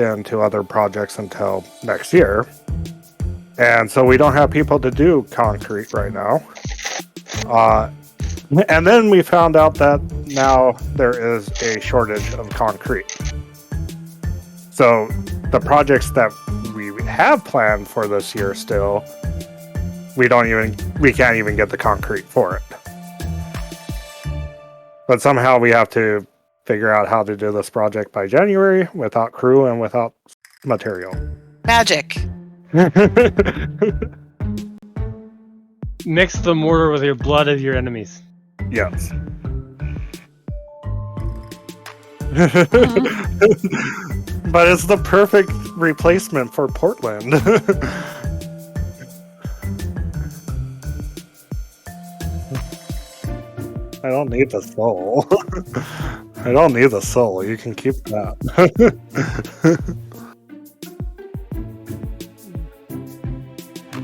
into other projects until next year. And so we don't have people to do concrete right now. And then we found out that now there is a shortage of concrete. So the projects that we have planned for this year still, we can't even get the concrete for it. But somehow we have to figure out how to do this project by January without crew and without material. Magic. Mix the mortar with your blood of your enemies. Yes. But it's the perfect replacement for Portland. I don't need the soul. I don't need the soul. You can keep that.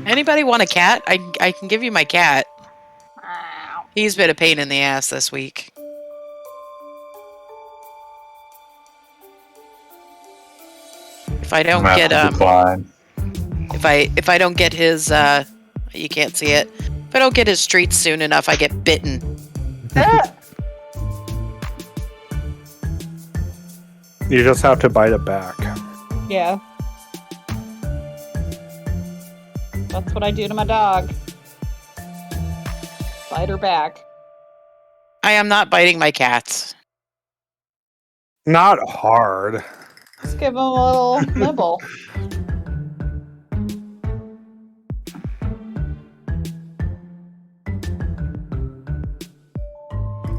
Anybody want a cat? I can give you my cat. He's been a pain in the ass this week. If I don't get if I don't get his you can't see it. If I don't get his treats soon enough, I get bitten. You just have to bite it back. Yeah. That's what I do to my dog. Bite her back. I am not biting my cats. Not hard. Just give him a little nibble.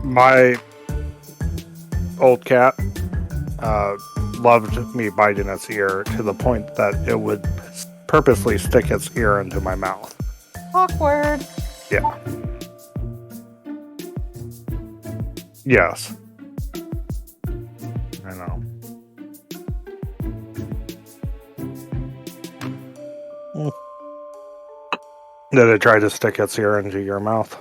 My old cat loved me biting its ear to the point that it would purposely stick its ear into my mouth. Awkward. Yeah. Yes. I know. Did it try to stick its ear into your mouth?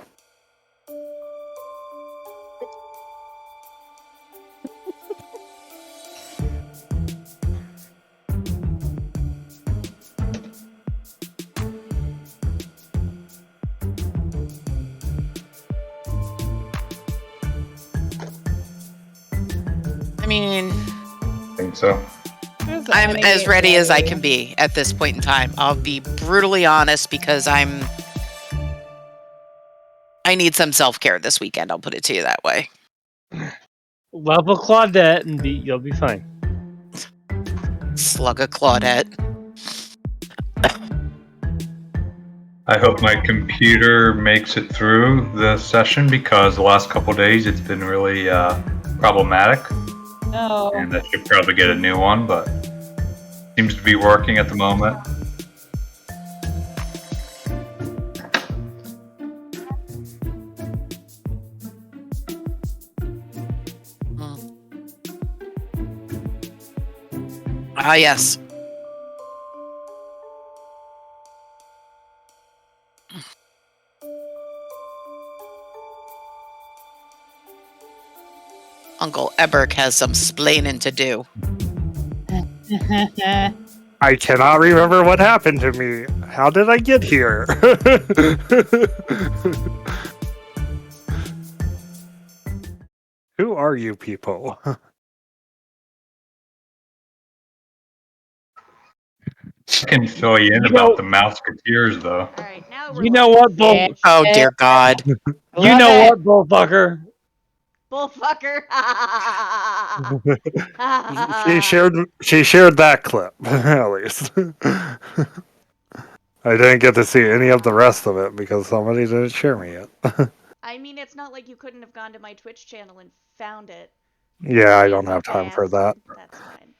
I mean, I think so. I'm as ready as I can be at this point in time. I'll be brutally honest because I need some self-care this weekend. I'll put it to you that way. Level Claudette and you'll be fine. Slug a Claudette. I hope my computer makes it through the session because the last couple days it's been really problematic. No. And I should probably get a new one, but seems to be working at the moment. Ah, yes. Uncle Eberk has some splaining to do. I cannot remember what happened to me. How did I get here? Who are you people? I can fill you in about the Mouseketeers, though. All right, now we're You know what, Bull? Yeah. Oh, dear God. You Love know it. what, Bullfucker? bullfucker. She shared that clip, at least. I didn't get to see any of the rest of it because somebody didn't share me yet. I mean, it's not like you couldn't have gone to my Twitch channel and found it. Yeah, I In don't the have time for best. that. That's fine.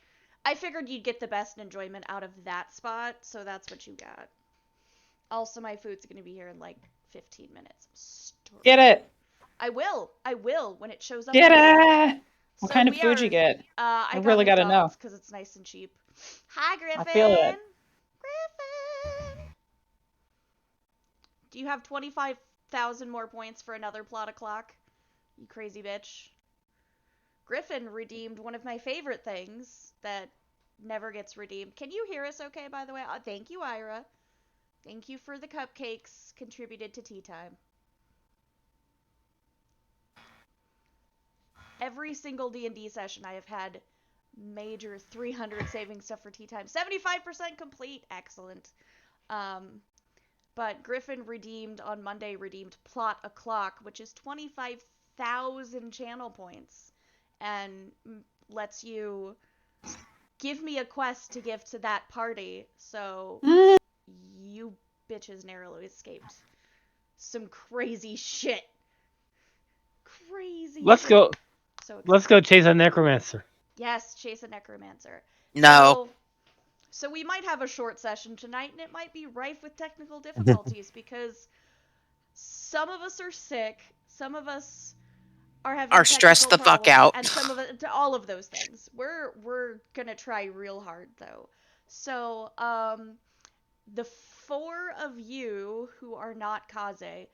I figured you'd get the best enjoyment out of that spot, so that's what you got. Also, my food's gonna be here in like 15 minutes. Get it. I will when it shows up. Get it. What So kind of we food are- you get? I really gotta know. because it's nice and cheap. Hi, Griffin. I feel it. Griffin. Do you have 25,000 more points for another plot o'clock? You crazy bitch. Griffin redeemed one of my favorite things that never gets redeemed. Can you hear us okay, by the way? Thank you, Ira. Thank you for the cupcakes contributed to tea time. Every single D&D session I have had major 300 saving stuff for tea time. 75% complete. Excellent. But Griffin redeemed on Monday, redeemed Plot O'Clock, which is 25,000 channel points, and lets you give me a quest to give to that party. So you bitches narrowly escaped some crazy shit. Crazy Let's shit. go. So Let's go chase a necromancer. Yes, chase a necromancer. No. So we might have a short session tonight, and it might be rife with technical difficulties because some of us are sick, some of us are having Are stressed technical the fuck problems, out. and some of it, all of those things. We're gonna try real hard though. So the four of you who are not Kaze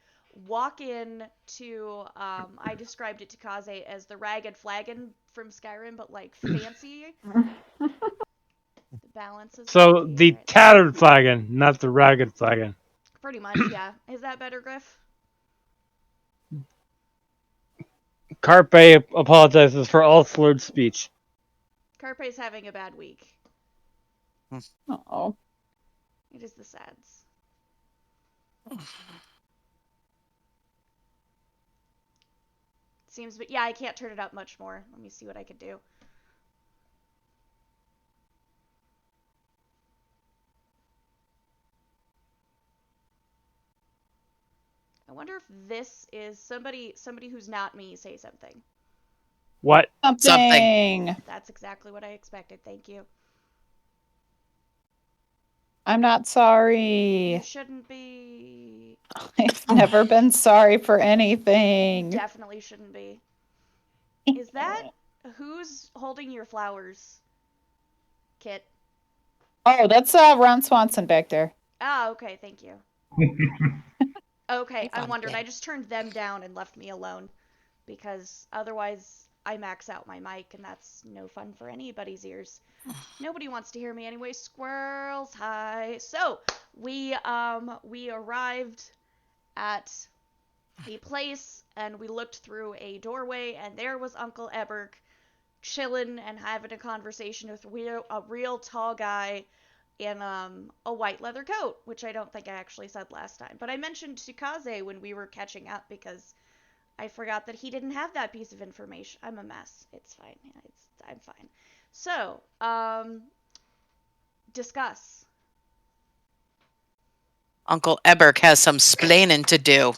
walk in to I described it to Kaze as the ragged flagon from Skyrim, but like fancy. The balance is So wonky, the right? tattered flagon, not the ragged flagon. Pretty much, yeah. Is that better, Griff? Carpe apologizes for all slurred speech. Carpe's having a bad week. Oh. It is the sads. Seems, but yeah, I can't turn it up much more. Let me see what I can do. I wonder if this is somebody who's not me say something. What? Something. That's exactly what I expected. Thank you. I'm not sorry. You shouldn't be. I've never been sorry for anything. Definitely shouldn't be. Is that who's holding your flowers, Kit? Oh, that's Ron Swanson back there. Ah, okay, thank you. Okay, Hey, I fun wondered. kid. I just turned them down and left me alone because otherwise I max out my mic and that's no fun for anybody's ears. Nobody wants to hear me anyway. Squirrels, hi. So we arrived at a place and we looked through a doorway and there was Uncle Eberk chilling and having a conversation with a real tall guy in a white leather coat, which I don't think I actually said last time. But I mentioned to Kaze when we were catching up because I forgot that he didn't have that piece of information. I'm a mess. It's fine. I'm fine. So, discuss. Uncle Eberk has some splaining to do.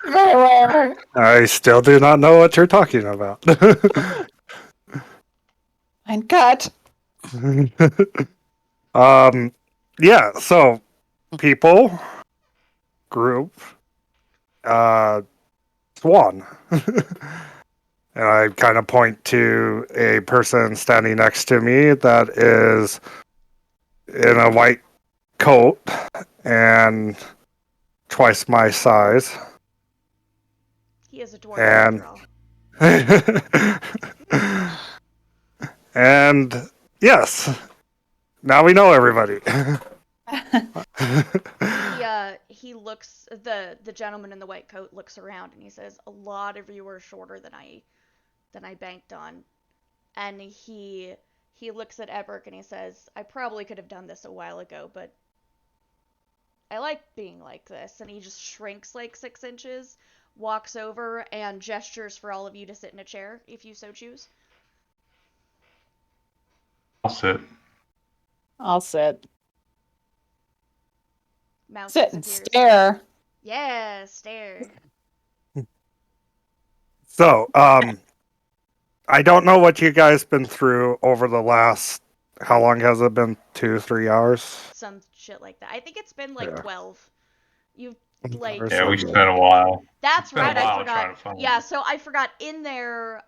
Everywhere. I still do not know what you're talking about. Mein Gott. Yeah, so people, group, Swan. And I kind of point to a person standing next to me that is in a white coat and twice my size. He is a dwarf And after all. and yes, now we know everybody. He looks, the gentleman in the white coat looks around and he says, a lot of you are shorter than I banked on. And he looks at Eberk and he says, I probably could have done this a while ago, but I like being like this. And he just shrinks like 6 inches, walks over, and gestures for all of you to sit in a chair, if you so choose. I'll sit. I'll sit. Mouse Sit and disappears. stare. Yeah, stare. So, I don't know what you guys been through over the last. How long has it been? 2-3 hours? Some shit like that. I think it's been like Yeah. 12. You've like. Yeah, we spent a while. That's Been a right, I while trying forgot. to find Yeah, it. so I forgot in there,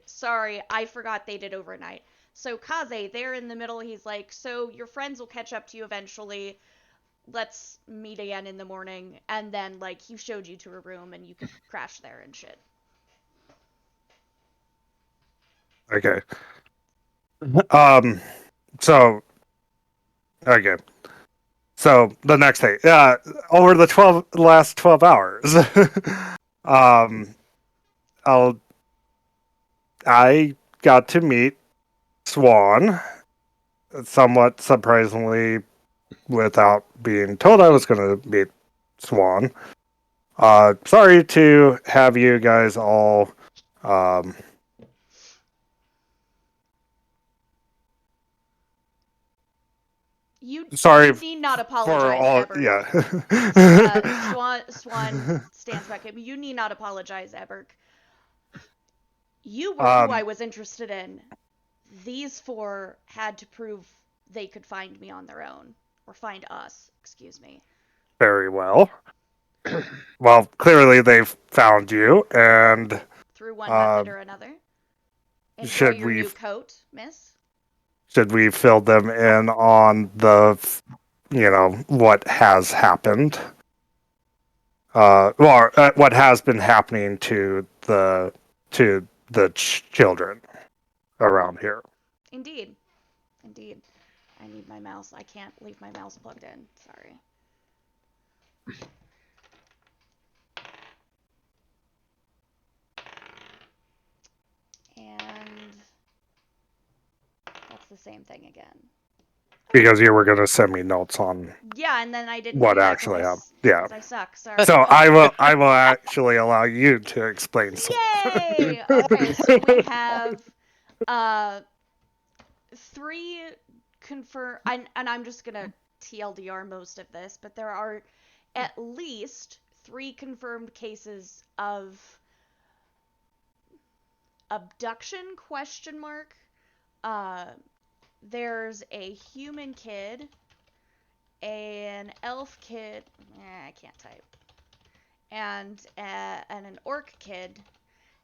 sorry, I forgot they did overnight. So Kaze, there in the middle, he's like, so your friends will catch up to you eventually. Let's meet again in the morning. And then, like, he showed you to a room and you could crash there and shit. Okay. So okay. So the next day, over the last 12 hours, um, I got to meet Swan, somewhat surprisingly, without being told I was going to meet Swan. Sorry to have you guys all. Um, Sorry You need not for apologize, all. Eberg. Yeah. Swan stands back. You need not apologize, Eberg. You were who I was interested in. These four had to prove they could find me on their own. Or find us, excuse me. Very well. Well, clearly they've found you, and Through one method or another. Enjoy should your we new coat, miss. should we fill them in on the, what has happened? What has been happening to the children around here? Indeed. Indeed. I need my mouse. I can't leave my mouse plugged in. Sorry. And that's the same thing again. Because you were going to send me notes on Yeah, and then I didn't what do that actually happened. because Yeah. I suck. Sorry. So I will actually allow you to explain some. Yay! Okay, so we have three confirm and I'm just gonna TLDR most of this, but there are at least 3 confirmed cases of abduction ? There's a human kid, an elf kid, I can't type, and an orc kid,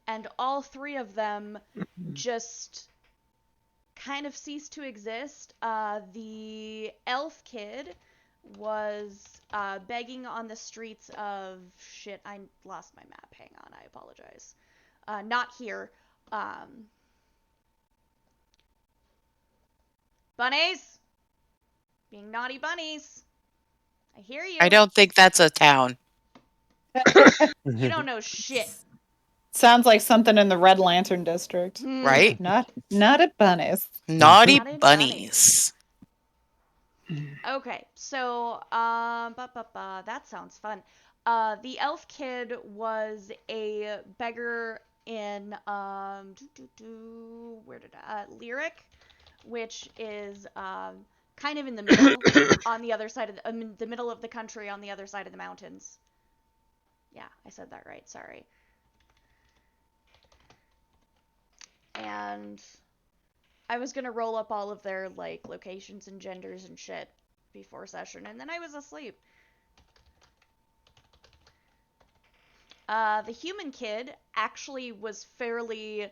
and all 3 of them just kind of ceased to exist. The elf kid was begging on the streets of shit. I lost my map. Hang on, I apologize. Not here. Bunnies, being naughty bunnies. I hear you. I don't think that's a town. You don't know shit. Sounds like something in the Red Lantern district. Right? Not at Bunnies. Naughty Naughty bunnies. Okay, so that sounds fun. The elf kid was a beggar in Lyric, which is kind of in the middle, on the other side of the middle of the country, on the other side of the mountains. Yeah, I said that right. Sorry. And I was gonna roll up all of their like locations and genders and shit before session, and then I was asleep. The human kid actually was fairly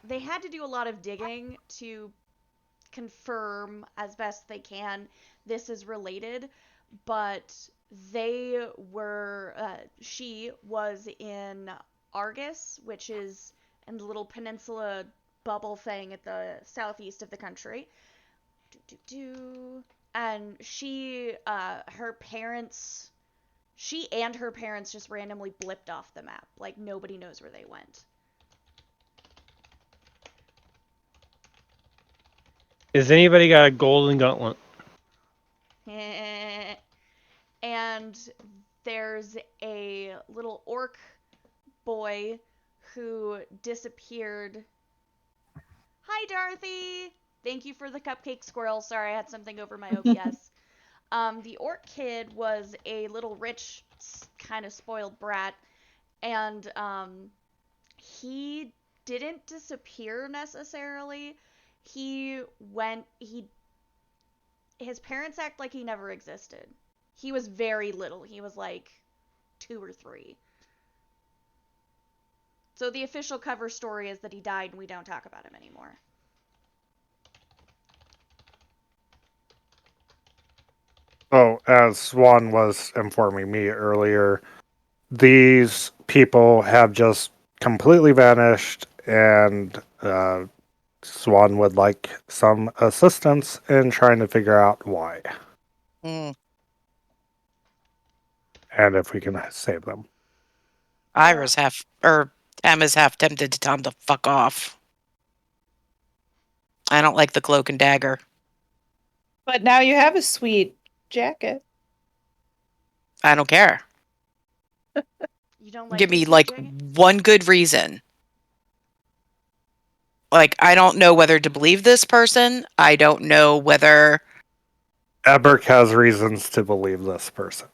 they had to do a lot of digging to confirm as best they can this is related, but she was in Argus, which is in the little peninsula bubble thing at the southeast of the country. And she and her parents just randomly blipped off the map. Like, nobody knows where they went. Has anybody got a golden gauntlet? And there's a little orc boy who disappeared. Hi, Dorothy! Thank you for the cupcake squirrel. Sorry, I had something over my OBS. The orc kid was a little rich, kind of spoiled brat, and he didn't disappear necessarily. His parents act like he never existed. He was very little. He was like 2 or 3. So the official cover story is that he died and we don't talk about him anymore. So, as Swan was informing me earlier, these people have just completely vanished, and Swan would like some assistance in trying to figure out why Mm. and if we can save them. Ira's Emma's half tempted to tell him to fuck off. I don't like the cloak and dagger. But now you have a sweet jacket. I don't care. You don't like Give your me sweet like jacket? one good reason. Like, I don't know whether to believe this person. I don't know whether. Eberk has reasons to believe this person.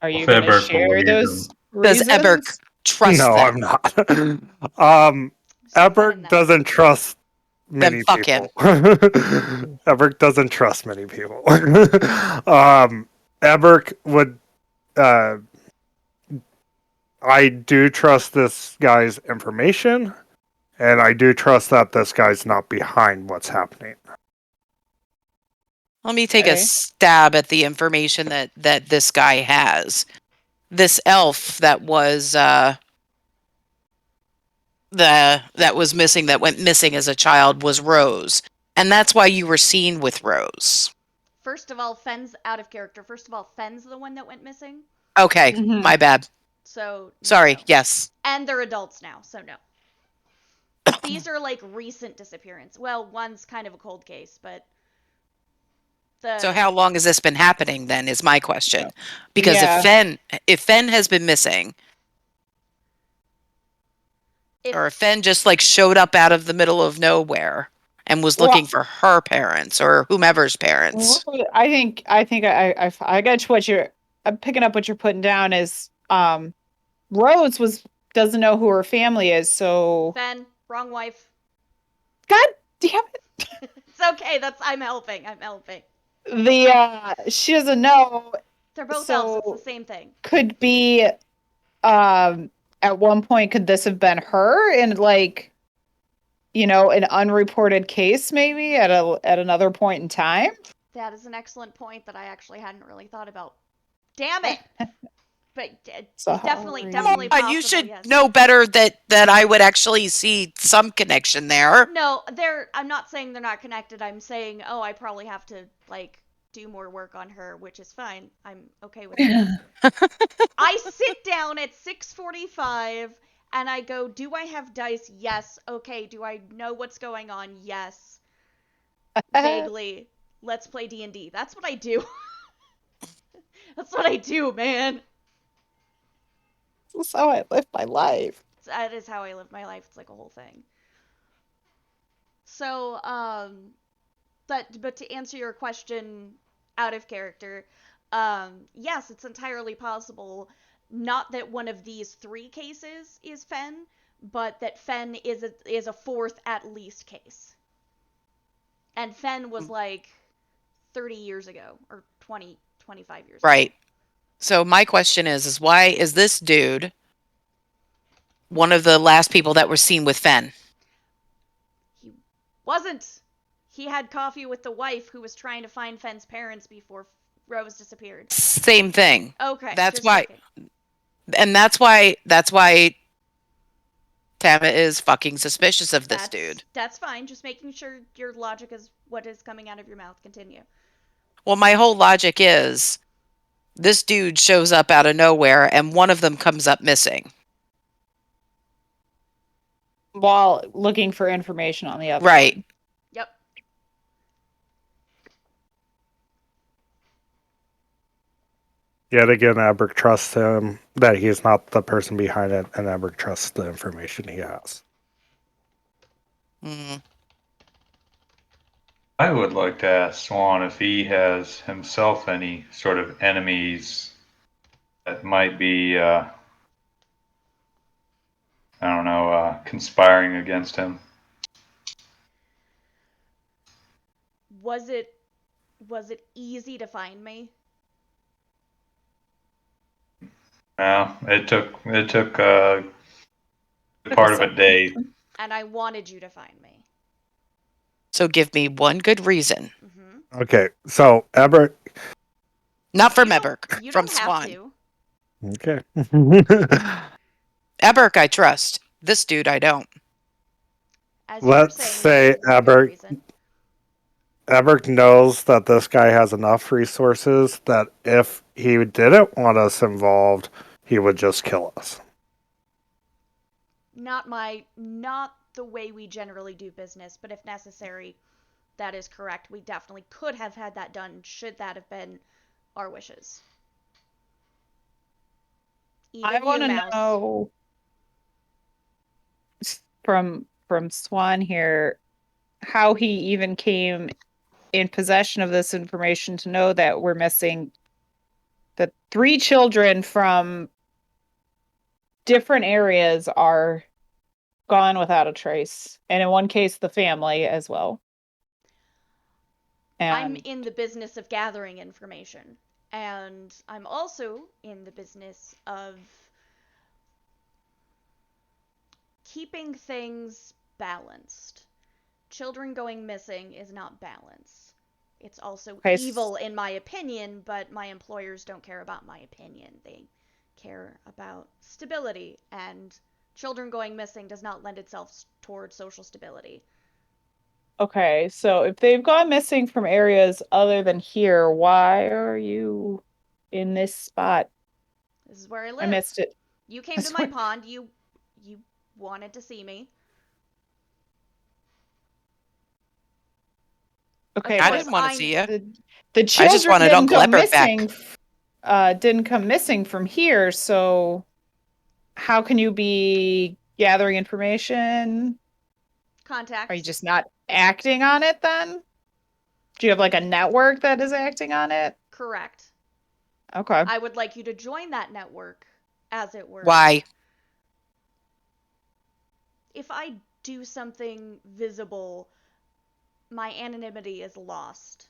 Are you If going to Eberk share believes those Does reasons? Eberk trust No, them? I'm not. Some fun in Eberk that. doesn't trust many fuck him. people. Eberk doesn't trust many people. Eberk would. I do trust this guy's information, and I do trust that this guy's not behind what's happening. Let me take a Okay. stab at the information that this guy has. This elf that was that was missing, that went missing as a child, was Rose, and that's why you were seen with Rose. First of all, Fenn's out of character. First of all, Fenn's the one that went missing. Okay, Mhm. my bad. So Sorry. no. Yes. And they're adults now, so no. These are like recent disappearance. Well, one's kind of a cold case, but So how long has this been happening then is my question. Because Yeah. if Fen has been missing, or if Fen just like showed up out of the middle of nowhere and was looking for her parents or whomever's parents. I think I got what I'm picking up what you're putting down is Rose doesn't know who her family is, so Fen, wrong wife. God damn it. It's okay. I'm helping. She doesn't know. They're both So- elves. It's the same thing. Could be at one point could this have been her in like an unreported case maybe at another point in time? That is an excellent point that I actually hadn't really thought about. Damn it! But definitely possible. You should yes. know better that I would actually see some connection there. No, I'm not saying they're not connected. I'm saying, I probably have to like do more work on her, which is fine. I'm okay with it. I sit down at 6:45 and I go, "Do I have dice? Yes. Okay. Do I know what's going on? Yes. Vaguely. Let's play D&D." That's what I do. That's what I do, man. That's how I live my life. That is how I live my life. It's like a whole thing. So, but to answer your question out of character, yes, it's entirely possible. Not that one of these three cases is Fen, but that Fen is a fourth at least case. And Fen was like 30 years ago, or 20, 25 years ago. Right. So my question is why is this dude one of the last people that were seen with Fen? He wasn't. He had coffee with the wife who was trying to find Fen's parents before Rose disappeared. Same thing. Okay. That's just why. checking. And that's why Tama is fucking suspicious of this dude. That's fine. Just making sure your logic is what is coming out of your mouth. Continue. Well, my whole logic is this dude shows up out of nowhere and one of them comes up missing. While looking for information on the other Right. one. Yep. Yet again, Eberk trusts him that he's not the person behind it, and Eberk trusts the information he has. Mm. I would like to ask Swan if he has himself any sort of enemies that might be, I don't know, conspiring against him. Was it easy to find me? No, it took part of a day. And I wanted you to find me. So give me one good reason. Mm-hmm. Okay, so Eberk. Not from You don't- Eberk, You from don't have Swan. to. Okay. Eberk I trust. This dude I don't. As you were Let's saying, say maybe for good Ebert reason. Ebert knows that this guy has enough resources that if he didn't want us involved, he would just kill us. Not the way we generally do business, but if necessary, that is correct. We definitely could have had that done should that have been our wishes. I Even want you, to Mouse. know from Swan here how he even came in possession of this information to know that we're missing the 3 children from different areas are gone without a trace, and in one case the family as well. I'm And in the business of gathering information, and I'm also in the business of keeping things balanced. Children going missing is not balance. It's also okay, evil in my opinion, but my employers don't care about my opinion. They care about stability, and children going missing does not lend itself toward social stability. okay, so if they've gone missing from areas other than here, why are you in this spot? This is where I I live. missed it. You came to my pond. You wanted to see me. Okay, I but didn't want to see you. the I just children wanted didn't Uncle come Ebert back. missing. Didn't come missing from here. So how can you be gathering information? Are you Contacts. just not acting on it then? Do you have like a network that is acting on it? Correct. Okay. I would like you to join that network, as it were. Why? If I do something visible, my anonymity is lost.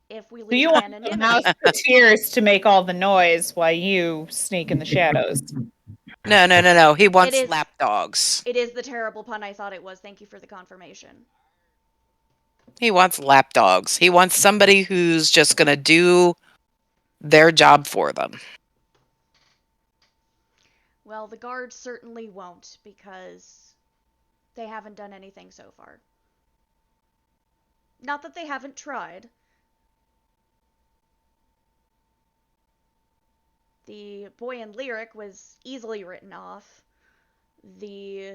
If we So lose you want the anonymity, Mouseketeers to make all the noise while you sneak in the shadows. No. He it wants is lapdogs. it is the terrible pun I thought it was. Thank you for the confirmation. He wants lapdogs. He wants somebody who's just going to do their job for them. Well, the guards certainly won't, because they haven't done anything so far. Not that they haven't tried. The boy in Lyric was easily written off. The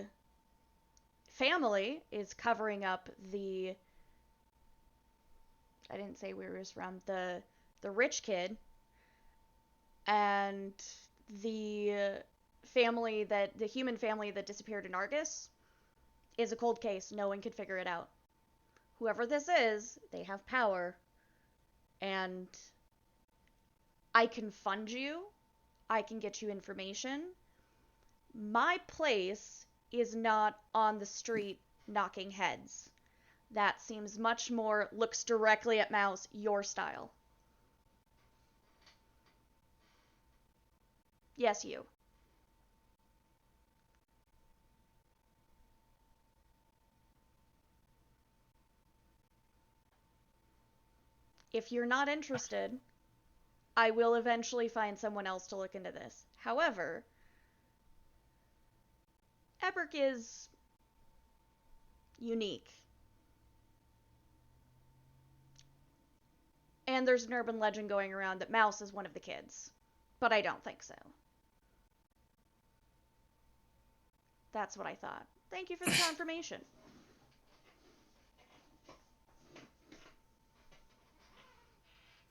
family is covering up the, I didn't say where he was from, the rich kid, and the the human family that disappeared in Argus is a cold case. No one could figure it out. Whoever this is, they have power, and I can fund you. I can get you information. My place is not on the street knocking heads. That seems much more, looks directly at Mouse, your style. Yes, you. If you're not interested, I will eventually find someone else to look into this. However, Ebrick is unique. And there's an urban legend going around that Mouse is one of the kids. But I don't think so. That's what I thought. Thank you for the confirmation.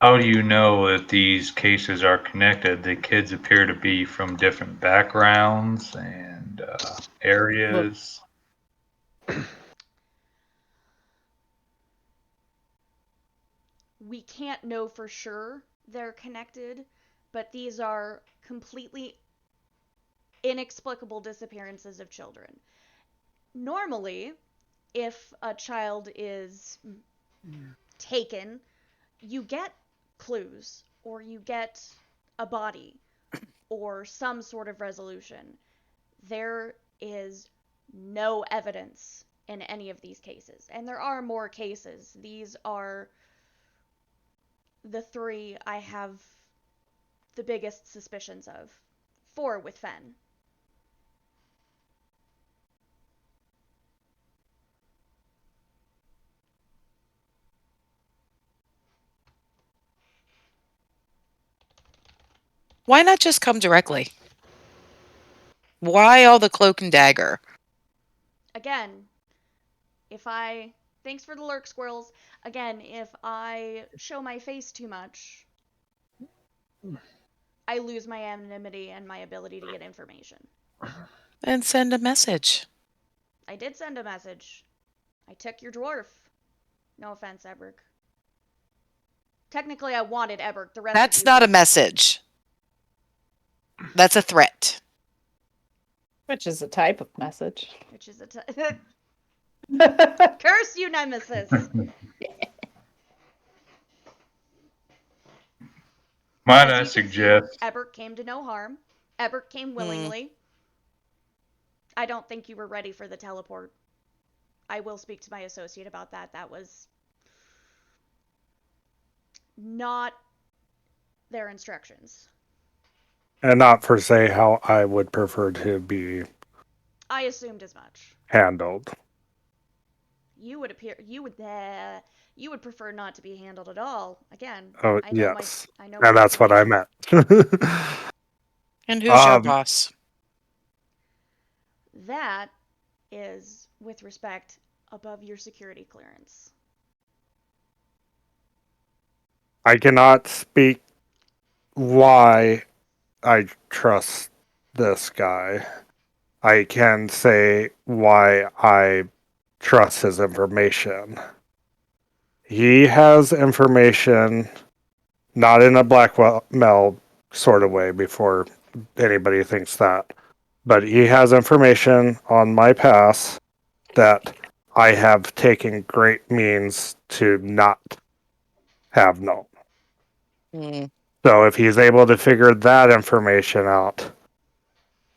How do you know that these cases are connected? The kids appear to be from different backgrounds and areas. We can't know for sure they're connected, but these are completely inexplicable disappearances of children. Normally, if a child is taken, you get clues, or you get a body, or some sort of resolution. There is no evidence in any of these cases. And there are more cases. These are the 3 I have the biggest suspicions of. 4 with Fen. Why not just come directly? Why all the cloak and dagger? Again, thanks for the lurk, squirrels. Again, if I show my face too much, I lose my anonymity and my ability to get information. And send a message. I did send a message. I took your dwarf. No offense, Eberk. Technically, I wanted Eberk. The rest of That's you not a could- message. That's a threat. Which is a type of message. Which is curse you, Nemesis. Might As I you can see, suggest? Eberk came to no harm. Eberk came willingly. I don't think you were ready for the teleport. I will speak to my associate about that. That was not their instructions. And not per se how I would prefer to be I assumed as much. handled. You would prefer not to be handled at all. Again, Oh, I know yes. I know And my that's what I information. meant. And who's your Um, boss? That is, with respect, above your security clearance. I cannot speak why I trust this guy. I can say why I trust his information. He has information, not in a blackmail sort of way, before anybody thinks that, but he has information on my past that I have taken great means to not have known. Mm. So if he's able to figure that information out,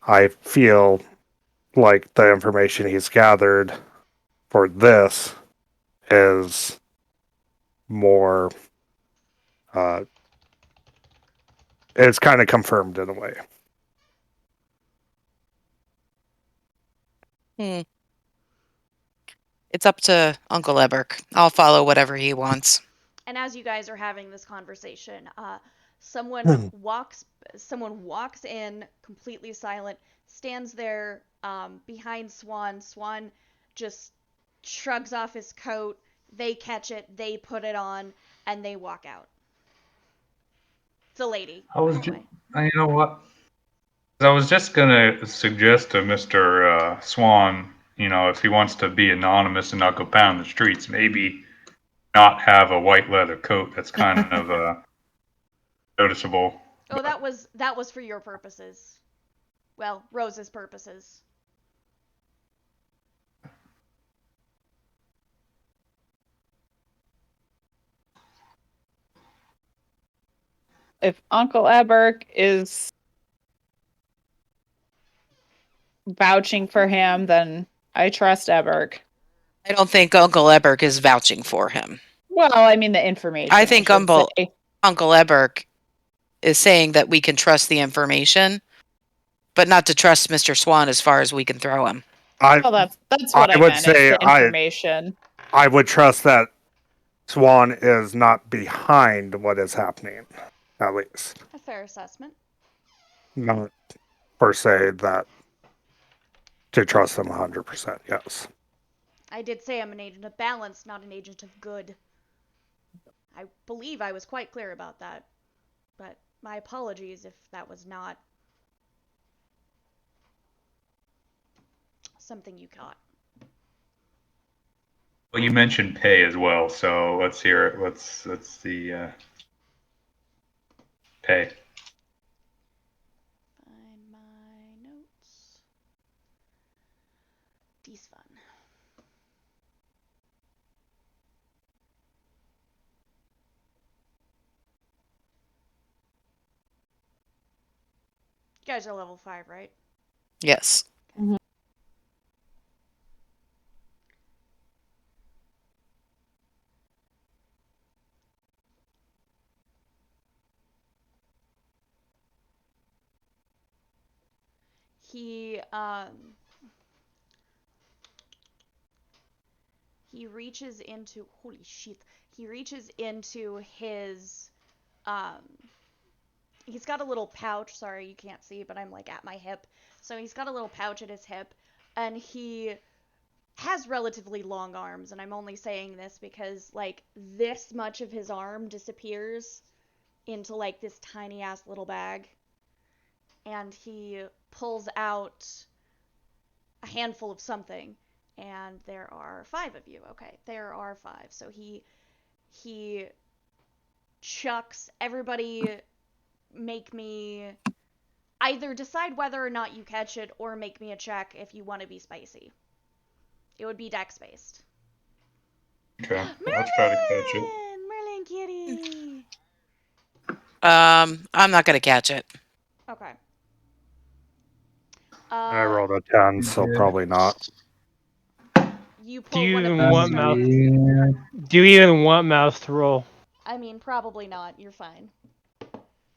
I feel like the information he's gathered for this is more it's kind of confirmed in a way. It's up to Uncle Eberk. I'll follow whatever he wants. And as you guys are having this conversation, someone walks in, completely silent, stands there behind Swan. Swan just shrugs off his coat. They catch it, they put it on, and they walk out. It's a lady. You know what? I was just gonna suggest to Mr. Swan, if he wants to be anonymous and not go pound the streets, maybe not have a white leather coat. That's kind of noticeable. Oh, that was for your purposes. Well, Rose's purposes. If Uncle Eberk is vouching for him, then I trust Eberk. I don't think Uncle Eberk is vouching for him. Well, I mean the information. I think should Uncle say. Eberk is saying that we can trust the information, but not to trust Mr. Swan as far as we can throw him. Well, that's what I would meant. say It's the information. I would trust that Swan is not behind what is happening, at least. A fair assessment. Not per se that to trust him 100%, yes. I did say I'm an agent of balance, not an agent of good. I believe I was quite clear about that. But my apologies if that was not something you caught. Well, you mentioned pay as well, so let's hear it. What's the pay? Find my notes. D's fun. You guys are level 5, right? Yes. He reaches into holy shit. He reaches into his he's got a little pouch. Sorry, you can't see, but I'm like at my hip. So he's got a little pouch at his hip, and he has relatively long arms. And I'm only saying this because like this much of his arm disappears into like this tiny ass little bag, and he pulls out a handful of something. And there are 5 of you. Okay, there are 5. So he chucks everybody. Make me either decide whether or not you catch it, or make me a check if you want to be spicy. It would be dex based. Okay, let's try to catch it. Merlin kitty. I'm not gonna catch it. Okay. I rolled a 10, so Yeah. probably not. You Do pull you one of even those want strings. mouse? Do you even want mouse to roll? I mean, probably not. You're fine.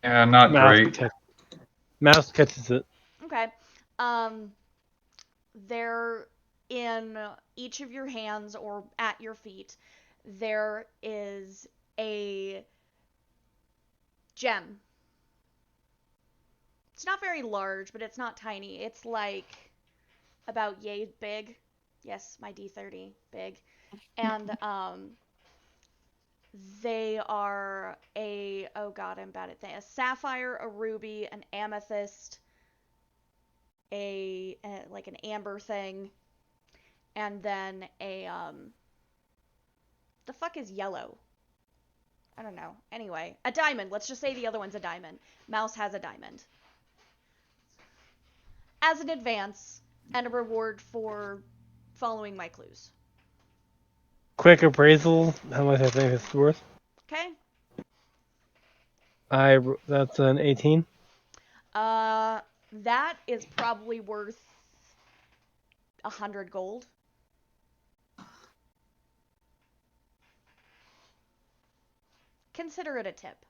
Yeah, not Mouse great. Mouse catches it. Okay. There, in each of your hands or at your feet, there is a gem. It's not very large, but it's not tiny. It's like about yay big. Yes, my D30 big. And they are oh god, I'm bad at things. A sapphire, a ruby, an amethyst, a like an amber thing, and then the fuck is yellow? I don't know. Anyway, a diamond. Let's just say the other one's a diamond. Mouse has a diamond. As an advance and a reward for following my clues. Quick appraisal. How much I think it's worth? Okay? That's an 18. That is probably worth 100 gold. Consider it a tip.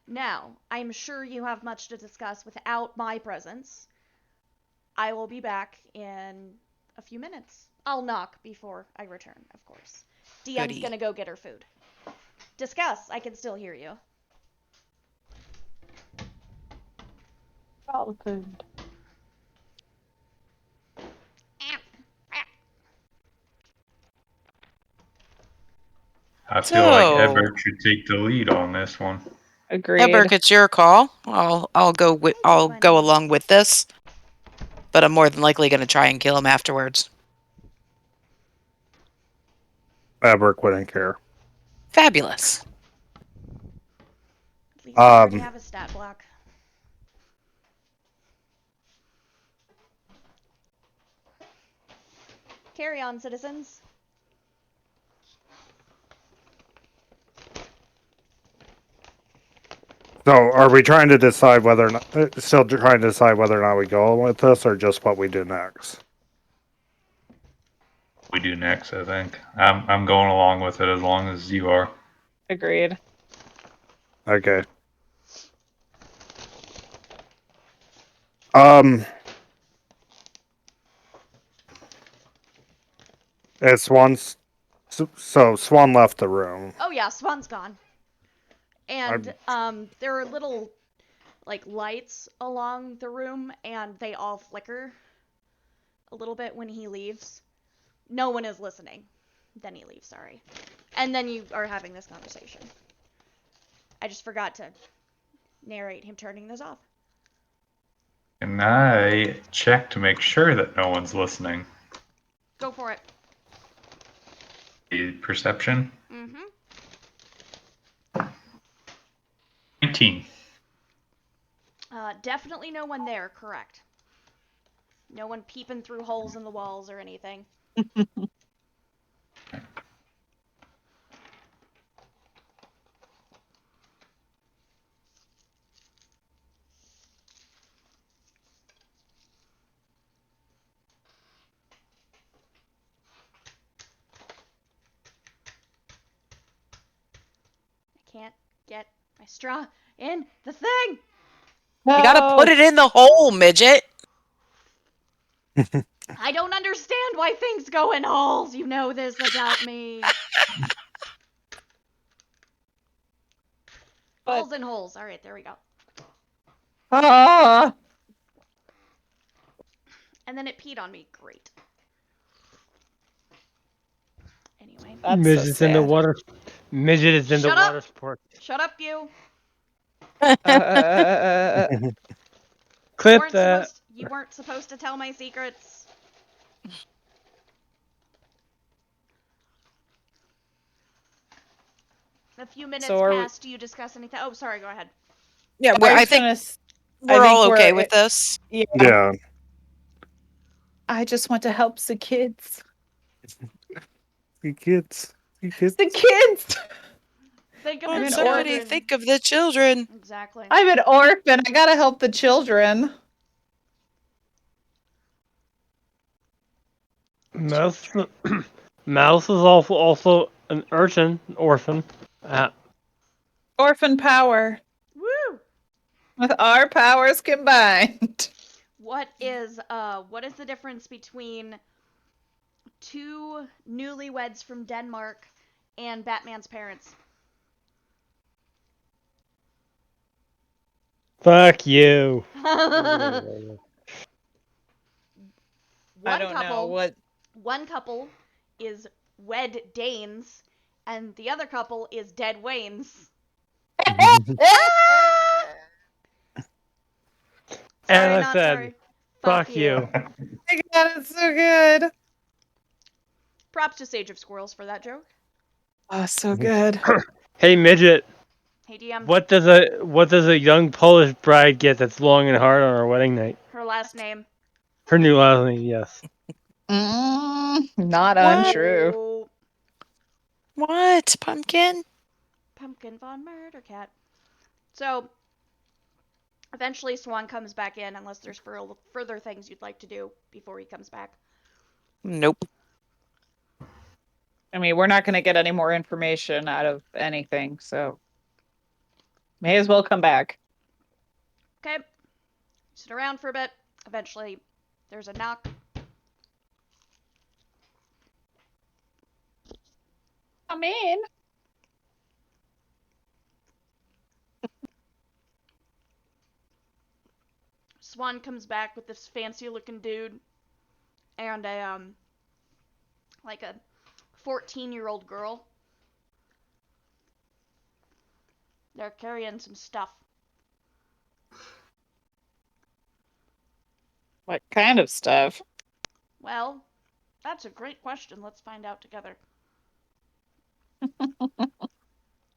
Now, I'm sure you have much to discuss without my presence. I will be back in a few minutes. I'll knock before I return, of course. DM's Goody. gonna go get her food. Discuss. I can still hear you. All the food. I feel like So- Ebert should take the lead on this one. Agreed. Edberg, it's your call. I'll go along with this, but I'm more than likely gonna try and kill him afterwards. Fabric wouldn't care. Fabulous. At least I already have a stat block. Carry on, citizens. So, are we trying to decide whether or not, still trying to decide whether or not we go with this, or just what we do next? We do next, I think. I'm going along with it as long as you are. Agreed. Okay. It's Swan's. So Swan left the room. Oh yeah, Swan's gone. And there are little like lights along the room, and they all flicker a little bit when he leaves. No one is listening. Then he leaves, sorry. And then you are having this conversation. I just forgot to narrate him turning this off. And I check to make sure that no one's listening. Go for it. The perception? Mm-hmm. 19. Definitely no one there, correct. No one peeping through holes in the walls or anything. I can't get my straw in the thing! You gotta put it in the hole, midget. I don't understand why things go in holes. You know this about me. Holes in holes. All right, there we go. Ah! And then it peed on me. Great. Anyway. That's so Midget's in the sad. water. Midget is in the Shut up! water sport. Shut up, you. Clip that. You weren't supposed to tell my secrets. A few minutes So are we- past, do you discuss anything? Oh, sorry, go ahead. Yeah, I I was think gonna we're think all okay we're- with this. Yeah. I just want to help the kids. You kids. You kids. The kids! Think of I'm the an Somebody children. think of the children. Exactly. I'm an orphan. I gotta help the children. Mouse. Mouse is also an orphan. Orphan power. Woo! With our powers combined. What is the difference between two newlyweds from Denmark and Batman's parents? Fuck you. One I don't couple, know what. One couple is wed Danes, and the other couple is dead Waynes. And Sorry, I not said, sorry. fuck you. Oh my god, it's so good. Props to Sage of Squirrels for that joke. Oh, so good. Hey midget, Hey DM, what does a young Polish bride get that's long and hard on her wedding night? her last name. Her new last name, yes. Not What? untrue. Oh, What? Pumpkin? Pumpkin Von Murder Cat. So, eventually Swan comes back in unless there's further things you'd like to do before he comes back. Nope. I mean, we're not going to get any more information out of anything, so may as well come back. Okay. Sit around for a bit. Eventually, there's a knock. Come in. Swan comes back with this fancy looking dude and a like a 14-year-old girl. They're carrying some stuff. What kind of stuff? Well, that's a great question. Let's find out together.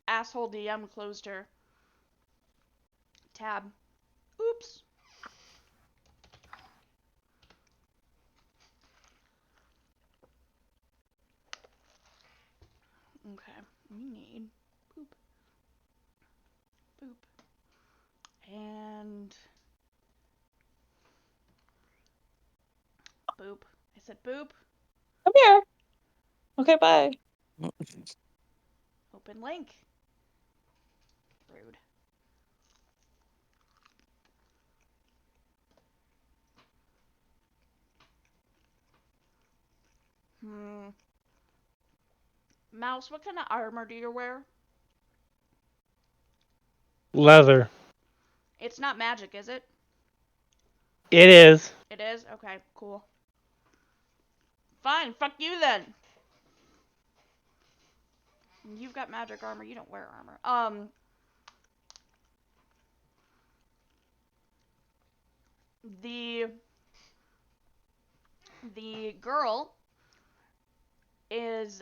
Asshole DM closed her tab. Oops. Okay, we need boop, boop, and boop. I said boop. Come here. Okay, bye. Open link. Rude. Mouse, what kind of armor do you wear? Leather. It's not magic, is it? It is. It is? Okay, cool. Fine, fuck you then. You've got magic armor, you don't wear armor. The girl is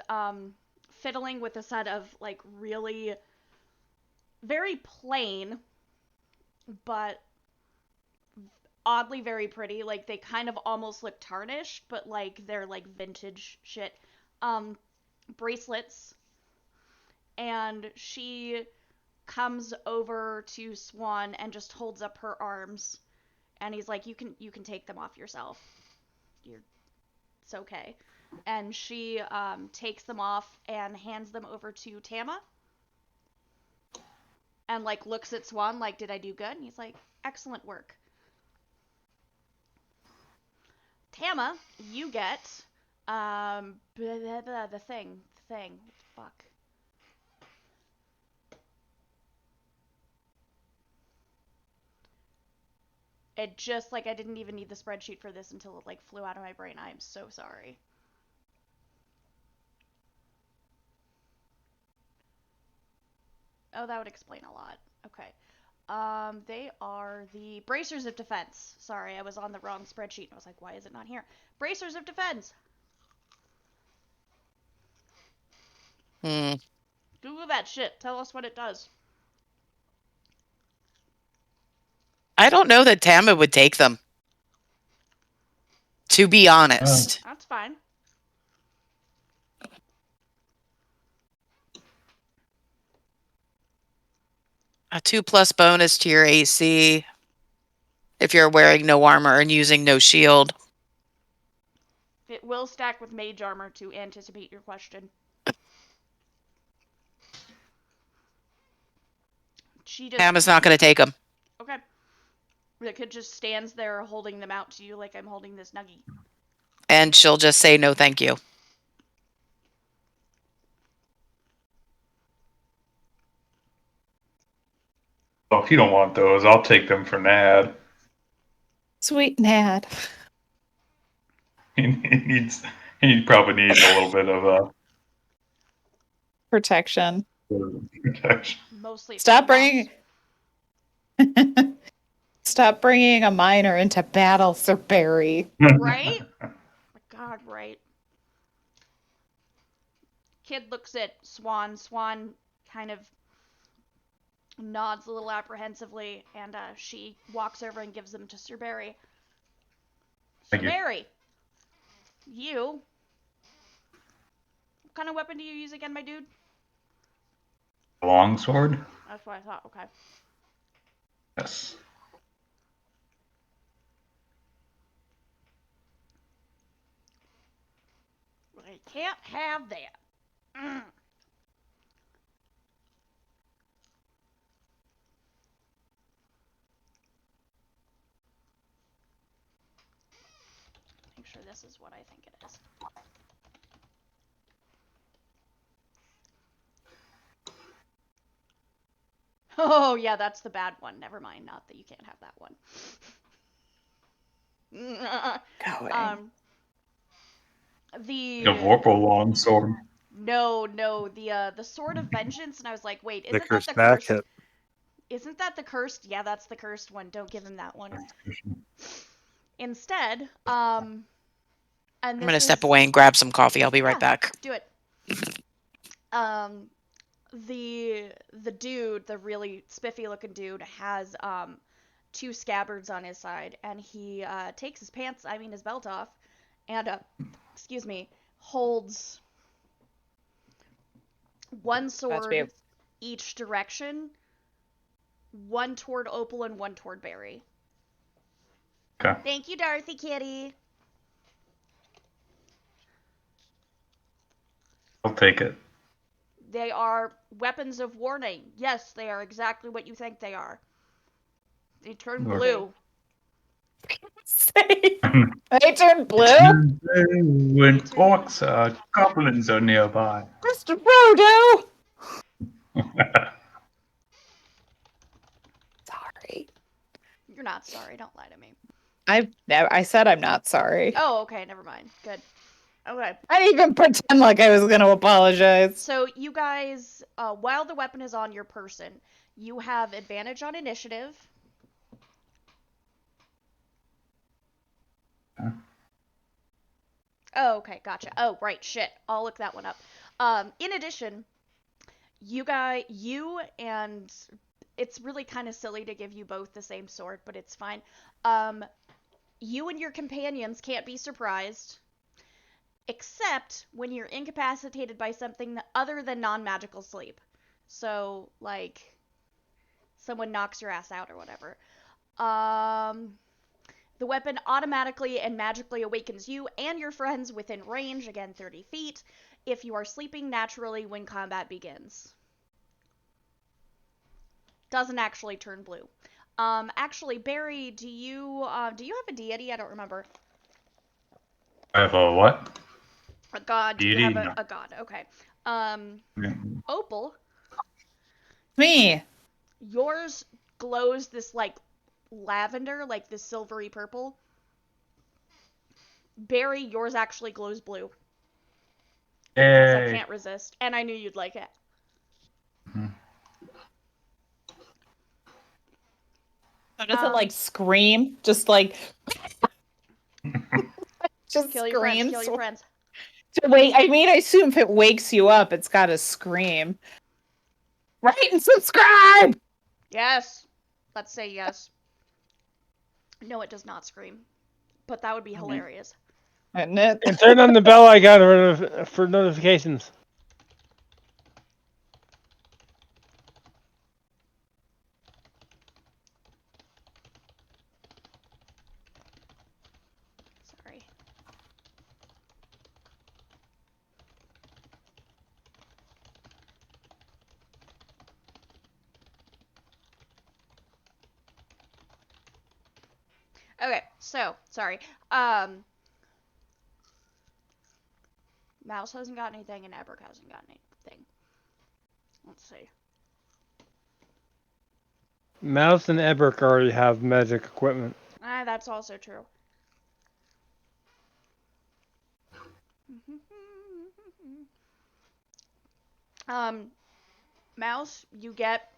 fiddling with a set of like really very plain but oddly very pretty. Like they kind of almost look tarnished, but like they're like vintage shit. Bracelets, and she comes over to Swan and just holds up her arms, and he's like, you can take them off yourself. It's okay. And she takes them off and hands them over to Tama. And like looks at Swan like, did I do good? And he's like, excellent work. Tama, you get the thing. Fuck. It just, like, I didn't even need the spreadsheet for this until it, like, flew out of my brain. I am so sorry. Oh, that would explain a lot. Okay. They are the Bracers of Defense. Sorry, I was on the wrong spreadsheet. I was like, why is it not here? Bracers of Defense. Hmm. Google that shit. Tell us what it does. I don't know that Tama would take them. To be honest. That's fine. A 2+ bonus to your AC if you're wearing no armor and using no shield. It will stack with mage armor to anticipate your question. She just... Tama's not going to take them. Okay. The kid just stands there holding them out to you like I'm holding this nuggie. And she'll just say no thank you. Well, if you don't want those, I'll take them for Nad. Sweet Nad. He probably needs a little bit of Protection. protection. Mostly. Stop bringing. Stop bringing a minor into battle, Sir Barry. Right? My God, right. Kid looks at Swan. Swan kind of nods a little apprehensively, and she walks over and gives them to Sir Barry. Sir Thank you. Barry, you. What kind of weapon do you use again, my dude? Longsword? That's what I thought. Okay. Yes. I can't have that. Make sure this is what I think it is. Oh, yeah, that's the bad one. Never mind. Not that you can't have that one. The A Vorpal longsword. no, the Sword of Vengeance, and I was like, wait, isn't that Vickers the back cursed? hit. Isn't that the cursed? Yeah, that's the cursed one. Don't give him that one. Instead, and I'm this going to step is- away and grab some coffee. I'll be right Yeah. back. Do it. The dude, the really spiffy looking dude, has 2 scabbards on his side, and he takes his his belt off, and excuse me, holds one sword each direction, one toward Opal and one toward Barry. Okay. Thank you, Dorothy Kitty. I'll take it. They are weapons of warning. Yes, they are exactly what you think they are. They turn blue. They turn blue? When orcs goblins are nearby. Mr. Frodo! Sorry. You're not sorry. Don't lie to me. I said I'm not sorry. Oh, okay. Never mind. Good. Okay. I didn't even pretend like I was going to apologize. So you guys, while the weapon is on your person, you have advantage on initiative. Huh? Oh, okay, gotcha. Oh, right, shit. I'll look that one up. In addition, you and it's really kind of silly to give you both the same sword, but it's fine. You and your companions can't be surprised, except when you're incapacitated by something other than non-magical sleep. So, like, someone knocks your ass out or whatever. The weapon automatically and magically awakens you and your friends within range, again 30 feet, if you are sleeping naturally when combat begins. Doesn't actually turn blue. Actually, Barry, do you have a deity? I don't remember. I have a what? A god. Do you Deity? have No. a god? Okay. Opal, Me. yours glows this like lavender, like the silvery purple. Barry, yours actually glows blue. Because I Yay. can't resist. And I knew you'd like it. So does it like scream? Just like just Kill your friends, screams. kill your friends. To wait, I mean, I assume if it wakes you up, it's got to scream. Rate and subscribe. Yes. Let's say yes. No, it does not scream. But that would be hilarious. Isn't it? And turn on the bell icon for notifications. Sorry. Okay, so, sorry. Mouse hasn't got anything and Ebrick hasn't got anything. Let's see. Mouse and Ebrick already have magic equipment. That's also true. Mouse, you get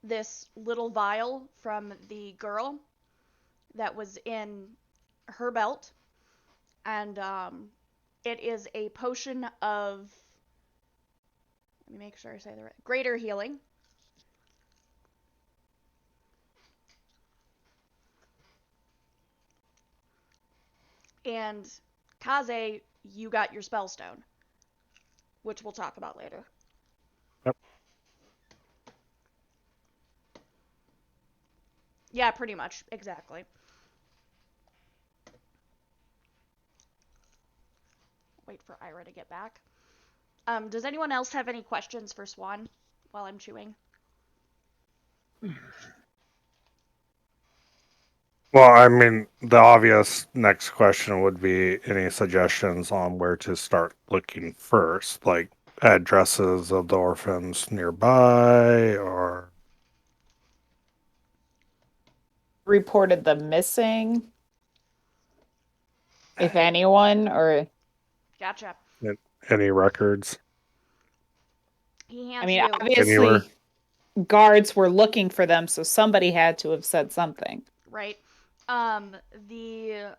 this little vial from the girl that was in her belt, and it is a potion of, let me make sure I say the right, greater healing. And Kaze, you got your spellstone, which we'll talk about later. Yep. Yeah, pretty much, exactly. Wait for Ira to get back. Does anyone else have any questions for Swan while I'm chewing? Well, I mean, the obvious next question would be any suggestions on where to start looking first, like addresses of the orphans nearby, or Reported them missing, if anyone, or Gotcha. any records He I hands mean, you. obviously, anywhere. guards were looking for them, so somebody had to have said something. Right. The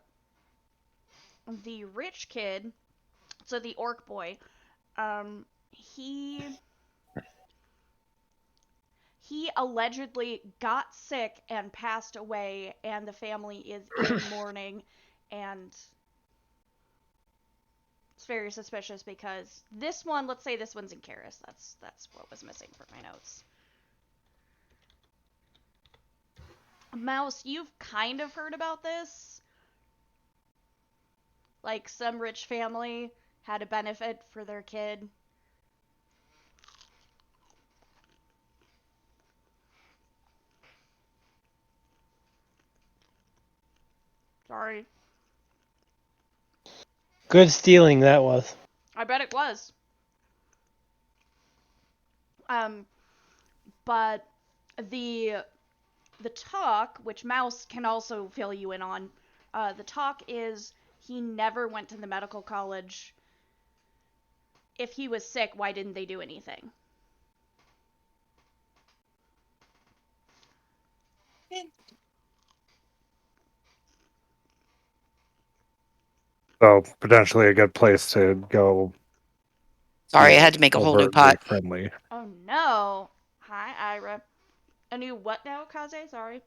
rich kid, so the orc boy, he allegedly got sick and passed away, and the family is in mourning, and it's very suspicious because this one, let's say this one's in Karis. That's what was missing from my notes. Mouse, you've kind of heard about this. Like, some rich family had a benefit for their kid. Sorry. Good stealing that was. I bet it was. But the talk, which Mouse can also fill you in on, the talk is he never went to the medical college. If he was sick, why didn't they do anything? So potentially a good place to go. Sorry, I be had to make a whole new overtly pot. friendly. Oh no. Hi, Ira. A new what now, Kaze? Sorry.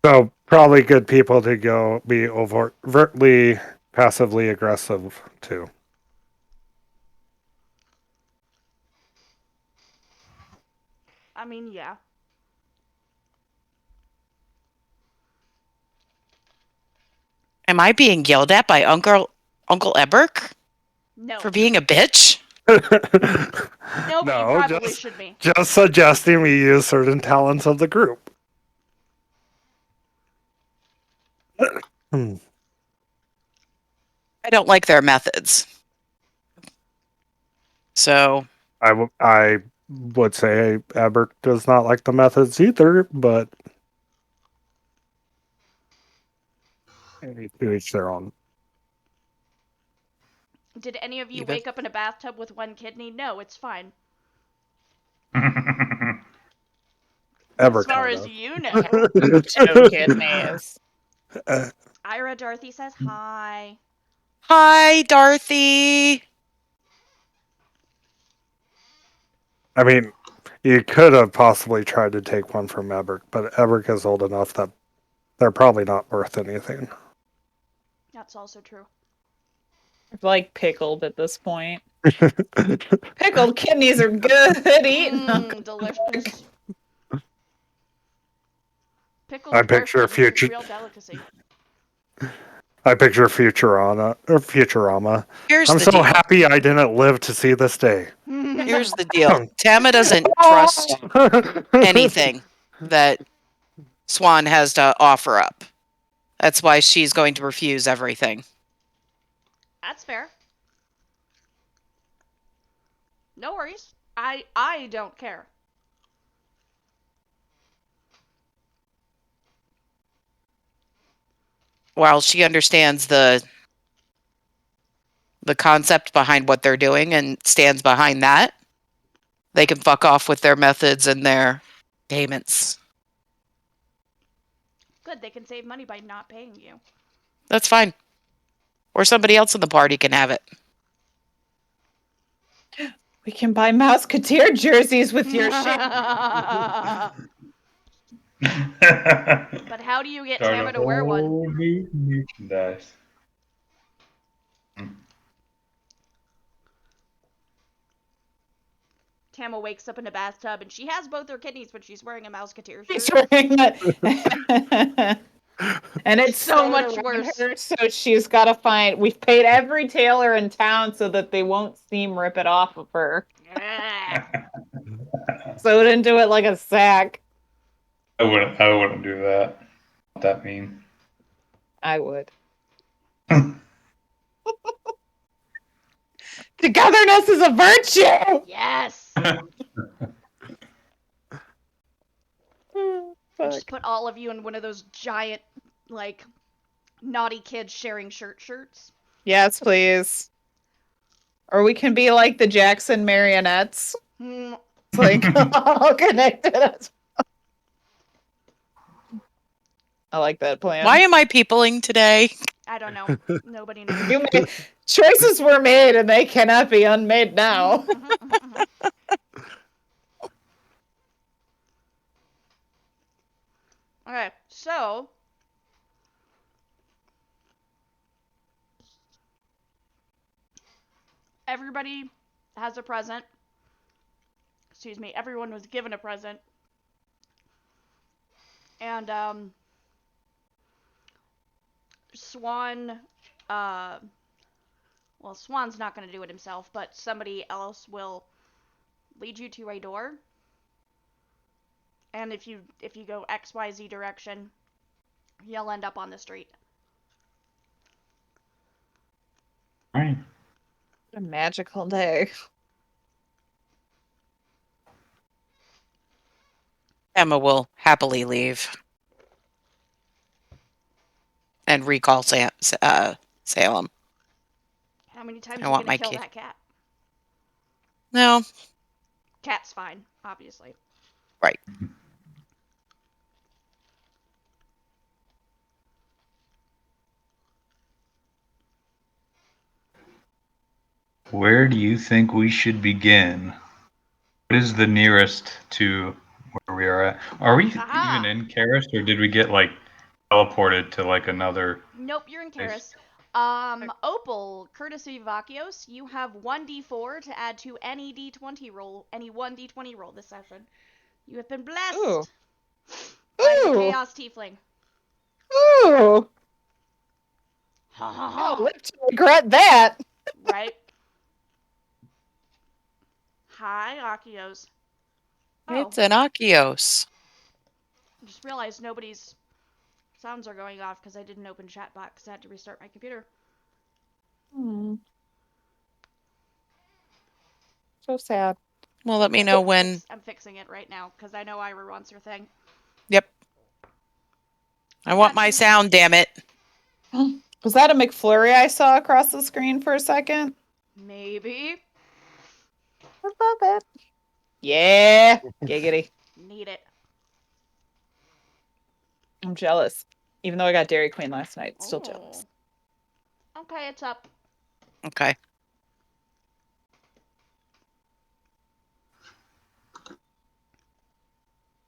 So probably good people to go be overtly passively aggressive to. I mean, yeah. Am I being yelled at by Uncle Eberk No. for being a bitch? No, but you probably should be. just suggesting we use certain talents of the group. I don't like their methods. So I would say Ebert does not like the methods either, but To each their own. Did any of you Even- wake up in a bathtub with one kidney? No, it's fine. Ever as far kind as of. you know. 2 kidneys. Ira Dorothy says hi. Hi, Dorothy. I mean, you could have possibly tried to take one from Ebrick, but Ebrick is old enough that they're probably not worth anything. That's also true. Like pickled at this point. Pickled kidneys are good eating. Delicious. Pickled I dwarf picture kidneys are future. a real delicacy. I picture Futurama. Here's I'm the so deal. happy I didn't live to see this day. Here's the deal. Tama doesn't trust anything that Swan has to offer up. That's why she's going to refuse everything. That's fair. No worries. I don't care. While she understands the concept behind what they're doing and stands behind that, they can fuck off with their methods and their payments. Good, they can save money by not paying you. That's fine. Or somebody else in the party can have it. We can buy Mouseketeer jerseys with your shit. But how do you get Start Tama a to wear one? whole new merchandise. Tama wakes up in a bathtub and she has both her kidneys, but she's wearing a Mouseketeer She's shirt. wearing that. And it's So sewed much around worse. her, so she's got to find. We've paid every tailor in town so that they won't steam rip it off of her. Sewed into it like a sack. I wouldn't do that. Not that mean. I would. Togetherness is a virtue. Yes! Just put all of you in one of those giant, like, naughty kids sharing shirts. Yes, please. Or we can be like the Jackson marionettes. Hmm. It's like all connected. I like that plan. Why am I peopling today? I don't know. Nobody knows. Choices were made and they cannot be unmade now. Okay, so everybody has a present. Excuse me, everyone was given a present. And Swan well, Swan's not going to do it himself, but somebody else will lead you to a door. And if you go XYZ direction, you'll end up on the street. Right. What a magical day. Emma will happily leave and recall Salem. How many times I are you want going my to kill kid. that cat? No, Cat's fine, obviously. right. Where do you think we should begin? What is the nearest to where we are at? Are we Aha! even in Karis, or did we get like teleported to like another? Nope, you're in Nice. Karis. Opal, courtesy of Vakios, you have 1d4 to add to any d20 roll, any 1d20 roll this session. You have been blessed Ooh. by the Ooh. Chaos Tiefling. Ooh. Ha ha I'll ha. live to regret that. Right? Hi, Akios. Oh, It's an Akios. I just realized nobody's sounds are going off because I didn't open chatbot because I had to restart my computer. So sad. Well, let me know when. I'm fixing it right now because I know Ira wants her thing. Yep. I want my sound, damn it. Was that a McFlurry I saw across the screen for a second? Maybe. I love it. Yeah, giggity. Need it. I'm jealous. Even though I got Dairy Queen last night, still jealous. Okay, it's up. Okay.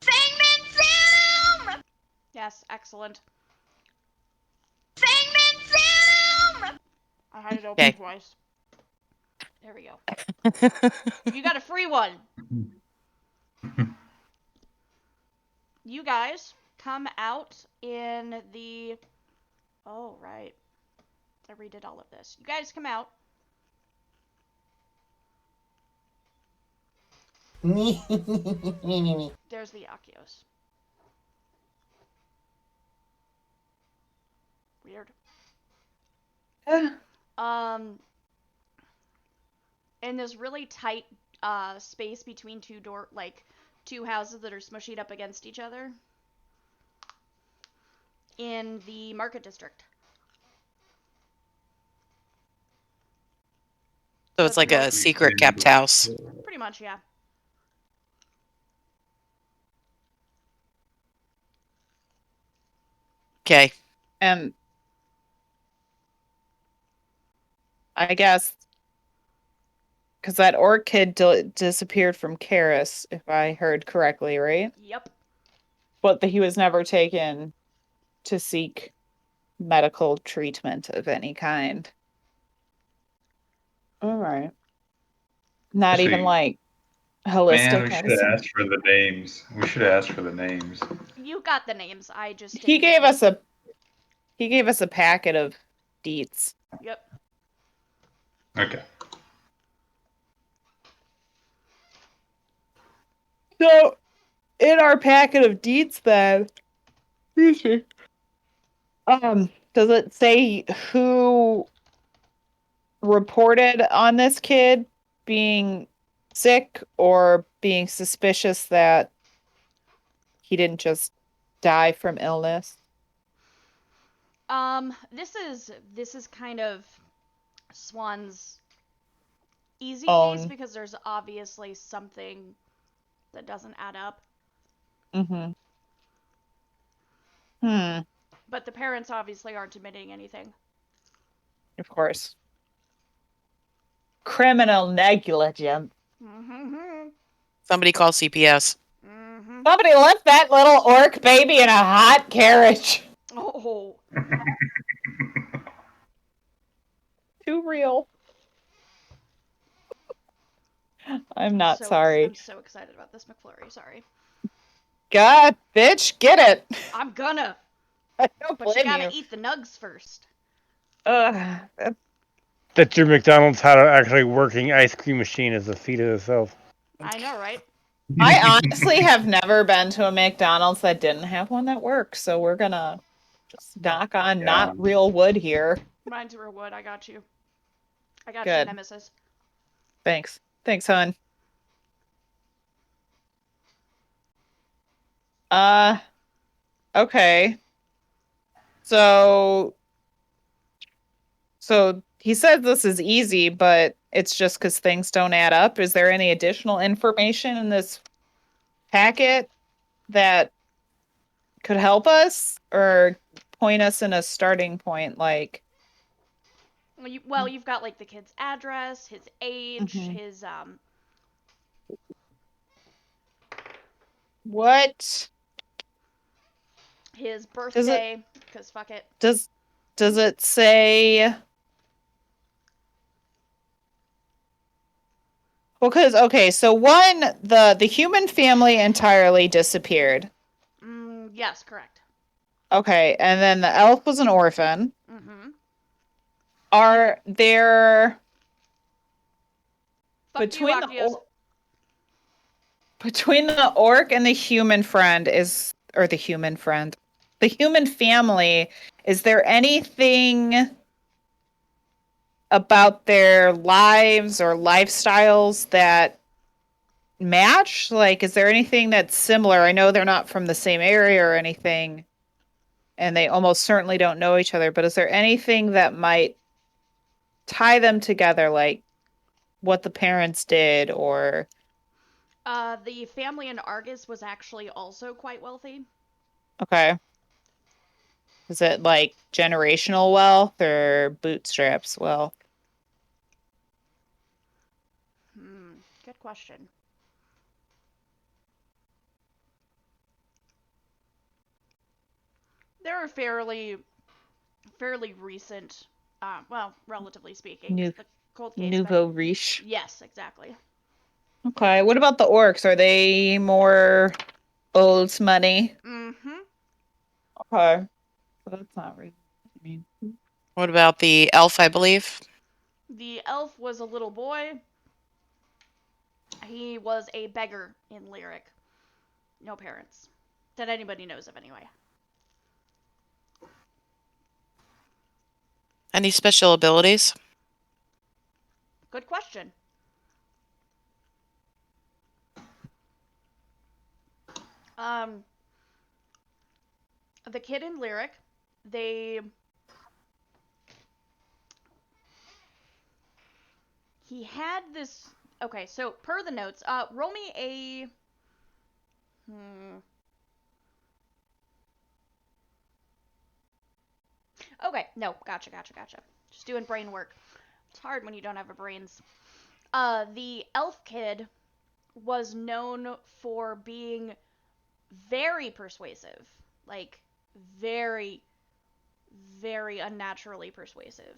Singman Zoom! Yes, excellent. Singman Zoom! I had it open Okay. twice. There we go. You got a free one. You guys come out in the... Oh, right. I redid all of this. You guys come out. There's the Akios. Weird. In this really tight space between two houses that are smushed up against each other. In the market district. So it's like a secret kept house. Pretty much, yeah. Okay. And I guess because that orc kid disappeared from Karis, if I heard correctly, right? Yep. But he was never taken to seek medical treatment of any kind. All right. Not even Actually, like Man, holistic we should have medicine. asked for the names. We should have asked for the names. You got the names. I just didn't He gave get us a packet of deets. Yep. Okay. So in our packet of deets then, does it say who reported on this kid being sick or being suspicious that he didn't just die from illness? This is kind of Swan's easy case Own. because there's obviously something that doesn't add up. Mm-hmm. But the parents obviously aren't admitting anything. Of course. Criminal negligence. Mm-hmm. Somebody call CPS. Mm-hmm. Somebody left that little orc baby in a hot carriage. Oh. Too real. I'm not sorry. I'm so excited about this McFlurry. Sorry. God, bitch, get it. I'm gonna. I don't But blame you gotta you. eat the nugs first. Ugh, That your McDonald's had an actually working ice cream machine as a feat of itself. I know, right? I honestly have never been to a McDonald's that didn't have one that works, so we're gonna just knock on not real wood here. Mine's real wood. I got you. I got Good. you, Nemesis. Thanks, hon. Okay. So he said this is easy, but it's just because things don't add up. Is there any additional information in this packet that could help us or point us in a starting point? Like, You've got like the kid's address, his age, his what? His birthday, because fuck it. Does it say? Well, because okay, so one, the human family entirely disappeared. Yes, correct. Okay, and then the elf was an orphan. Mm-hmm. Are there Fuck between you, Akios. between the orc and the human friend the human family, is there anything about their lives or lifestyles that match? Like, is there anything that's similar? I know they're not from the same area or anything, and they almost certainly don't know each other, but is there anything that might tie them together, like what the parents did or The family in Argus was actually also quite wealthy. okay. Is it like generational wealth or bootstraps wealth? Good question. There are fairly recent, well, relatively speaking, the cold case. Nouveau riche. Yes, exactly. Okay. What about the orcs? Are they more old money? Mm-hmm. Okay. So that's not really. I mean, What about the elf, I believe? The elf was a little boy. He was a beggar in Lyric. No parents. That anybody knows of, anyway. Any special abilities? Good question. Um, the kid in Lyric, they he had this. Okay, so per the notes, roll me a. Okay, no, gotcha. Just doing brain work. It's hard when you don't have a brains. The elf kid was known for being very persuasive, like very, very unnaturally persuasive.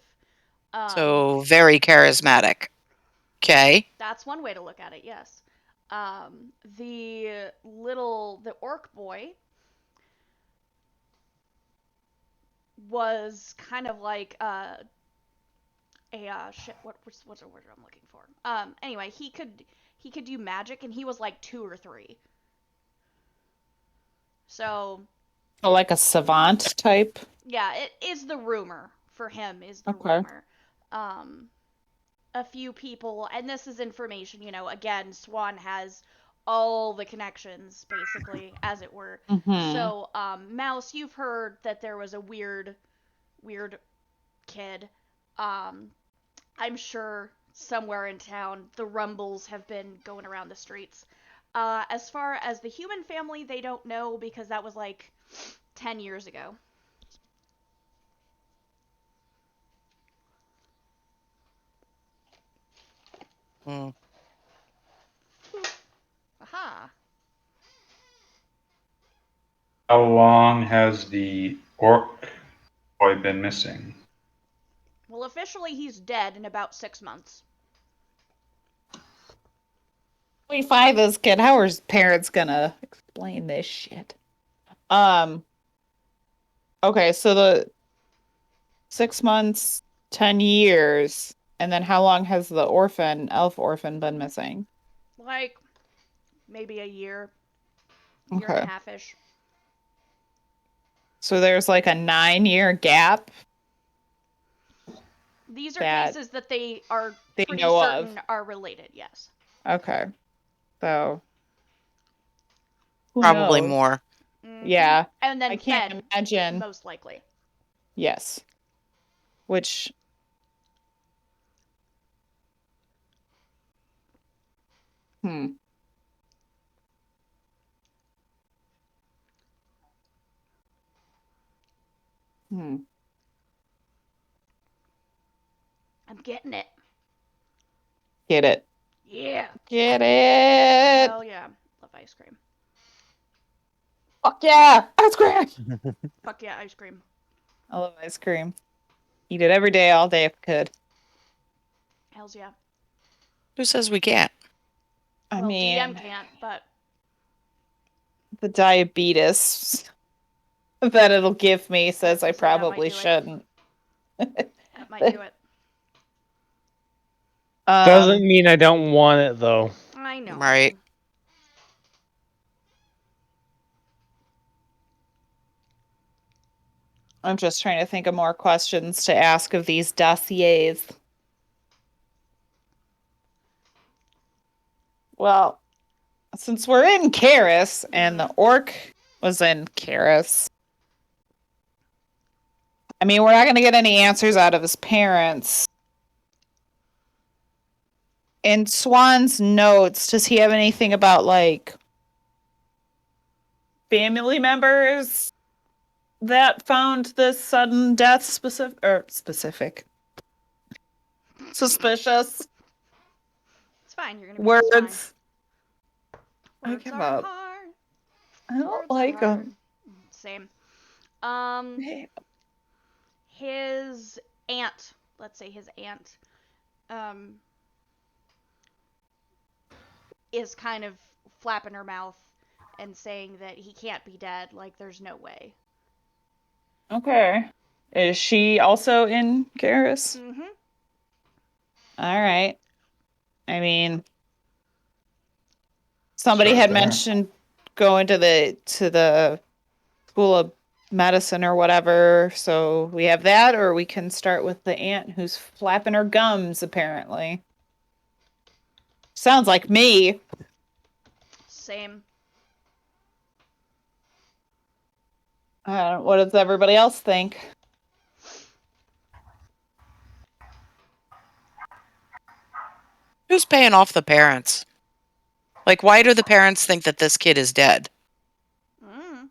So very charismatic. Okay. That's one way to look at it. Yes. The orc boy was kind of like shit. What's the word I'm looking for? Anyway, he could do magic, and he was like 2 or 3. So so like a savant type. yeah, it is the rumor for him. Is the Okay. rumor. A few people, and this is information. Again, Swan has all the connections, basically, as it were. Mm-hmm. So, Mouse, you've heard that there was a weird kid. I'm sure somewhere in town the rumbles have been going around the streets. As far as the human family, they don't know because that was like 10 years ago. Hmm. Aha. How long has the orc boy been missing? Well, officially he's dead in about 6 months. We find this kid. How are his parents gonna explain this shit? Okay, so the 6 months, 10 years, and then how long has the elf orphan, been missing? Like, maybe a year and Okay. a half-ish. So there's like a 9-year gap These are that cases that they are they pretty know certain of. are related, yes. Okay. So who Probably knows? more. Yeah. And then I can't fed, imagine. most likely. Yes. Which hmm. Hmm. I'm getting it. Get it. Yeah. Get it. Hell yeah. Love ice cream. Fuck yeah. Ice cream. Fuck yeah, ice cream. I love ice cream. Eat it every day, all day if I could. Hells yeah. Who says we can't? I Well, mean, DM can't, but the diabetes that it'll give me says I So that might probably do it. shouldn't. that might do it. Doesn't mean I don't want it though. I know. Right. I'm just trying to think of more questions to ask of these dossiers. Well, since we're in Karis and the orc was in Karis, I mean, we're not going to get any answers out of his parents. In Swan's notes, does he have anything about, like, family members that found this sudden death suspicious? It's fine. You're gonna be just fine. Words. I Words give are up. hard. I don't Words are like hard. them. Same. His aunt. Let's say his aunt. Is kind of flapping her mouth and saying that he can't be dead. Like, there's no way. Okay. Is she also in Garrus? Mm-hmm. All right. I mean, somebody Sorry had about that. mentioned going to the school of medicine or whatever. So we have that, or we can start with the aunt who's flapping her gums, apparently. Sounds like me. Same. What does everybody else think? Who's paying off the parents? Like, why do the parents think that this kid is dead? Mm.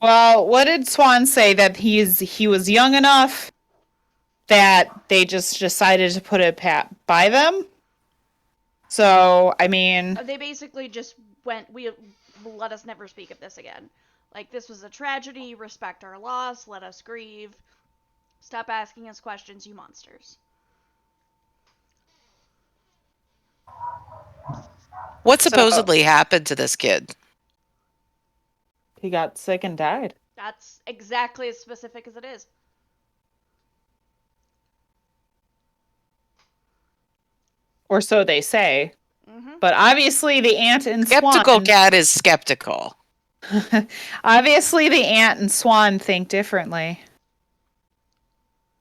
Well, what did Swan say? That he was young enough that they just decided to put it by them? So, I mean, They basically just went, we let us never speak of this again. Like, this was a tragedy, respect our loss, let us grieve. Stop asking us questions, you monsters. What supposedly happened to this kid? he got sick and died. That's exactly as specific as it is. Or so they say. Mm-hmm. But obviously the aunt and Skeptical Swan... cat is skeptical. Obviously the aunt and Swan think differently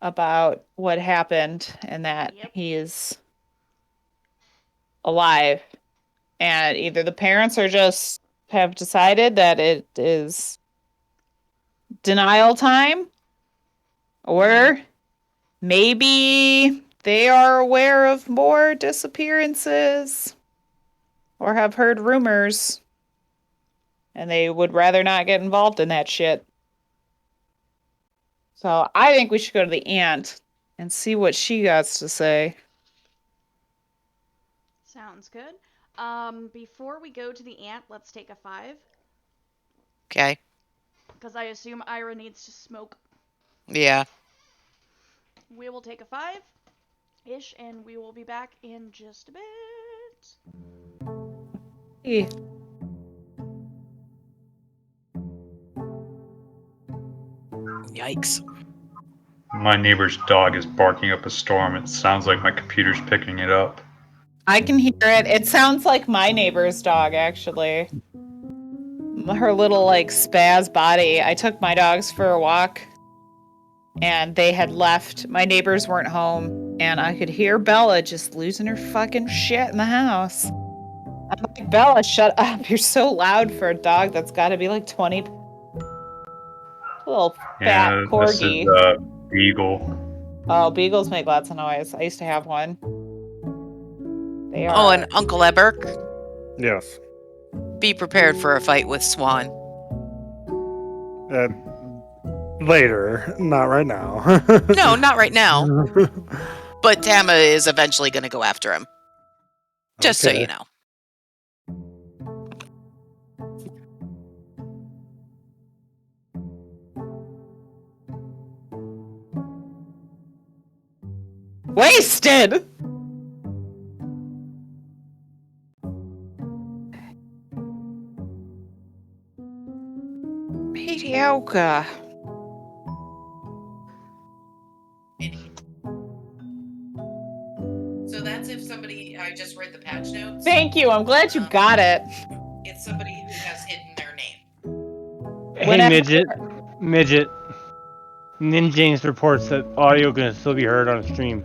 about what happened and that Yep. he is alive. And either the parents are just have decided that it is denial time, or maybe they are aware of more disappearances or have heard rumors and they would rather not get involved in that shit. So I think we should go to the aunt and see what she got to say. Sounds good. Before we go to the aunt, let's take a 5. Okay. Because I assume Ira needs to smoke. Yeah. We will take a 5-ish, and we will be back in just a bit. Hey. Yikes. My neighbor's dog is barking up a storm. It sounds like my computer's picking it up. I can hear it. It sounds like my neighbor's dog, actually. Her little, like, spaz body. I took my dogs for a walk, and they had left. My neighbors weren't home, and I could hear Bella just losing her fucking shit in the house. I'm like, Bella, shut up. You're so loud for a dog that's got to be like 20. Little fat Yeah, this is corgi. Beagle. Oh, beagles make lots of noise. I used to have one. They are. Oh, and Uncle Eberk, Yes. be prepared for a fight with Swan. Later, not right now. No, not right now. But Tama is eventually going to go after him. Just so you know. Wasted! Mediocre. So that's if somebody, I just read the patch notes. Thank you. I'm glad you got it. It's somebody who has hidden their name. Hey, Whenever- midget. Ninjames reports that audio can still be heard on stream.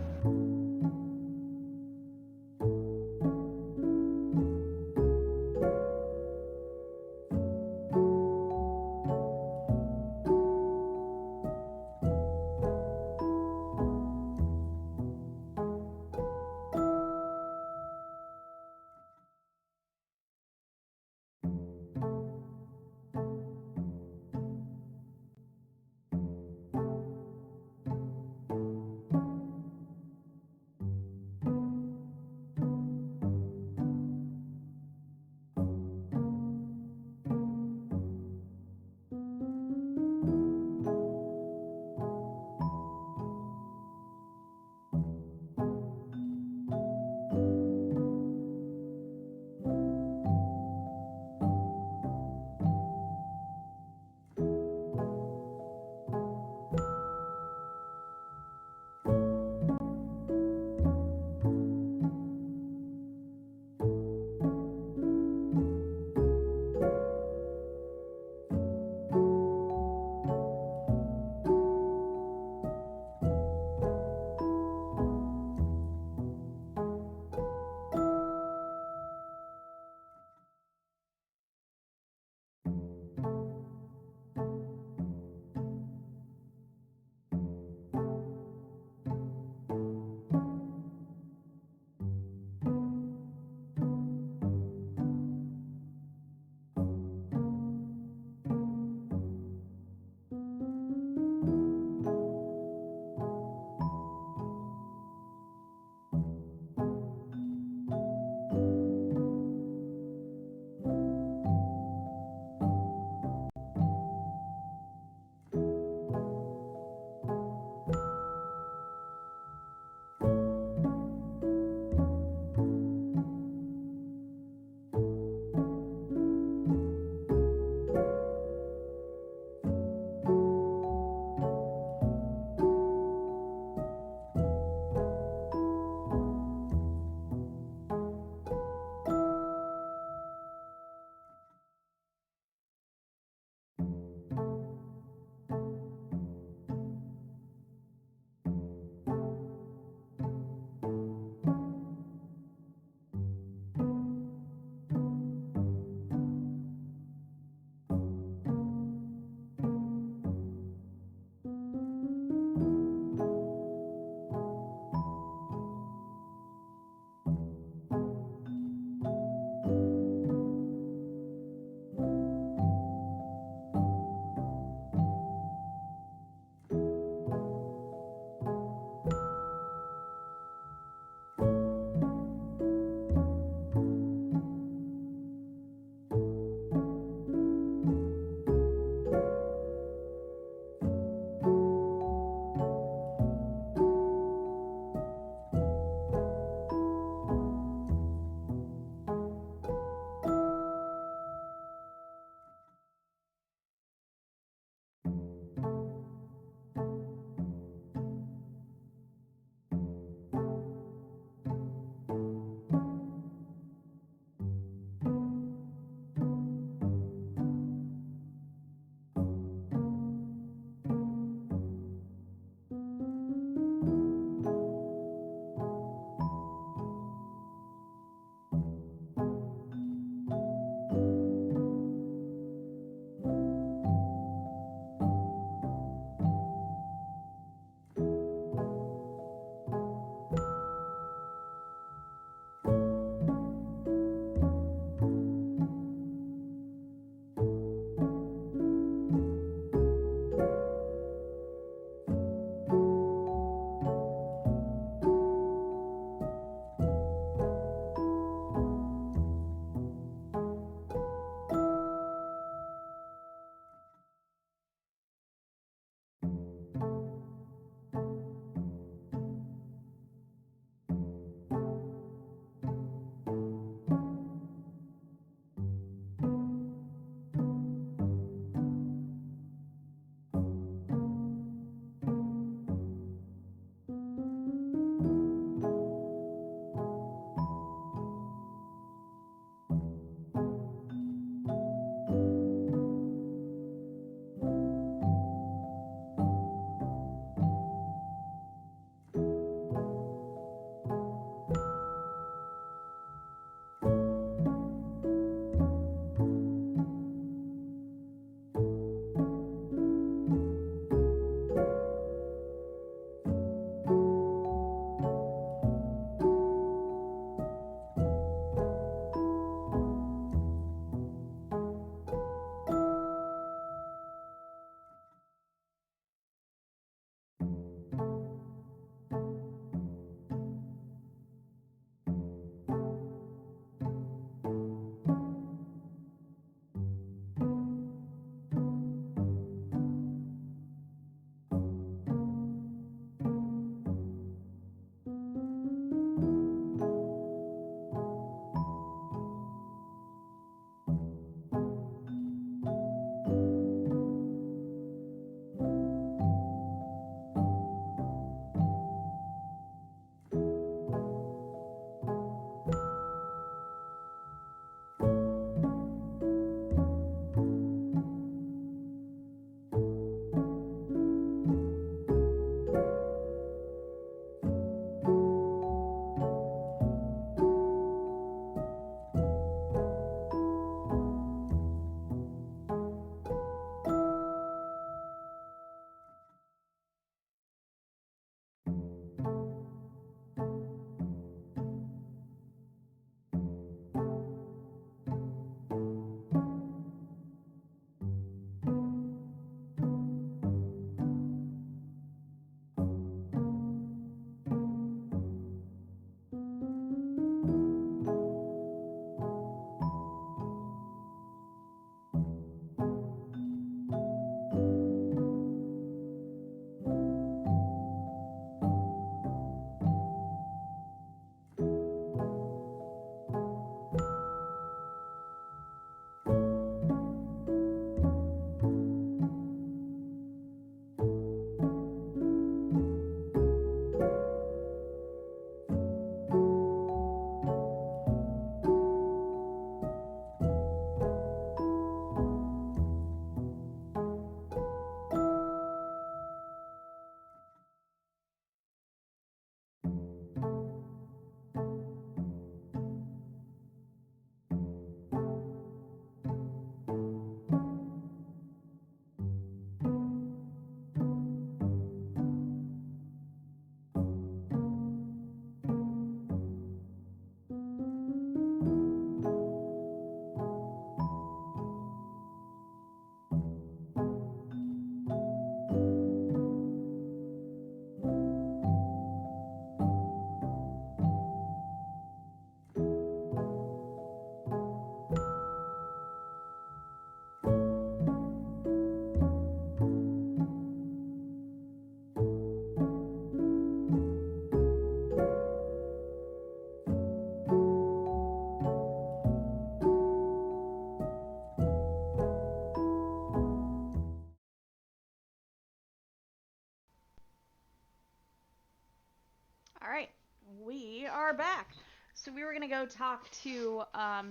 are back. So we were gonna go talk to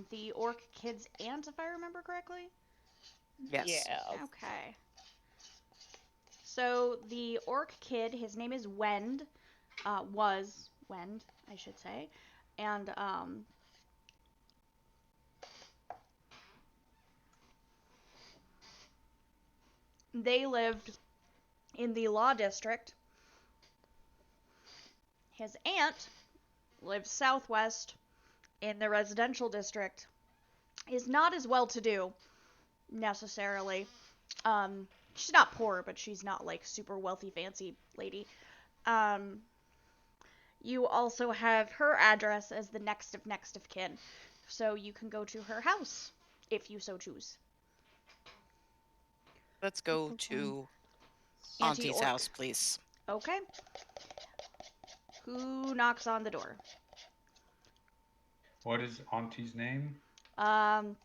the orc kid's aunt, if I remember correctly. Yes. Yeah. Okay. So the orc kid, his name is Wend. Was Wend, I should say, and they lived in the law district. His aunt lives southwest in the residential district. Is not as well to do necessarily. She's not poor, but she's not like super wealthy, fancy lady. Um, you also have her address as the next of kin, so you can go to her house if you so choose. Let's go to Auntie Auntie's Orc. house, please. Okay. Who knocks on the door? What is Auntie's name? Um.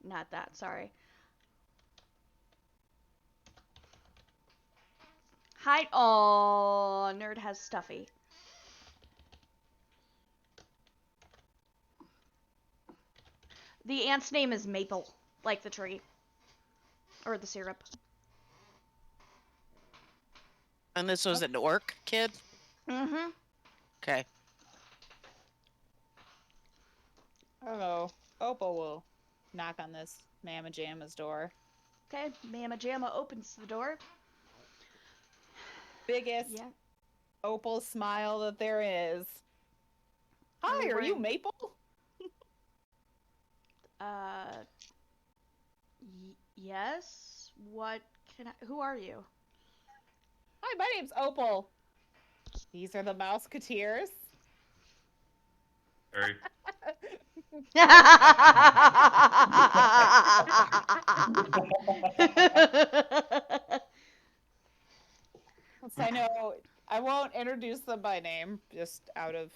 Not that. Sorry. Hi. Oh, nerd has stuffy. The aunt's name is Maple, like the tree. Or the syrup. And this was an orc kid? Mm-hmm. Okay. Hello. Opal will knock on this Mama Jamma's door. Okay, Mama Jamma opens the door. Biggest Yeah. Opal smile that there is. Hi, are you wearing- Maple? Yes? What can I... Who are you? Hi, my name's Opal. These are the Mouseketeers. Very. So I know I won't introduce them by name, just out of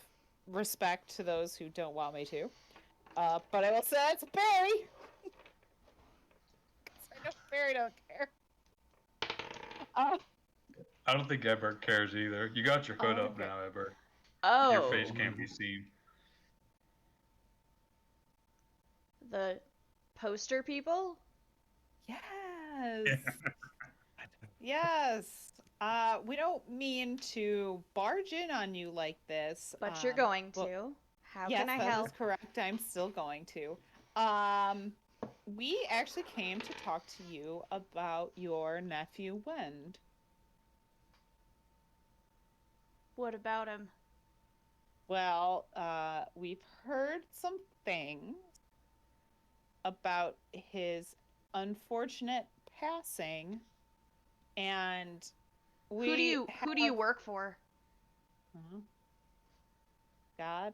respect to those who don't want me to. But I will say it's Barry. I know Barry don't care. I don't think Ebert cares either. You got your hood up Okay. now, Ebert. Oh. Your face can't be seen. The poster people? Yes. Yes. We don't mean to barge in on you like this. But you're going well, to. How yes, can I that help? is correct. I'm still going to. We actually came to talk to you about your nephew Wend. What about him? Well, we've heard some things about his unfortunate passing, and we Who do you have- work for? Huh? God?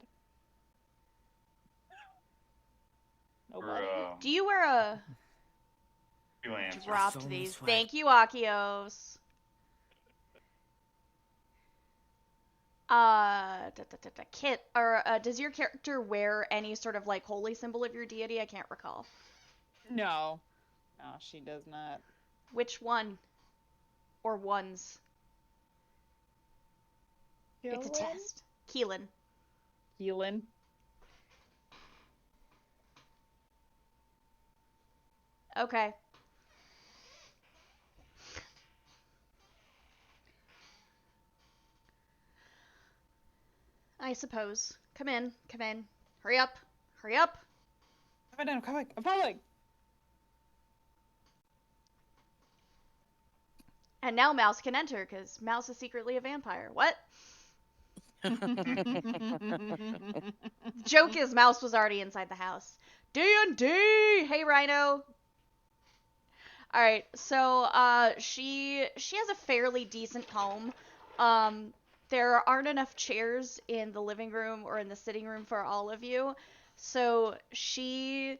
Or, Nobody? Do you wear a you answer. dropped these? Thank you, Akios. Kit, or does your character wear any sort of like holy symbol of your deity? I can't recall. No. No, she does not. Which one? Or ones? It's a test. Keelan. Keelan. Okay. I suppose. Come in. Come in. Hurry up. Hurry up. I'm coming. I'm following. And now Mouse can enter, because Mouse is secretly a vampire. What? Joke is Mouse was already inside the house. D&D! Hey, Rhino! Alright, so, she has a fairly decent home. There aren't enough chairs in the living room or in the sitting room for all of you, so she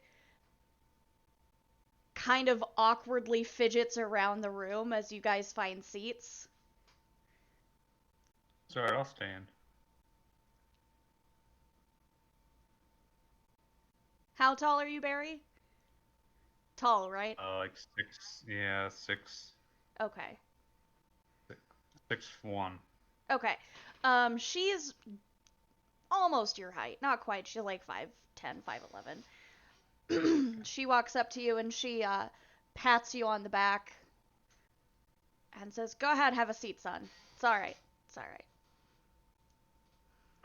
kind of awkwardly fidgets around the room as you guys find seats. Sorry, I'll stand. How tall are you, Barry? tall, right? Like 6, yeah, 6, Okay. 6'1". Okay. She's almost your height. Not quite. She's like 5'10", 5'11". She walks up to you and she pats you on the back and says, "Go ahead, have a seat, son. It's all right. It's all right.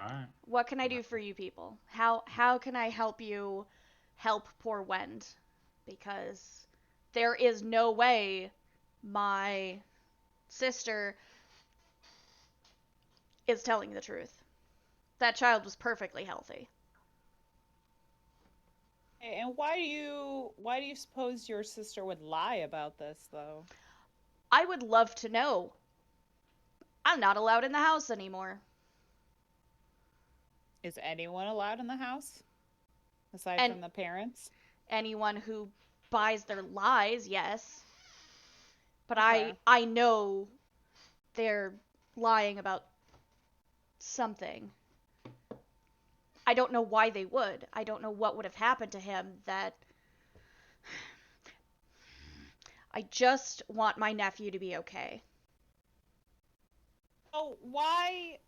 All right. What can I do for you people? How can I help you help poor Wend? Because there is no way my sister is telling the truth. That child was perfectly healthy." And why do you suppose your sister would lie about this, though? I would love to know. I'm not allowed in the house anymore. Is anyone allowed in the house aside And- from the parents? Anyone who buys their lies, yes. But Okay. I know they're lying about something. I don't know why they would. I don't know what would have happened to him that I just want my nephew to be okay. Oh, why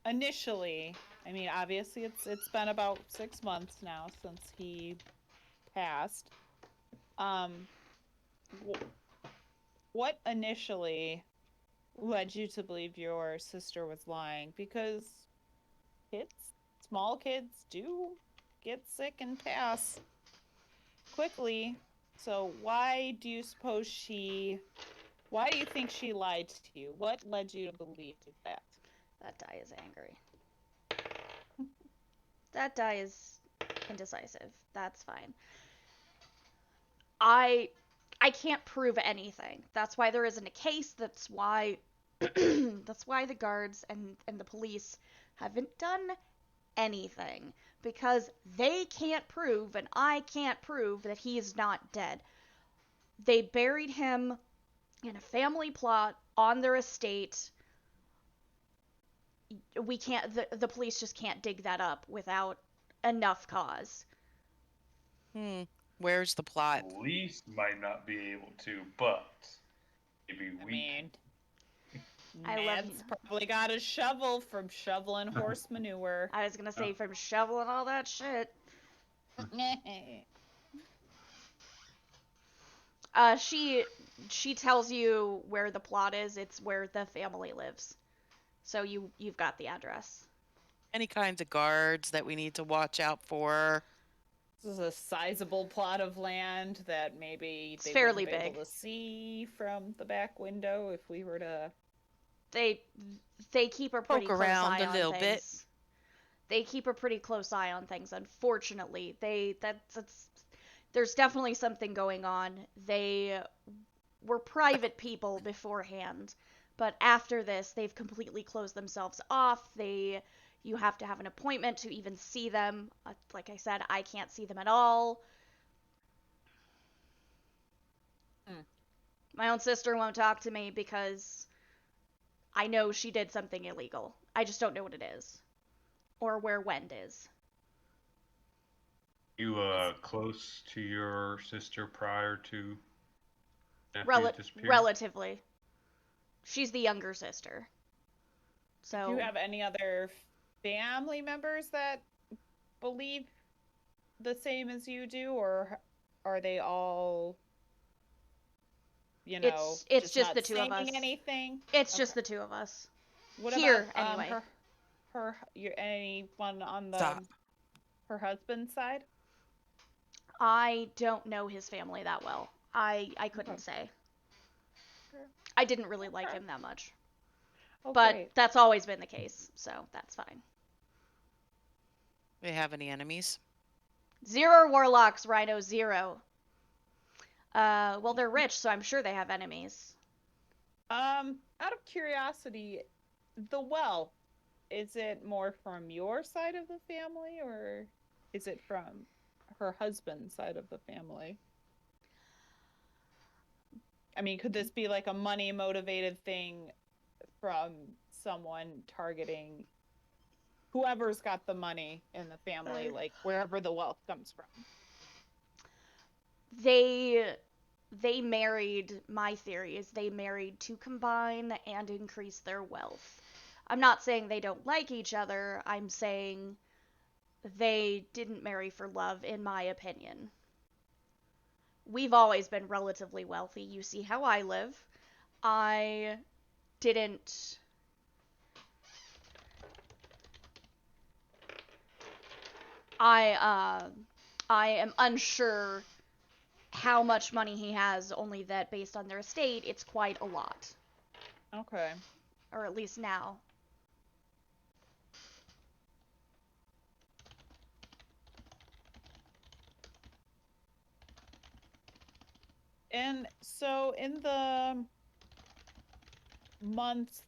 initially? I mean, obviously it's been about 6 months now since he passed. What initially led you to believe your sister was lying? Because small kids do get sick and pass quickly. So why do you think she lied to you? What led you to believe that? That die is angry. That die is indecisive. That's fine. I can't prove anything. That's why there isn't a case. That's why that's why the guards and the police haven't done anything, because they can't prove and I can't prove that he is not dead. They buried him in a family plot on their estate. We can't the police just can't dig that up without enough cause. Where's the plot? Police might not be able to, but maybe I we mean, I love Ned's probably got a shovel from shoveling horse manure. I was gonna say from shoveling all that shit. She tells you where the plot is. It's where the family lives. So you've got the address. Any kinds of guards that we need to watch out for? This is a sizable plot of land that maybe It's they fairly wouldn't be big. able to see from the back window if we were to. They keep a pretty Poke close around eye a on little things. bit. They keep a pretty close eye on things. Unfortunately, there's definitely something going on. They were private people beforehand, but after this, they've completely closed themselves off. You have to have an appointment to even see them. Like I said, I can't see them at all. My own sister won't talk to me because I know she did something illegal. I just don't know what it is. Or where Wend is. You close to your sister prior to nephew's disappearance? Relatively. She's the younger sister. So Do you have any other family members that believe the same as you do, or are they all, it's just not the two of saying us. anything? It's just the two of us. What Here, about anyway. anyone on Stop. her husband's side? I don't know his family that well. I couldn't Okay. say. Sure. I didn't really like Okay. him that much. Oh, But great. that's always been the case, so that's fine. They have any enemies? 0 warlocks, Rhino, 0. Well, they're rich, so I'm sure they have enemies. Out of curiosity, the well, is it more from your side of the family, or is it from her husband's side of the family? I mean, could this be like a money motivated thing from someone targeting whoever's got the money in the family, like wherever the wealth comes from? they married, my theory is they married to combine and increase their wealth. I'm not saying they don't like each other, I'm saying they didn't marry for love, in my opinion. We've always been relatively wealthy. You see how I live. I didn't. I am unsure how much money he has, only that based on their estate, it's quite a lot. Okay. Or at least now. And so in the months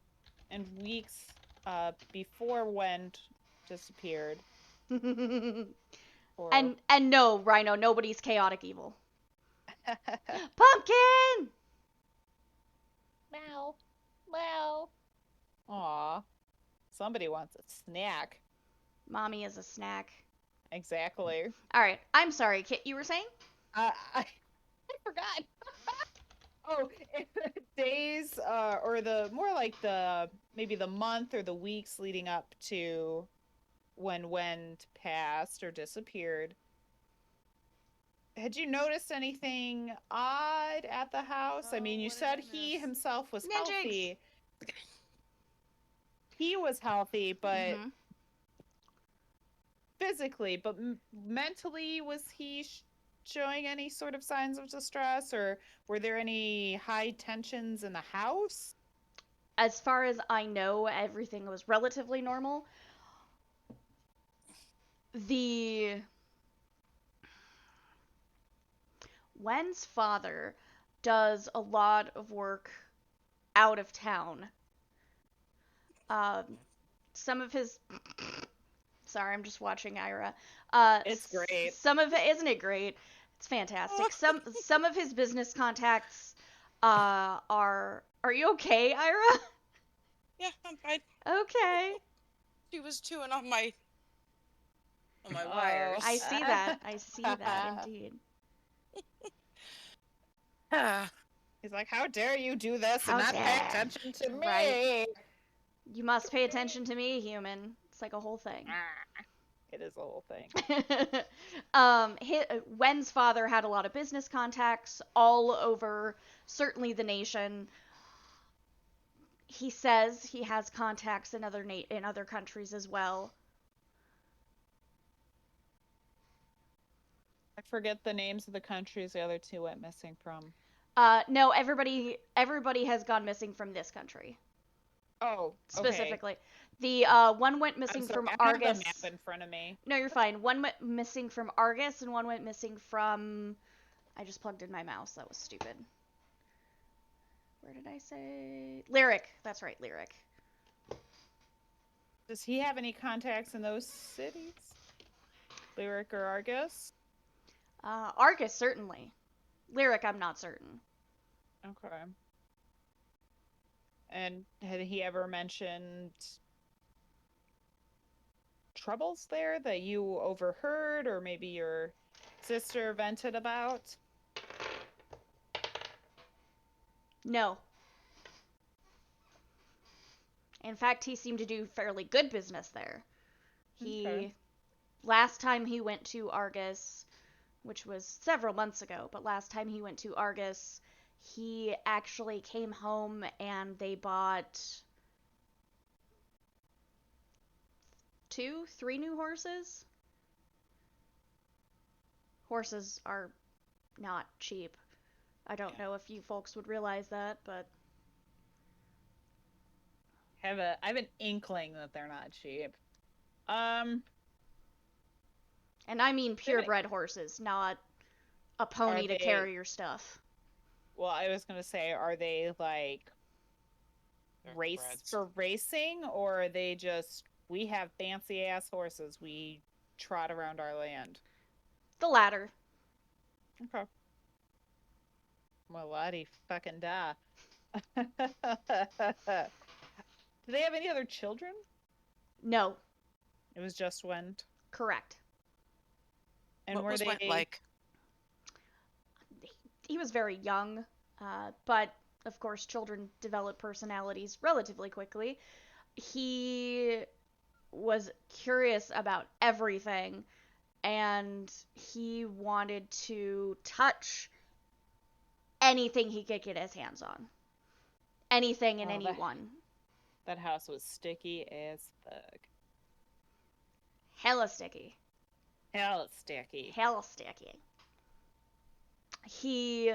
and weeks before Wend disappeared, or and no, Rhino, nobody's chaotic evil. Pumpkin! Meow. Meow. Aw. Somebody wants a snack. Mommy is a snack. Exactly. Alright, I'm sorry, Kit, you were saying? I forgot. Oh, in the days, or the more like maybe the month or the weeks leading up to when Wend passed or disappeared, had you noticed anything odd at the house? I mean, you what did said I he miss? himself was Ninjigs! healthy. He was healthy, but Mhm. physically, but mentally, was he showing any sort of signs of distress, or were there any high tensions in the house? As far as I know, everything was relatively normal. The Wen's father does a lot of work out of town. Some of his sorry, I'm just watching Ira. It's great. Some of it isn't it great? It's fantastic. Some of his business contacts are you okay, Ira? Yeah, I'm fine. Okay. She was chewing on my Oh. wires. I see that. I see that indeed. He's like, how dare you do this How and not pay dare. attention to me? Right. You must pay attention to me, human. It's like a whole thing. It is a whole thing. Wen's father had a lot of business contacts all over, certainly the nation. He says he has contacts in other countries as well. I forget the names of the countries the other two went missing from. No, everybody has gone missing from this country. Oh, Specifically. The one went missing from I Argus. have the map in front of me. No, you're fine. One went missing from Argus, and one went missing from. I just plugged in my mouse. That was stupid. Where did I say? Lyric. That's right, Lyric. Does he have any contacts in those cities? Lyric or Argus? Argus, certainly. Lyric, I'm not certain. Okay. And had he ever mentioned troubles there that you overheard, or maybe your sister vented about? No. In fact, he seemed to do fairly good business there. Okay. Last time he went to Argus, which was several months ago, but last time he went to Argus, he actually came home and they bought 3 new horses. Horses are not cheap. I don't know if you folks would realize that, but I have an inkling that they're not cheap. and I mean purebred horses, not a pony to carry your stuff. Well, I was gonna say, are they like Thoroughbreds. for racing, or are they just, we have fancy ass horses, we trot around our land? The latter. Okay. Well, laddie fucking da. Do they have any other children? No. It was just Wend. Correct. And What were was they Went like? was very young, but of course children develop personalities relatively quickly. He was curious about everything, and he wanted to touch anything he could get his hands on. Anything and Oh, anyone. That house was sticky as fuck. Hella sticky. Hell, it's sticky. Hella sticky. He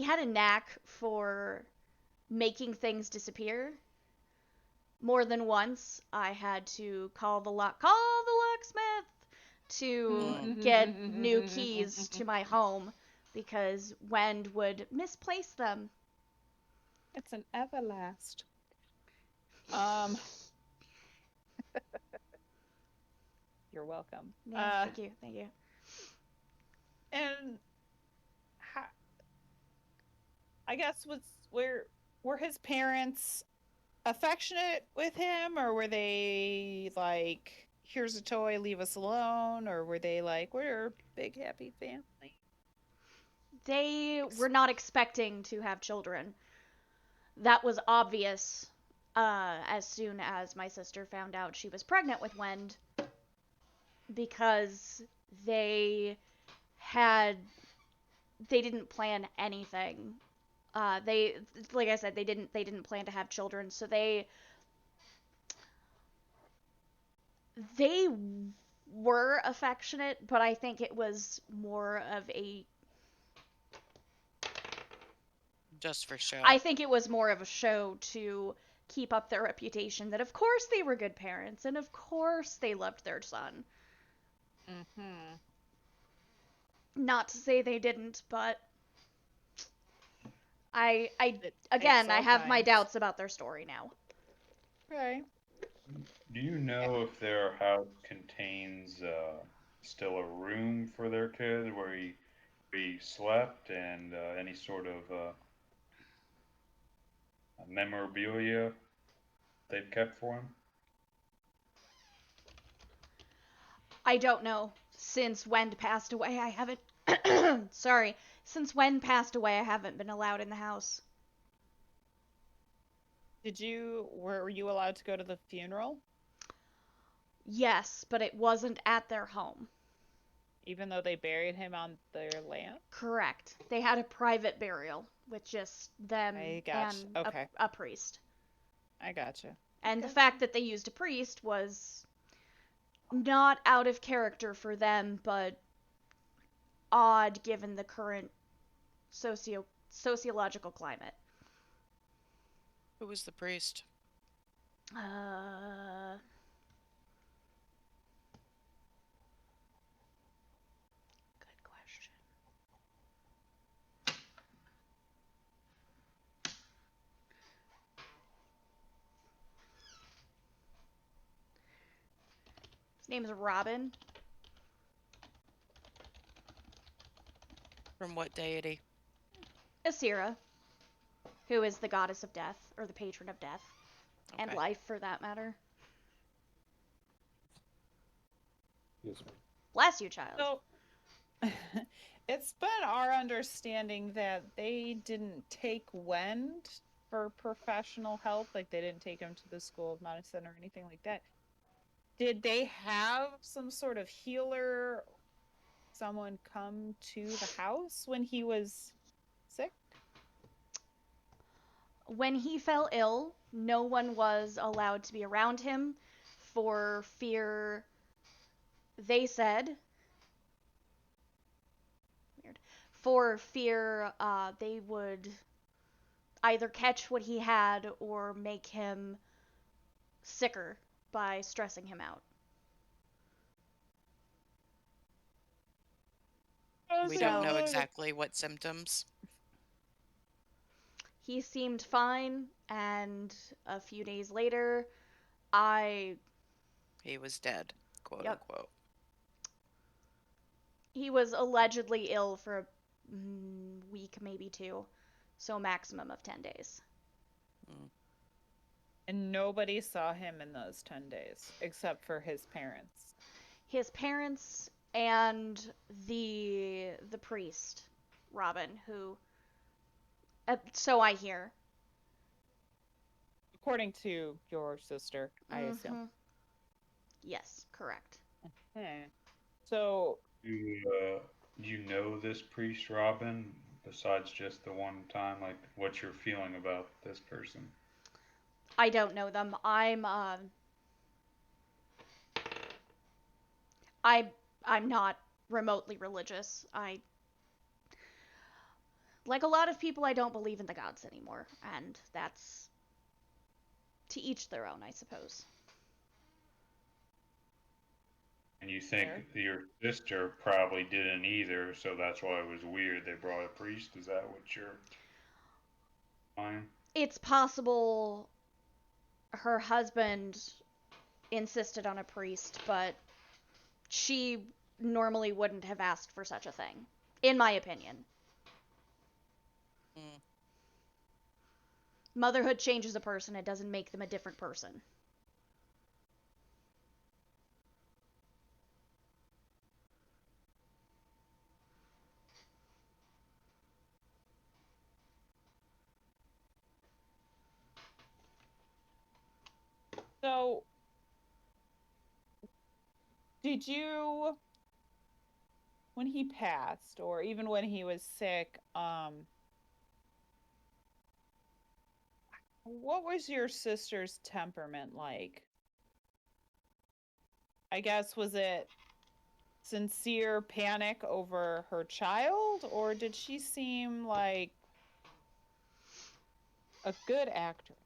had a knack for making things disappear. More than once, I had to call the locksmith to get new keys to my home because Wend would misplace them. It's an everlast. You're welcome. Yeah, thank you. And I guess were his parents affectionate with him, or were they like, here's a toy, leave us alone, or were they like, we're a big happy family? They were not expecting to have children. That was obvious as soon as my sister found out she was pregnant with Wend, because they didn't plan anything. They, like I said, they didn't plan to have children, so they were affectionate, but I think it was more of a Just for show. I think it was more of a show to keep up their reputation that of course they were good parents and of course they loved their son. Mm-hmm. Not to say they didn't, but I It again, takes I all have my kinds. doubts about their story now. Right. Do you know if their house contains still a room for their kid where he slept and any sort of memorabilia they've kept for him? I don't know. Since Wend passed away, I haven't sorry. Since Wend passed away, I haven't been allowed in the house. Were you allowed to go to the funeral, Yes, but it wasn't at their home. even though they buried him on their land? Correct. They had a private burial with just them I gotcha. and Okay. a priest. I gotcha. And the fact that they used a priest was not out of character for them, but odd given the current sociological climate. Who was the priest? Good question. His name is Robin. From what deity? Asira, who is the goddess of death, or the patron of death, and Okay. life for that matter. Excuse me. Bless you, child. So, it's been our understanding that they didn't take Wend for professional help, like they didn't take him to the School of Medicine or anything like that. Did they have some sort of healer, someone come to the house when he was sick? When he fell ill, no one was allowed to be around him for fear, they said, for fear they would either catch what he had or make him sicker by stressing him out. We don't know exactly what symptoms. He seemed fine, and a few days later, He was dead, quote Yep. unquote. he was allegedly ill for a week, maybe two, so maximum of 10 days. And nobody saw him in those 10 days, except for his parents. His parents and the priest Robin, who, so I hear. According to your sister, I assume. Yes, correct. So, Do you know this priest, Robin? Besides just the one time, like, what's your feeling about this person? I don't know them. I'm not remotely religious. Like a lot of people, I don't believe in the gods anymore, and that's to each their own, I suppose. And you think your sister probably didn't either, so that's why it was weird they brought a priest? Is that what you're saying? It's possible her husband insisted on a priest, but she normally wouldn't have asked for such a thing, in my opinion. Mm. Motherhood changes a person, it doesn't make them a different person. So, did you, when he passed, or even when he was sick, what was your sister's temperament like? I guess, was it sincere panic over her child, or did she seem like a good actress?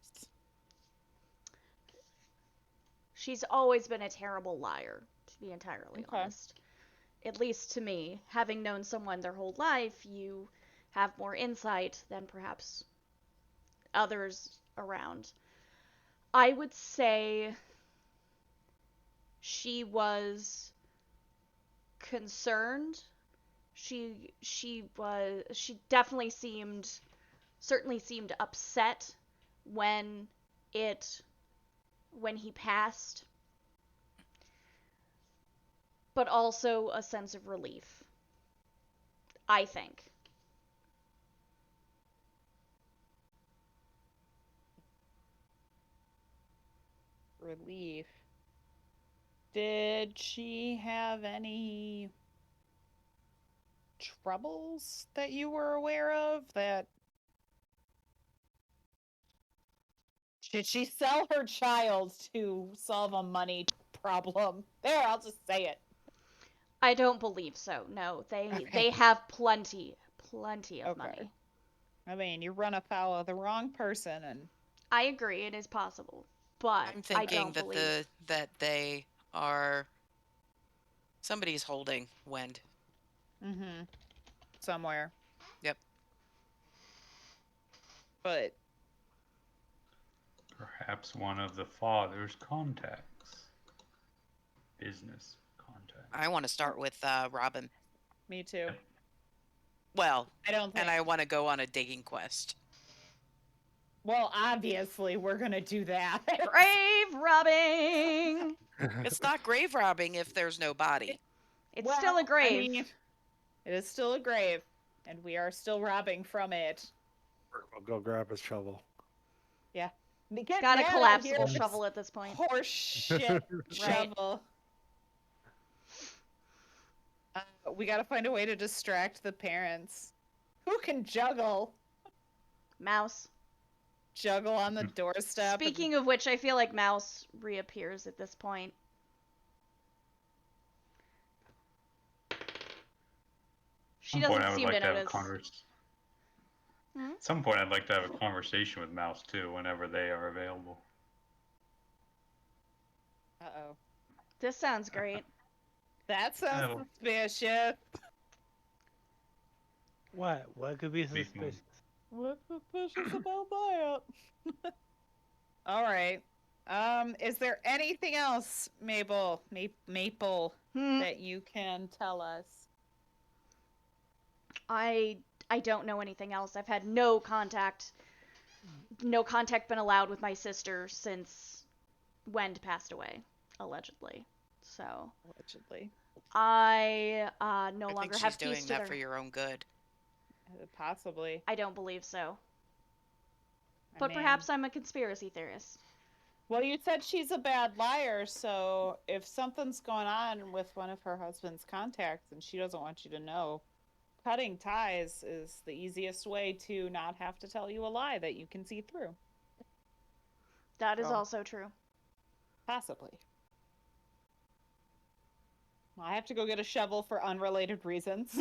She's always been a terrible liar, to be entirely Okay. honest. At least to me. Having known someone their whole life, you have more insight than perhaps others around. I would say she was concerned. She definitely certainly seemed upset when it when he passed, but also a sense of relief, I think. Relief. Did she have any troubles that you were aware of? Did she sell her child to solve a money problem? There, I'll just say it. I don't believe so. No, Okay. they have plenty of money. I mean, you run afoul of the wrong person, and I agree, it is possible, but I'm I thinking don't believe. that they are somebody's holding Wend. somewhere. Yep. But Perhaps one of the father's contacts. Business contacts. I want to start with Robin. me too. Well, I don't think. and I want to go on a digging quest. Well, obviously, we're gonna do that. Grave robbing! It's not grave robbing if there's no body. It's still a grave. I mean, it is still a grave, and we are still robbing from it. I'll go grab his shovel. Yeah. Got a collapsible shovel at this point. Horse shit shovel. We gotta find a way to distract the parents. Who can juggle? Mouse. Juggle on the doorstep. Speaking of which, I feel like Mouse reappears at this point. She doesn't seem to notice. At some point, I'd like to have a conversation with Mouse too, whenever they are available. Uh-oh. This sounds great. That sounds suspicious. What? What could be suspicious? What's suspicious about that? All right. Is there anything else, Maple, that you can tell us? I don't know anything else. I've had no contact been allowed with my sister since Wend passed away, allegedly. So Allegedly. I no I longer think have she's doing keys to that their. for your own good. Possibly. I don't believe so. I But mean, perhaps I'm a conspiracy theorist. well, you said she's a bad liar, so if something's going on with one of her husband's contacts and she doesn't want you to know, cutting ties is the easiest way to not have to tell you a lie that you can see through. That is Oh. also true. Possibly. Well, I have to go get a shovel for unrelated reasons.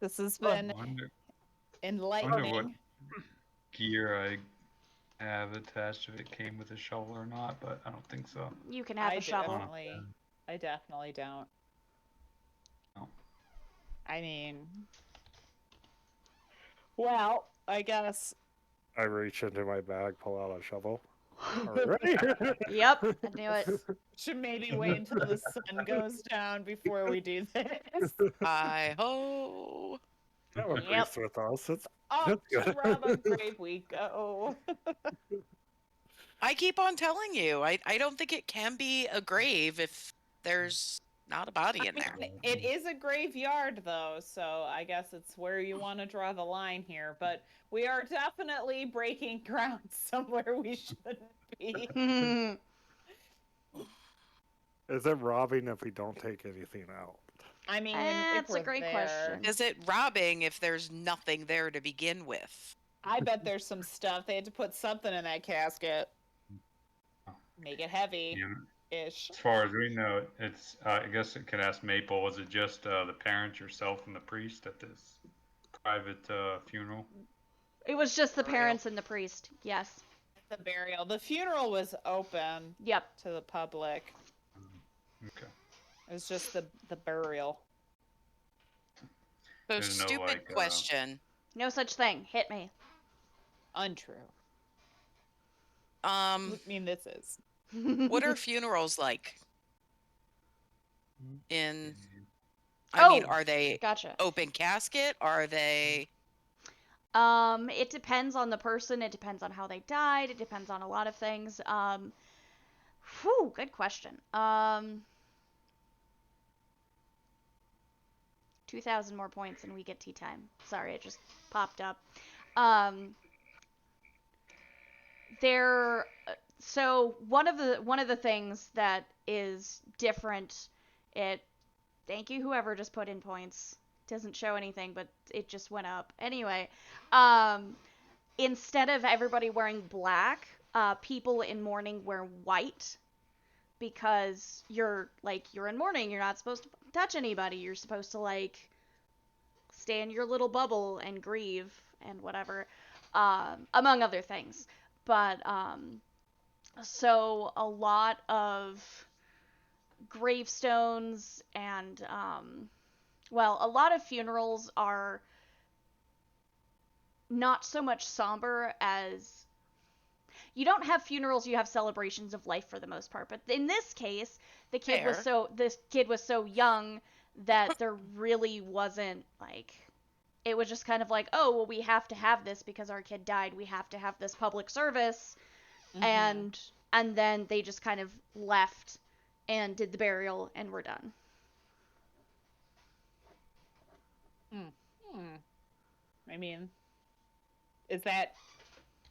This has been Wonder enlightening. what gear I have attached if it came with a shovel or not, but I don't think so. You can have a shovel. I definitely don't. No. I mean, well, I guess. I reach into my bag, pull out a shovel. Are we ready? Yep, I knew it. Should maybe wait until the sun goes down before we do this. Hi ho. Have a Yep. priest with us. It's Up to good. rob a grave we go. I keep on telling you, I don't think it can be a grave if there's not a body in there. It is a graveyard, though, so I guess it's where you want to draw the line here. But we are definitely breaking ground somewhere we shouldn't be. Is it robbing if we don't take anything out? I mean, That's if a we're great there, question. Is it robbing if there's nothing there to begin with? I bet there's some stuff. They had to put something in that casket. Make it heavy-ish. Yeah. As far as we know, it's. I guess it could ask Maple. Was it just the parents, yourself, and the priest at this private funeral? It was just the Burial. parents and the priest. Yes. The burial. The funeral was open Yep. to the public. Okay. It was just the burial. So There's no, stupid like, question. No such thing. Hit me. Untrue. I mean, this is. what are funerals like? In, Oh, I mean, are they Gotcha. open casket? Are they? It depends on the person. It depends on how they died. It depends on a lot of things. Good question. 2,000 more points and we get tea time. Sorry, it just popped up. So one of the things that is different, thank you whoever just put in points. Doesn't show anything, but it just went up. Anyway, instead of everybody wearing black, people in mourning wear white because you're in mourning. You're not supposed to touch anybody. You're supposed to stay in your little bubble and grieve and whatever, among other things. But so a lot of gravestones and a lot of funerals are not so much somber as you don't have funerals, you have celebrations of life for the most part. But in this case, this kid was so young that there really wasn't it was just kind of oh, well, we have to have this because our kid died. We have to have this public service. Mm-hmm. And then they just kind of left and did the burial and were done. I mean, is that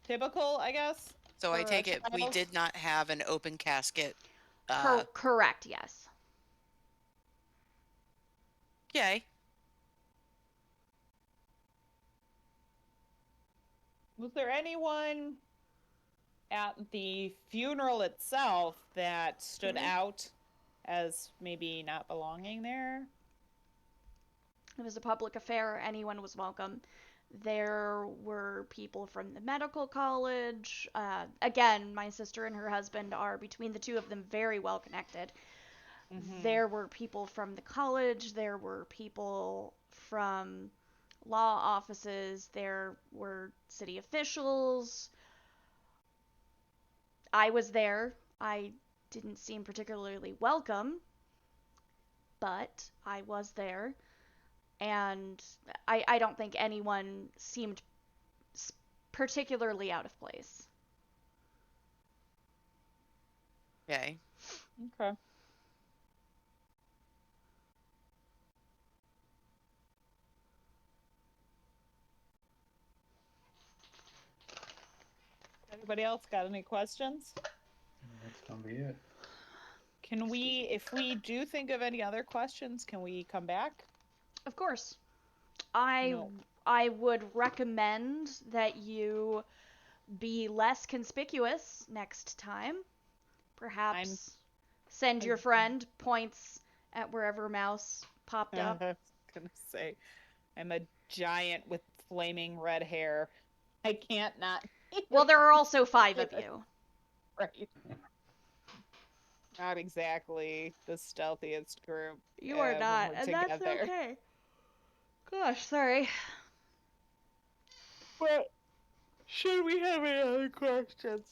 typical, I guess? So I take it we did not have an open casket. Correct, yes. Okay. Was there anyone at the funeral itself that stood out as maybe not belonging there? It was a public affair. Anyone was welcome. There were people from the medical college. Again, my sister and her husband are, between the two of them, very well connected. Mm-hmm. There were people from the college. There were people from law offices. There were city officials. I was there. I didn't seem particularly welcome, but I was there. And I don't think anyone seemed particularly out of place. Okay. Okay. Anybody else got any questions? That's gonna be it. Can we, if we do think of any other questions, can we come back? Of course. I would recommend that you be less conspicuous next time. Perhaps send your friend points at wherever Mouse popped up. I was gonna say, I'm a giant with flaming red hair. I can't not. Well, there are also 5 of you. Right. Not exactly the stealthiest group. You are when not, we're and that's together. okay. Gosh, sorry. But should we have any other questions?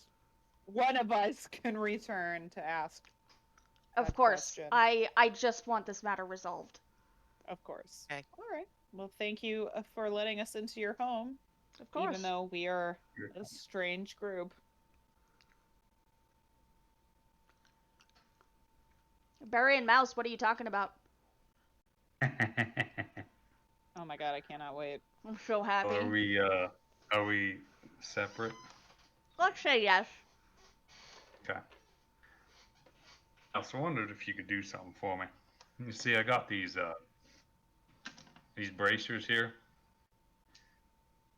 One of us can return to ask. Of that course. question. I just want this matter resolved. Of course. Okay. All right. Well, thank you for letting us into your home, Of course. even though we are a strange group. Barry and Mouse, what are you talking about? Oh my god, I cannot wait. I'm so happy. Are we separate? Let's say yes. Okay. I also wondered if you could do something for me. You see, I got these bracers here.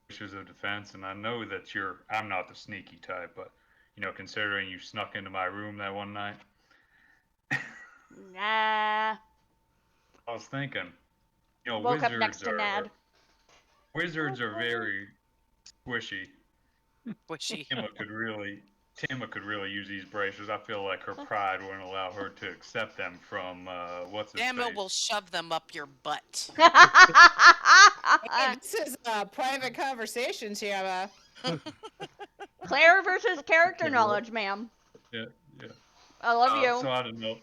Bracers of defense, and I know that I'm not the sneaky type, but, considering you snuck into my room that one night. Nah. I was thinking, Woke up next to Nad. Wizards are very squishy. Squishy. Timma could really use these bracers. I feel like her pride wouldn't allow her to accept them from what's his Damn it, face. will shove them up your butt. Hey, this is a private conversation, Tiama. Claire versus character Yeah. knowledge, ma'am. Yeah. I love you. So I don't know.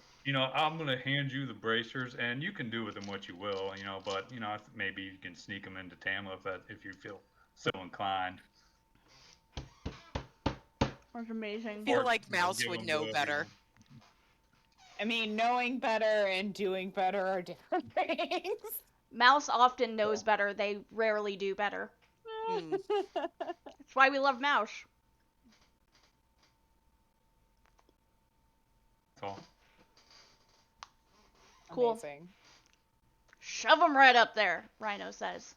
I'm gonna hand you the bracers, and you can do with them what you will. But maybe you can sneak them into Tamla if you feel so inclined. That's amazing. I feel Or, like Mouse give would them know whatever you better. want. I mean, knowing better and doing better are different things. Mouse often knows better. They rarely do better. Mm. That's why we love Mouse. That's all. Cool. Amazing. Shove them right up there, Rhino says.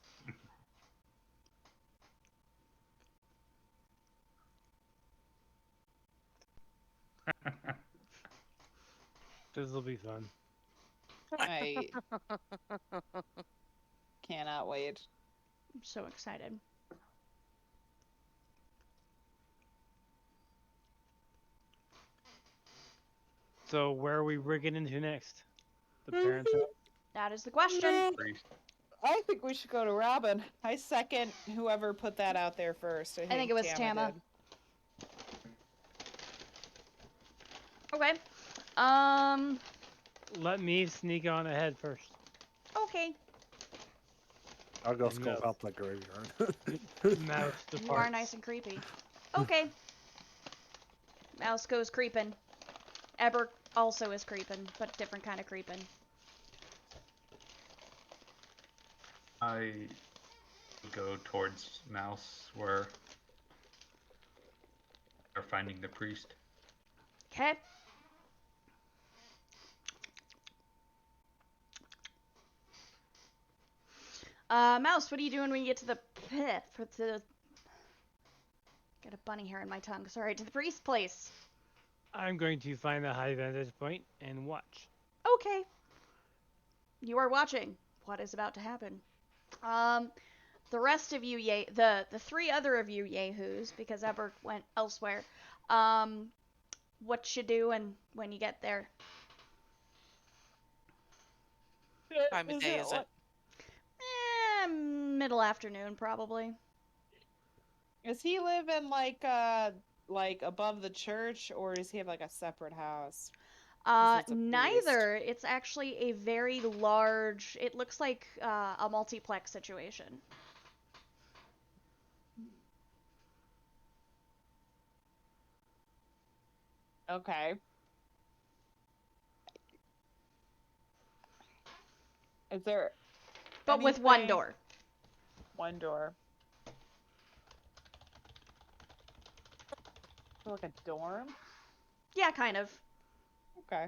This will be fun. I cannot wait. I'm so excited. So where are we rigging into next? The parents' house? That is the question. Priest. I think we should go to Robin. I second whoever put that out there first. I think it was Tama. did. Okay. Let me sneak on ahead first. Okay. I'll go And scope no. out the graveyard. Mouse You are departs. nice and creepy. Okay. Mouse goes creeping. Eber also is creeping, but different kind of creeping. I go towards Mouse where they're finding the priest. Okay. Mouse, what are you doing when you get to the pit? Got a bunny hair in my tongue. Sorry, to the priest place. I'm going to find a high vantage point and watch. Okay. You are watching what is about to happen. The rest of you, the 3 other of you yahoos, because Eber went elsewhere. What you doing when you get there? Time of day is it? Middle afternoon, probably. Does he live in like above the church, or does he have like a separate house? It's a Neither. It's actually a very large. It looks like a multiplex situation. Okay. Is there? But with one anything- door. One door. Like a dorm? Yeah, kind of. Okay.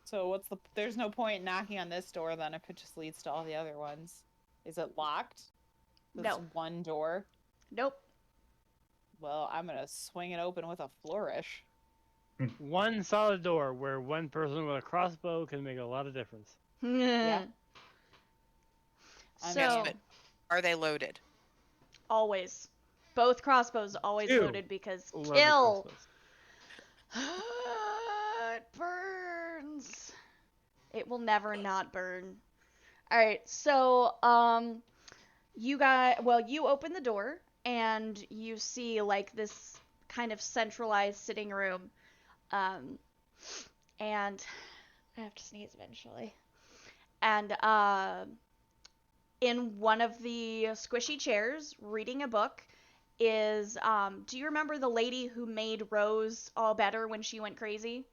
So what's the... There's no point knocking on this door then if it just leads to all the other ones. Is it locked? This No. one door? Nope. Well, I'm gonna swing it open with a flourish. One solid door where one person with a crossbow can make a lot of difference. Yeah. I So, Yes, but are they loaded? always. Both crossbows always Two. loaded because Loaded kill. crossbows. It burns. It will never not burn. All right, so you open the door and you see like this kind of centralized sitting room, and I have to sneeze eventually. And in one of the squishy chairs, reading a book, is do you remember the lady who made Rose all better when she went crazy?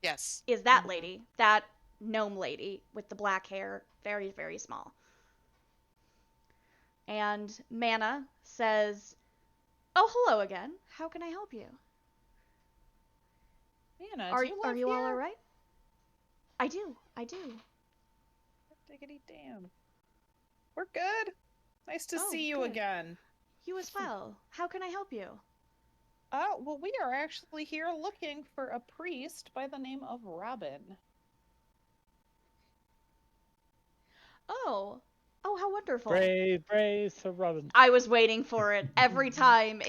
Yes. Is that lady, that gnome lady with the black hair, very, very small. And Mana says, "Oh, hello again. How can I help you? Anna, Are do you live you all here? alright?" I do. Diggity damn. We're good. Nice to Oh, see you good. again. You as well. How can I help you? Well, we are actually here looking for a priest by the name of Robin. Oh, how wonderful. Brave Sir Robin. I was waiting for it. Every time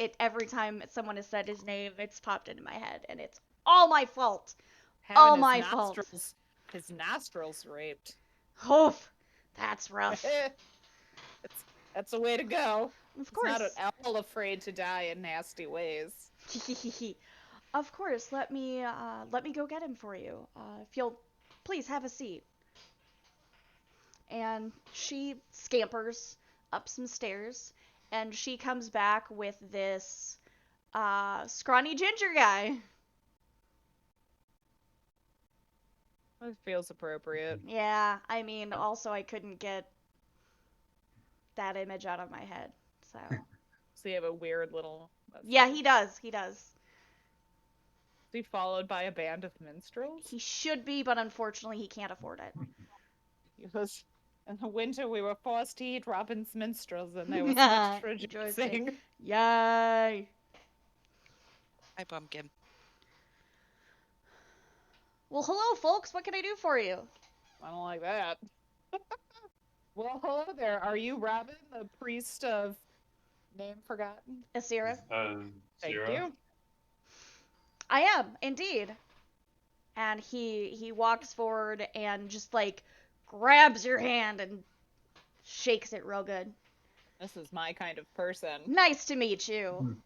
someone has said his name, it's popped into my head, and it's all my fault. All Having my fault. His nostrils raped. Oof, that's rough. That's a way to go. Of He's not course. at all afraid to die in nasty ways. Of course. Let me go get him for you. If you'll please have a seat. And she scampers up some stairs, and she comes back with this scrawny ginger guy. It feels appropriate. Yeah, I mean, also I couldn't get that image out of my head. So So you have a weird little... yeah, he does. Is he followed by a band of minstrels? he should be, but unfortunately he can't afford it. He was... In the winter, we were forced to eat Robin's minstrels, and there was much rejoicing. Yay! Hi, Pumpkin. Well, hello, folks. What can I do for you? I don't like that. Well, hello there. Are you Robin, the priest of name forgotten? Asira? Thank you. I am, indeed. And he walks forward and just like grabs your hand and shakes it real good. This is my kind of person. Nice to meet you.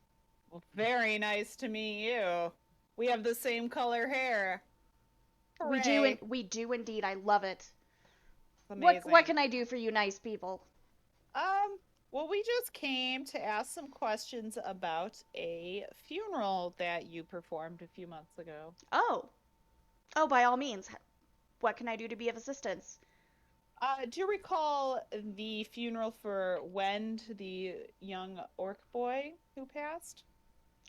Well, very nice to meet you. We have the same color hair. Hooray. We do indeed. I love it. Amazing. What can I do for you nice people? Well, we just came to ask some questions about a funeral that you performed a few months ago. Oh, by all means. What can I do to be of assistance? Do you recall the funeral for Wend, the young orc boy who passed?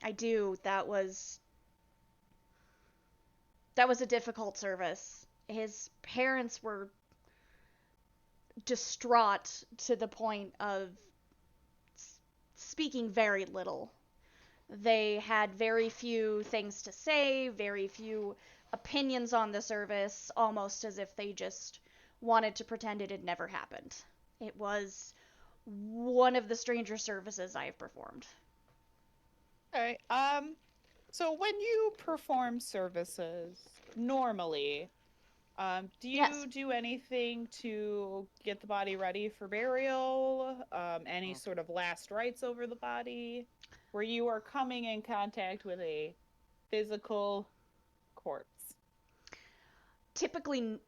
I do. That was a difficult service. His parents were distraught to the point of speaking very little. They had very few things to say, very few opinions on the service, almost as if they just wanted to pretend it had never happened. It was one of the stranger services I have performed. Okay. So when you perform services normally, do you Yes. do anything to get the body ready for burial? Any sort of last rites over the body? Where you are coming in contact with a physical corpse? Typically,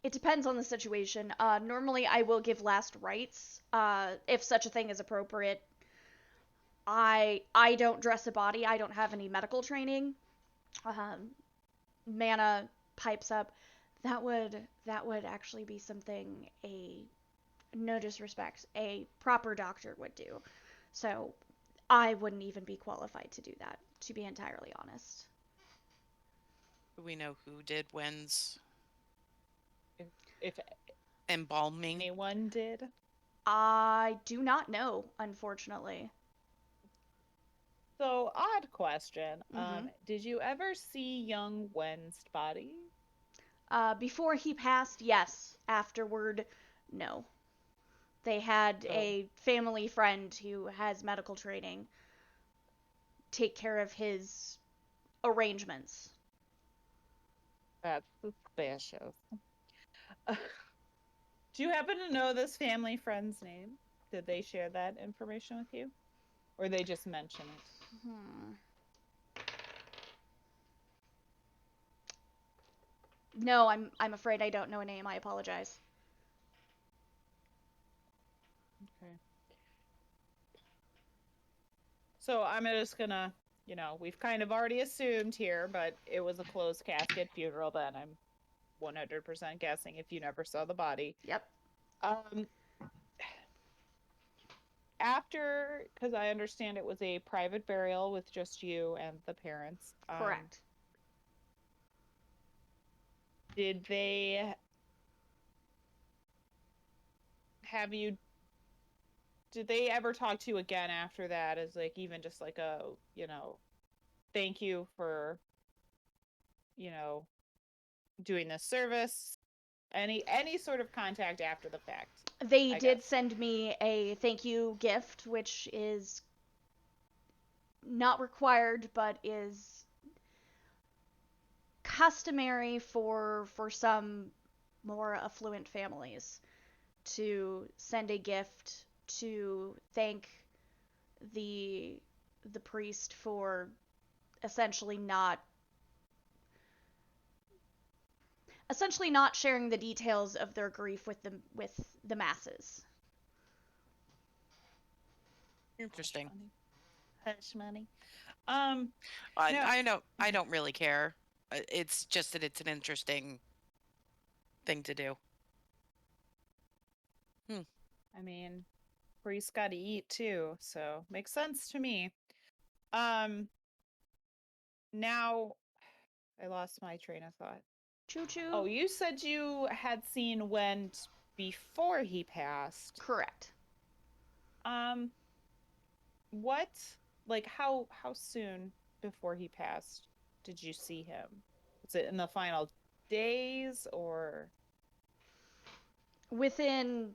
it depends on the situation. Normally, I will give last rites, if such a thing is appropriate. I don't dress a body. I don't have any medical training. Mana pipes up. That would actually be something no disrespect, a proper doctor would do. So I wouldn't even be qualified to do that, to be entirely honest. Do we know who did Wen's If embalming? anyone did. I do not know, unfortunately. So, odd question. Mhm. Did you ever see young Wen's body? Before he passed, yes. Afterward, no. They had So- a family friend who has medical training take care of his arrangements. That's suspicious. Do you happen to know this family friend's name? Did they share that information with you? Or they just mention it? Hmm. No, I'm afraid I don't know a name. I apologize. Okay. So I'm just gonna, we've kind of already assumed here, but it was a closed casket funeral then. I'm 100% guessing if you never saw the body. Yep. Um, After, because I understand it was a private burial with just you and the parents. Correct. Did they have you? Did they ever talk to you again after that? As like even just like a thank you for doing this service? Any sort of contact after the fact? They I did guess. send me a thank you gift, which is not required, but is customary for some more affluent families to send a gift to thank the the priest for essentially not sharing the details of their grief with the masses. Interesting. Hush money. I, No. I don't. I don't really care. It's just that it's an interesting thing to do. I mean, priests got to eat too, so makes sense to me. Now I lost my train of thought. Choo choo. Oh, you said you had seen Went before he passed. Correct. What, like, how soon before he passed did you see him? Was it in the final days or? Within,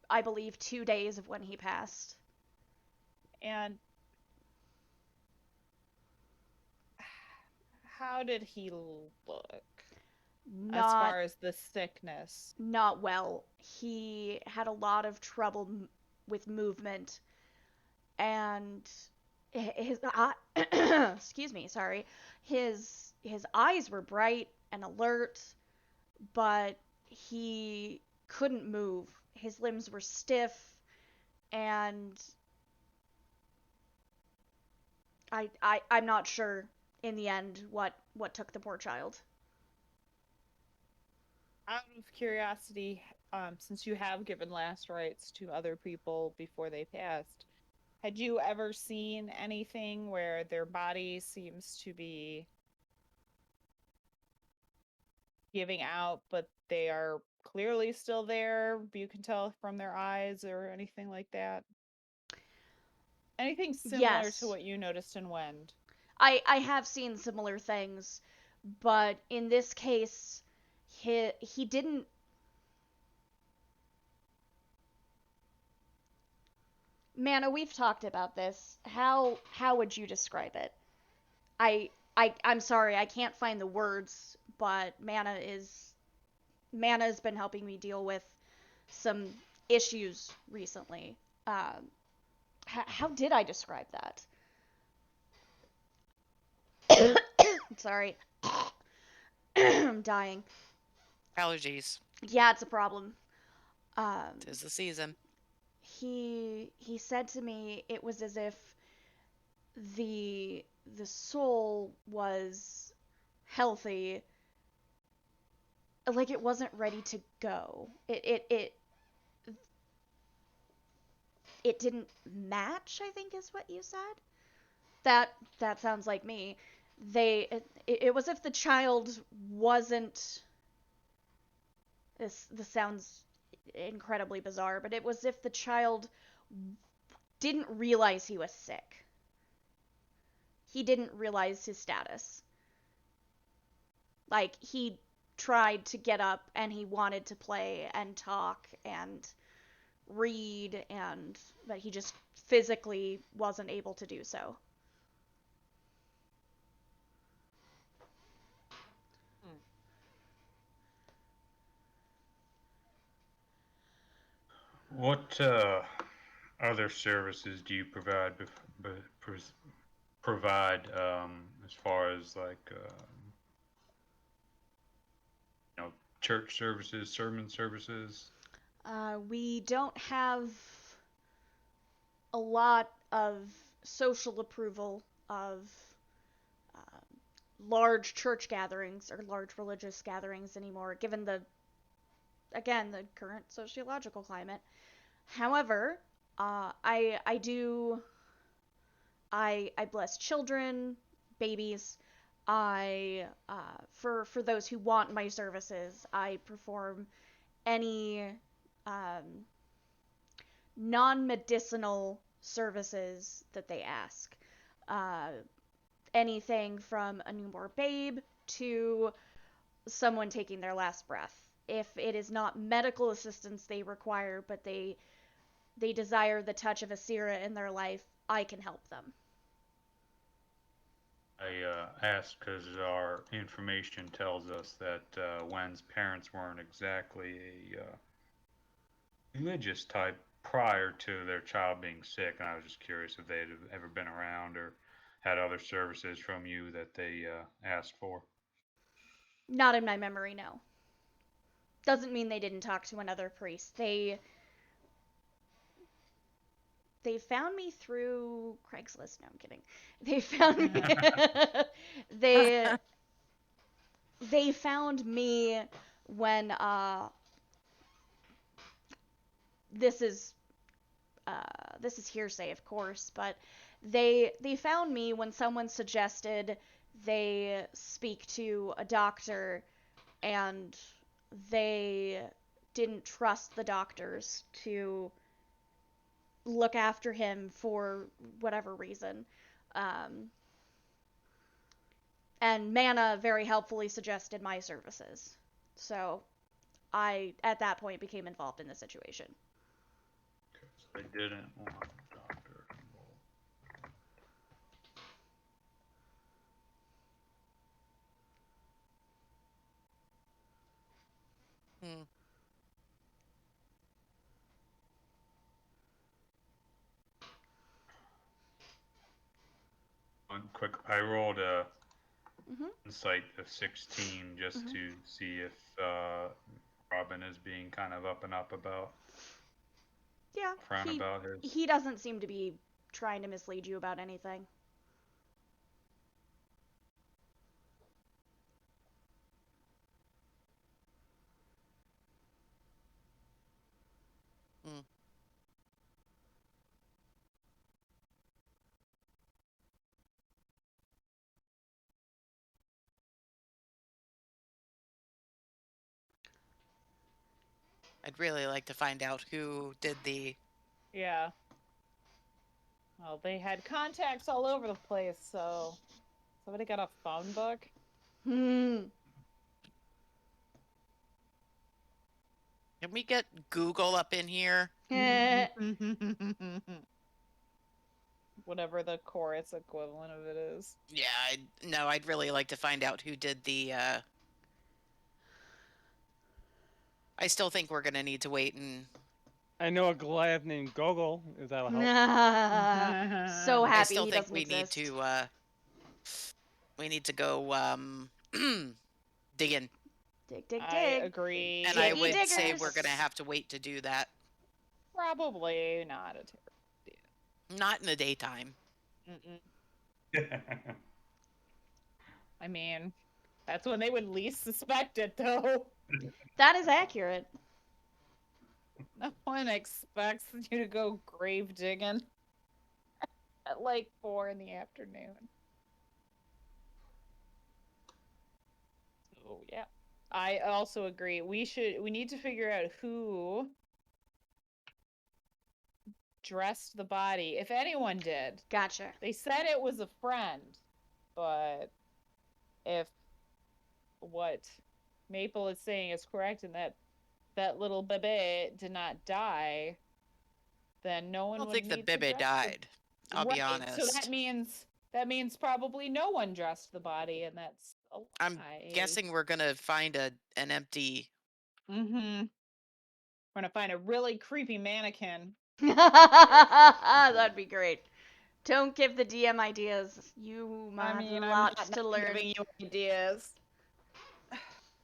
I believe, 2 days of when he passed. And how did he look as far as the sickness? Not well. He had a lot of trouble with movement, and his excuse me, sorry. His eyes were bright and alert, but he couldn't move. His limbs were stiff, and I'm not sure in the end what took the poor child. Out of curiosity, since you have given last rites to other people before they passed, had you ever seen anything where their body seems to be giving out, but they are clearly still there? You can tell from their eyes or anything like that. Anything similar Yes. to what you noticed in Wend? I have seen similar things, but in this case, he didn't. Mana, we've talked about this. How would you describe it? I'm sorry, I can't find the words, but Mana's been helping me deal with some issues recently. How did I describe that? Sorry. I'm dying. Allergies. Yeah, it's a problem. Tis the season. He said to me it was as if the soul was healthy, like it wasn't ready to go. It it didn't match, I think is what you said. That sounds like me. It was if the child wasn't, this sounds incredibly bizarre, but it was if the child didn't realize he was sick. He didn't realize his status. Like, he tried to get up and he wanted to play and talk and read, but he just physically wasn't able to do so. What other services do you provide as far as like church services, sermon services? We don't have a lot of social approval of uh, large church gatherings or large religious gatherings anymore, given the current sociological climate. However, I bless children, babies. For those who want my services, I perform any um, non-medicinal services that they ask. Uh, Anything from a newborn babe to someone taking their last breath. If it is not medical assistance they require, but they desire the touch of a Sira in their life, I can help them. I ask because our information tells us that Wen's parents weren't exactly a religious type prior to their child being sick, and I was just curious if they'd have ever been around or had other services from you that they asked for. Not in my memory, no. Doesn't mean they didn't talk to another priest. They found me through Craigslist. No, I'm kidding. They found me. they they found me when this is this is hearsay, of course, but they found me when someone suggested they speak to a doctor, and they didn't trust the doctors to look after him for whatever reason. Um, and Mana very helpfully suggested my services. So I, at that point, became involved in the situation. Okay, so they didn't want a doctor involved. Hmm. One quick, I rolled a Mm-hmm. insight of 16 just Mhm. to see if Robin is being kind of up and up about, Yeah, frown about his. he doesn't seem to be trying to mislead you about anything. Hmm. I'd really like to find out who did the. Yeah. Well, they had contacts all over the place, so somebody got a phone book. Hmm. Can we get Google up in here? Whatever the chorus equivalent of it is. Yeah, I'd really like to find out who did the. I still think we're gonna need to wait and. I know a Goliath named Gogol, if that'll help. So I happy still he think doesn't we exist. need to. We need to go dig in, Dig, dig, I dig. agree. and I Diggy would say diggers. we're gonna have to wait to do that. Probably not a Not in the daytime. I mean, that's when they would least suspect it, though. That is accurate. No one expects you to go grave digging at like 4 in the afternoon. So yeah. I also agree. We need to figure out who dressed the body, if anyone did. Gotcha. They said it was a friend, but if what Maple is saying is correct and that little bebe did not die, then no I one don't would think the need to Bibby dress died. I'll be right. So honest. that means probably no one dressed the body, and that's a I'm lie. guessing we're gonna find an empty. Mm-hmm. We're gonna find a really creepy mannequin. That'd be great. Don't give the DM ideas. You might I mean, have I'm lots not to learn. giving you ideas.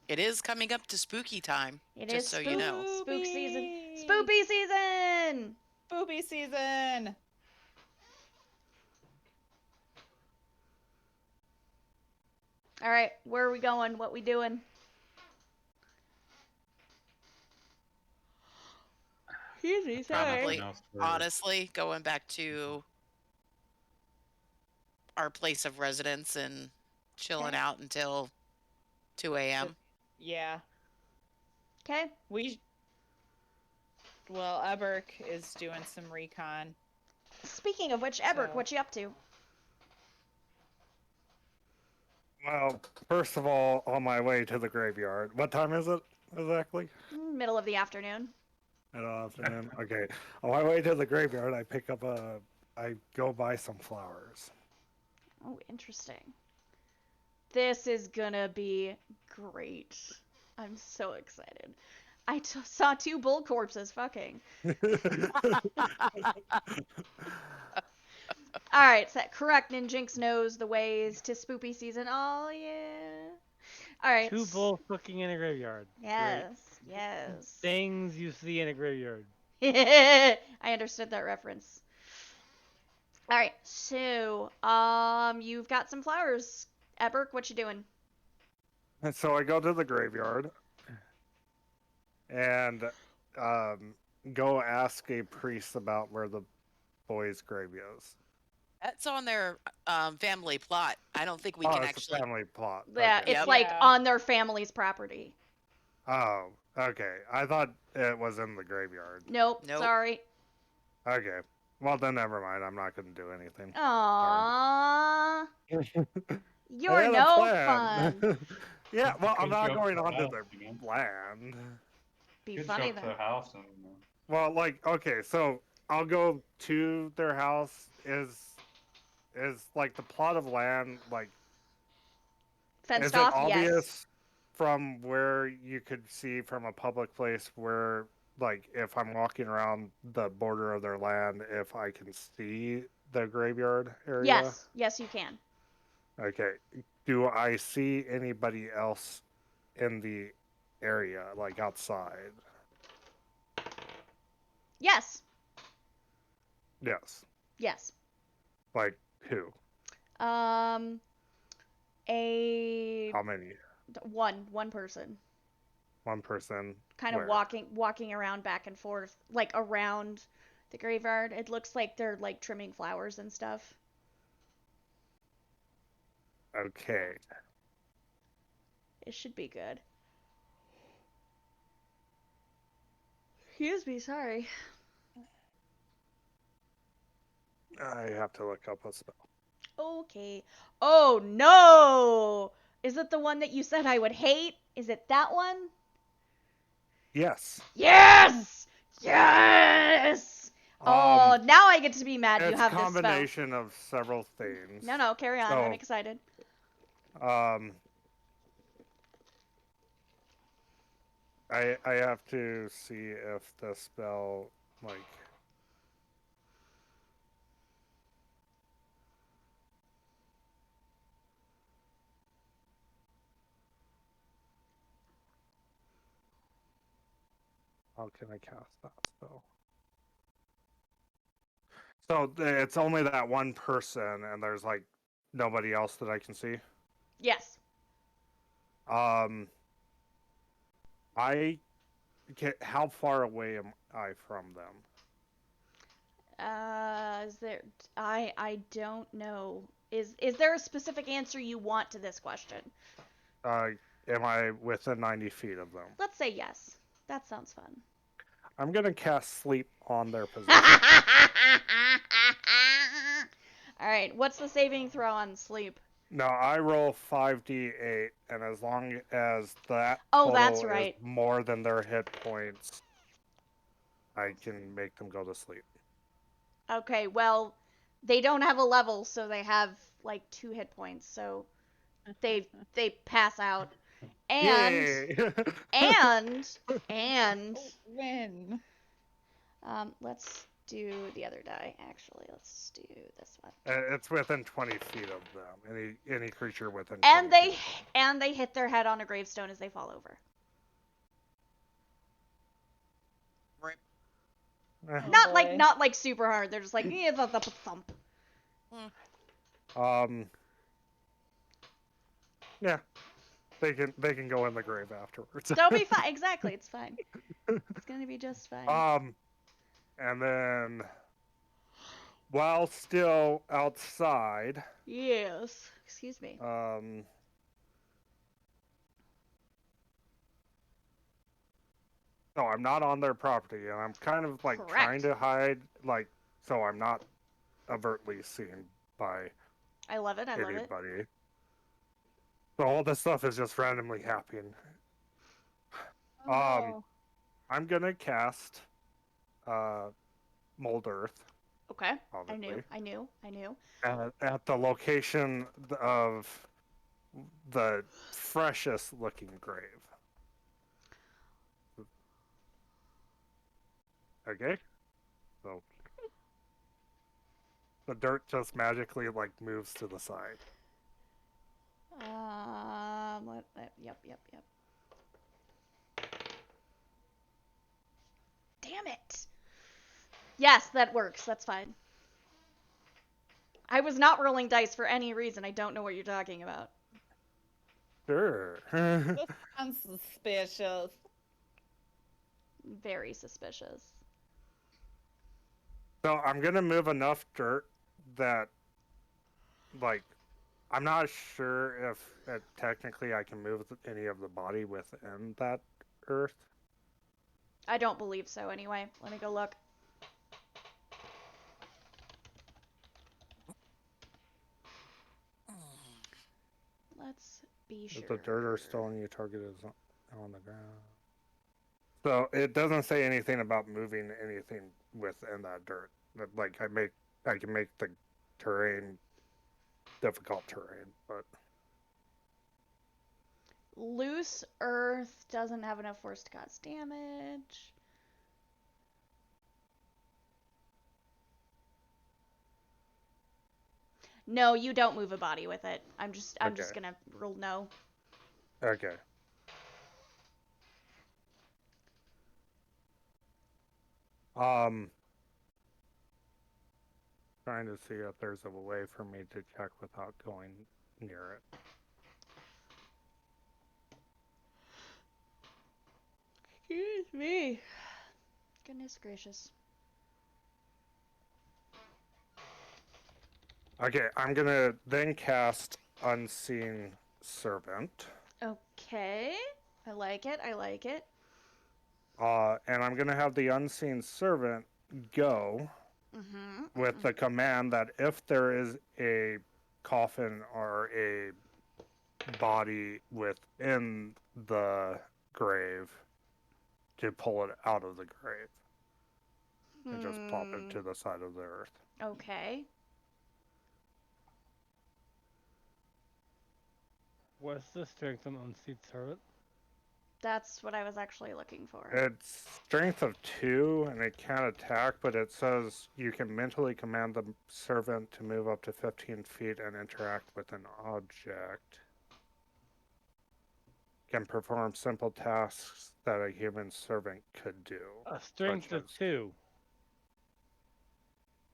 It is coming up to spooky time. It just is so you know. spook season. Spoopy! Spoopy season! Spoopy season! Alright, where are we going? What we doing? Easy, Probably, Nothing else for- honestly, going back to our place of residence and chilling Okay. out until 2 a.m. Yeah. Okay. Well, Eberk is doing some recon. Speaking of which, Eberk, So- what you up to? Well, first of all, on my way to the graveyard. What time is it exactly? Middle of the afternoon. Afternoon. Okay. On my way to the graveyard, I go buy some flowers. Oh, interesting. This is gonna be great. I'm so excited. I saw 2 bull corpses fucking. Alright, so correct. Ninjinx knows the ways to spoopy season. Oh, yeah. Alright. 2 bulls fucking in a graveyard. Yes, Great. yes. Things you see in a graveyard. I understood that reference. Alright, so, you've got some flowers. Eberk, what you doing? And so I go to the graveyard and go ask a priest about where the boy's grave is. That's on their family plot. I don't think we Oh, can it's actually. a family plot. Yeah, Okay. it's Yep. like Yeah. on their family's property. Oh, okay. I thought it was in the graveyard. Nope, Nope. sorry. Okay. Well, then never mind. I'm not going to do anything. Aww. I You're had a no plan. fun. Yeah, well, I'm Could not go going to the on to house, their you know? land. Be Could funny show up to then. the house and Well, like, okay, so I'll go to their house. Is like the plot of land like Fenced is it off? obvious Yes. from where you could see from a public place where like if I'm walking around the border of their land if I can see the graveyard area? Yes. Yes, you can. Okay. Do I see anybody else in the area, like outside? Yes. Yes. Yes. Like who? Um, a How many? one person, One person. kind of Where? walking around back and forth, like around the graveyard. It looks like they're like trimming flowers and stuff. Okay. It should be good. Excuse me, sorry. I have to look up a spell. Okay. Oh no! Is it the one that you said I would hate? Is it that one? Yes. Yes! Yes! Oh, now I get to be mad you It's a have this spell. combination of several things. No, carry on. I'm So, excited. I have to see if the spell like how can I cast that spell? So it's only that one person and there's like nobody else that I can see. Yes. I Okay, how far away am I from them? Is there? I don't know. Is there a specific answer you want to this question? Am I within 90 feet of them? Let's say yes. That sounds fun. I'm gonna cast sleep on their position. All right. What's the saving throw on sleep? Now I roll 5d8, and as long as that Oh, that's total is right. more than their hit points, I can make them go to sleep. Okay. Well, they don't have a level, so they have like 2 hit points. So they pass out. And Yay! and Win. let's do the other die. Actually, let's do this one. It's within 20 feet of them. Any creature within 20 And feet of them. they hit their head on a gravestone as they fall over. Right. Eh, Not like super hard. They're just like the thump. Yeah, they can go in the grave afterwards. They'll be fine. Exactly, it's fine. It's gonna be just fine. And then while still outside, Yes. Excuse me. no, I'm not on their property, and I'm kind of like trying to hide, like, so I'm not overtly seen by I love it. I love it. anybody. So all this stuff is just randomly happening. Oh, no. I'm gonna cast Mold Earth. Okay. Obviously. I knew. At the location of the freshest looking grave. Okay? So the dirt just magically like moves to the side. Yep. Damn it. Yes, that works. That's fine. I was not rolling dice for any reason. I don't know what you're talking about. Sure. This sounds suspicious. Very suspicious. So I'm gonna move enough dirt that, like, I'm not sure if technically I can move any of the body within that earth. I don't believe so anyway. Let me go look. Let's be sure. If the dirt or stone you target is on the ground. So it doesn't say anything about moving anything within that dirt. Like I can make the terrain difficult terrain, but Loose earth doesn't have enough force to cause damage. No, you don't move a body with it. I'm just gonna rule no. okay. Trying to see if there's a way for me to check without going near it. Excuse me. Goodness gracious. Okay, I'm gonna then cast Unseen Servant. Okay. I like it. And I'm gonna have the Unseen Servant go with the command that if there is a coffin or a body within the grave, to pull it out of the grave and just pop it to the side of the earth. Okay. What's the strength on Unseen Servant? That's what I was actually looking for. It's strength of 2, and it can't attack, but it says you can mentally command the servant to move up to 15 feet and interact with an object. Can perform simple tasks that a human servant could do. A strength of 2.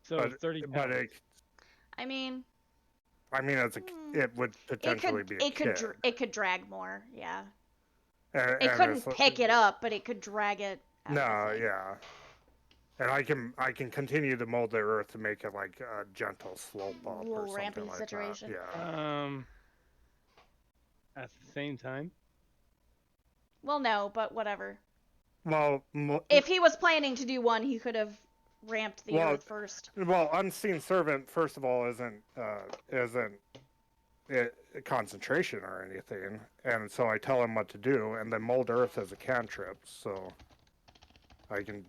So But 30 but pounds. I mean, it would potentially be a kid. It could drag more, yeah. And, It and couldn't it's- pick it up, but it could drag it out No, of the thing. yeah. And I can continue to mold the earth to make it like a gentle slope up Little or something rampy like situation. that. Yeah. At the same time. Well, no, but whatever. Well, If he was planning to do one, he could have ramped the Well, earth first. unseen servant first of all isn't a concentration or anything, and so I tell him what to do, and then mold earth as a cantrip, so I can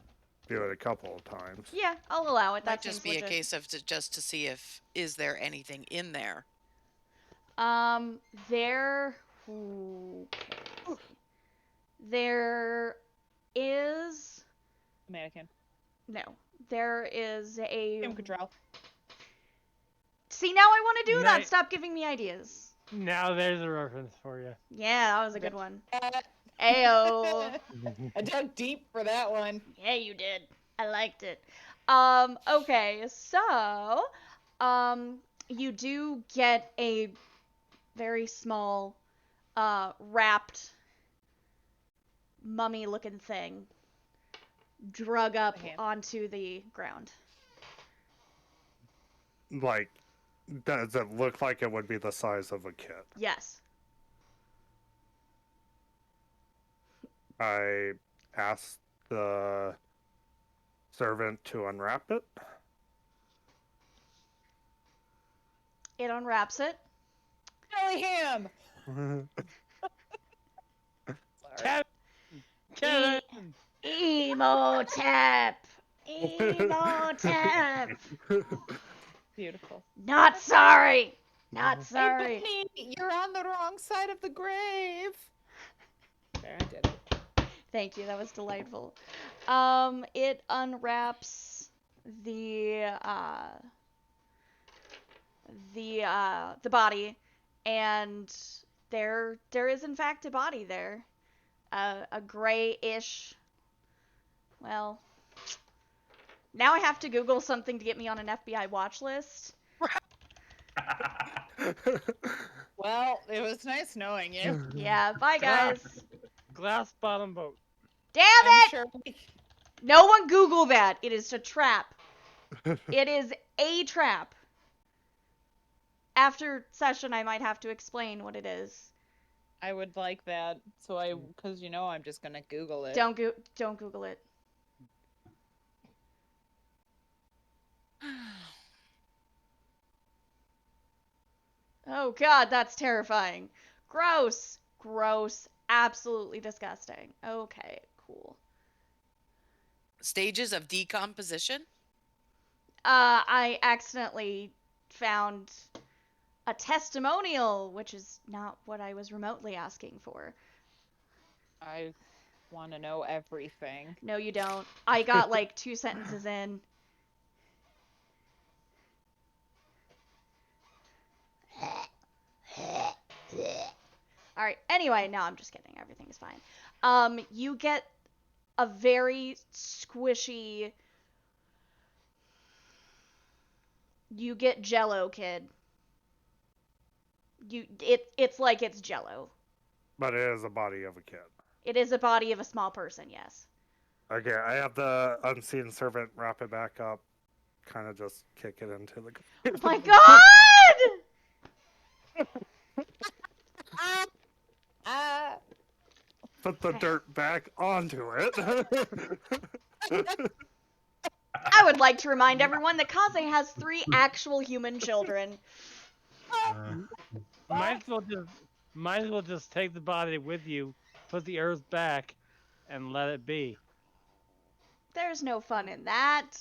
do it a couple of times. Yeah, I'll allow it. That Might seems just be legit. a case of just to see if is there anything in there. There. Ooh, okay, let's see. There is. Mannequin. No. There is a. Kim Cattrall. See, now I want to do that. Night. Stop giving me ideas. Now there's a reference for you. Yeah, that was a good one. Ayo. I dug deep for that one. Yeah, you did. I liked it. Okay, so, you do get a very small, wrapped, mummy-looking thing drug up Okay. onto the ground. Like, does it look like it would be the size of a kid? Yes. I asked the servant to unwrap it. It unwraps it. Really him. Sorry. Kevin! Emotep! Emotep! Beautiful. Not sorry! Not Hey, sorry. Bunny, you're on the wrong side of the grave. There, I did it. Thank you, that was delightful. It unwraps the body, and there is in fact a body there. A grayish. Well, now I have to Google something to get me on an FBI watch list. Well, it was nice knowing you. Yeah, bye guys. Glass bottom boat. Damn I'm it! sure. No one Google that. It is a trap. It is a trap. After session, I might have to explain what it is. I would like that. So because I'm just gonna Google it. Don't Google it. Oh god, that's terrifying. Gross. Gross. Absolutely disgusting. Okay, cool. Stages of decomposition? I accidentally found a testimonial, which is not what I was remotely asking for. I want to know everything. No, you don't. I got like 2 sentences in. Alright, anyway, no, I'm just kidding. Everything is fine. You get a very squishy. You get Jello, kid. It's like it's Jello. But it is a body of a kid. It is a body of a small person, yes. Okay, I have the unseen servant wrap it back up, kind of just kick it into the. Oh my god! Put the dirt back onto it. I would like to remind everyone that Kaze has 3 actual human children. Might as well just take the body with you, put the earth back, and let it be. There's no fun in that.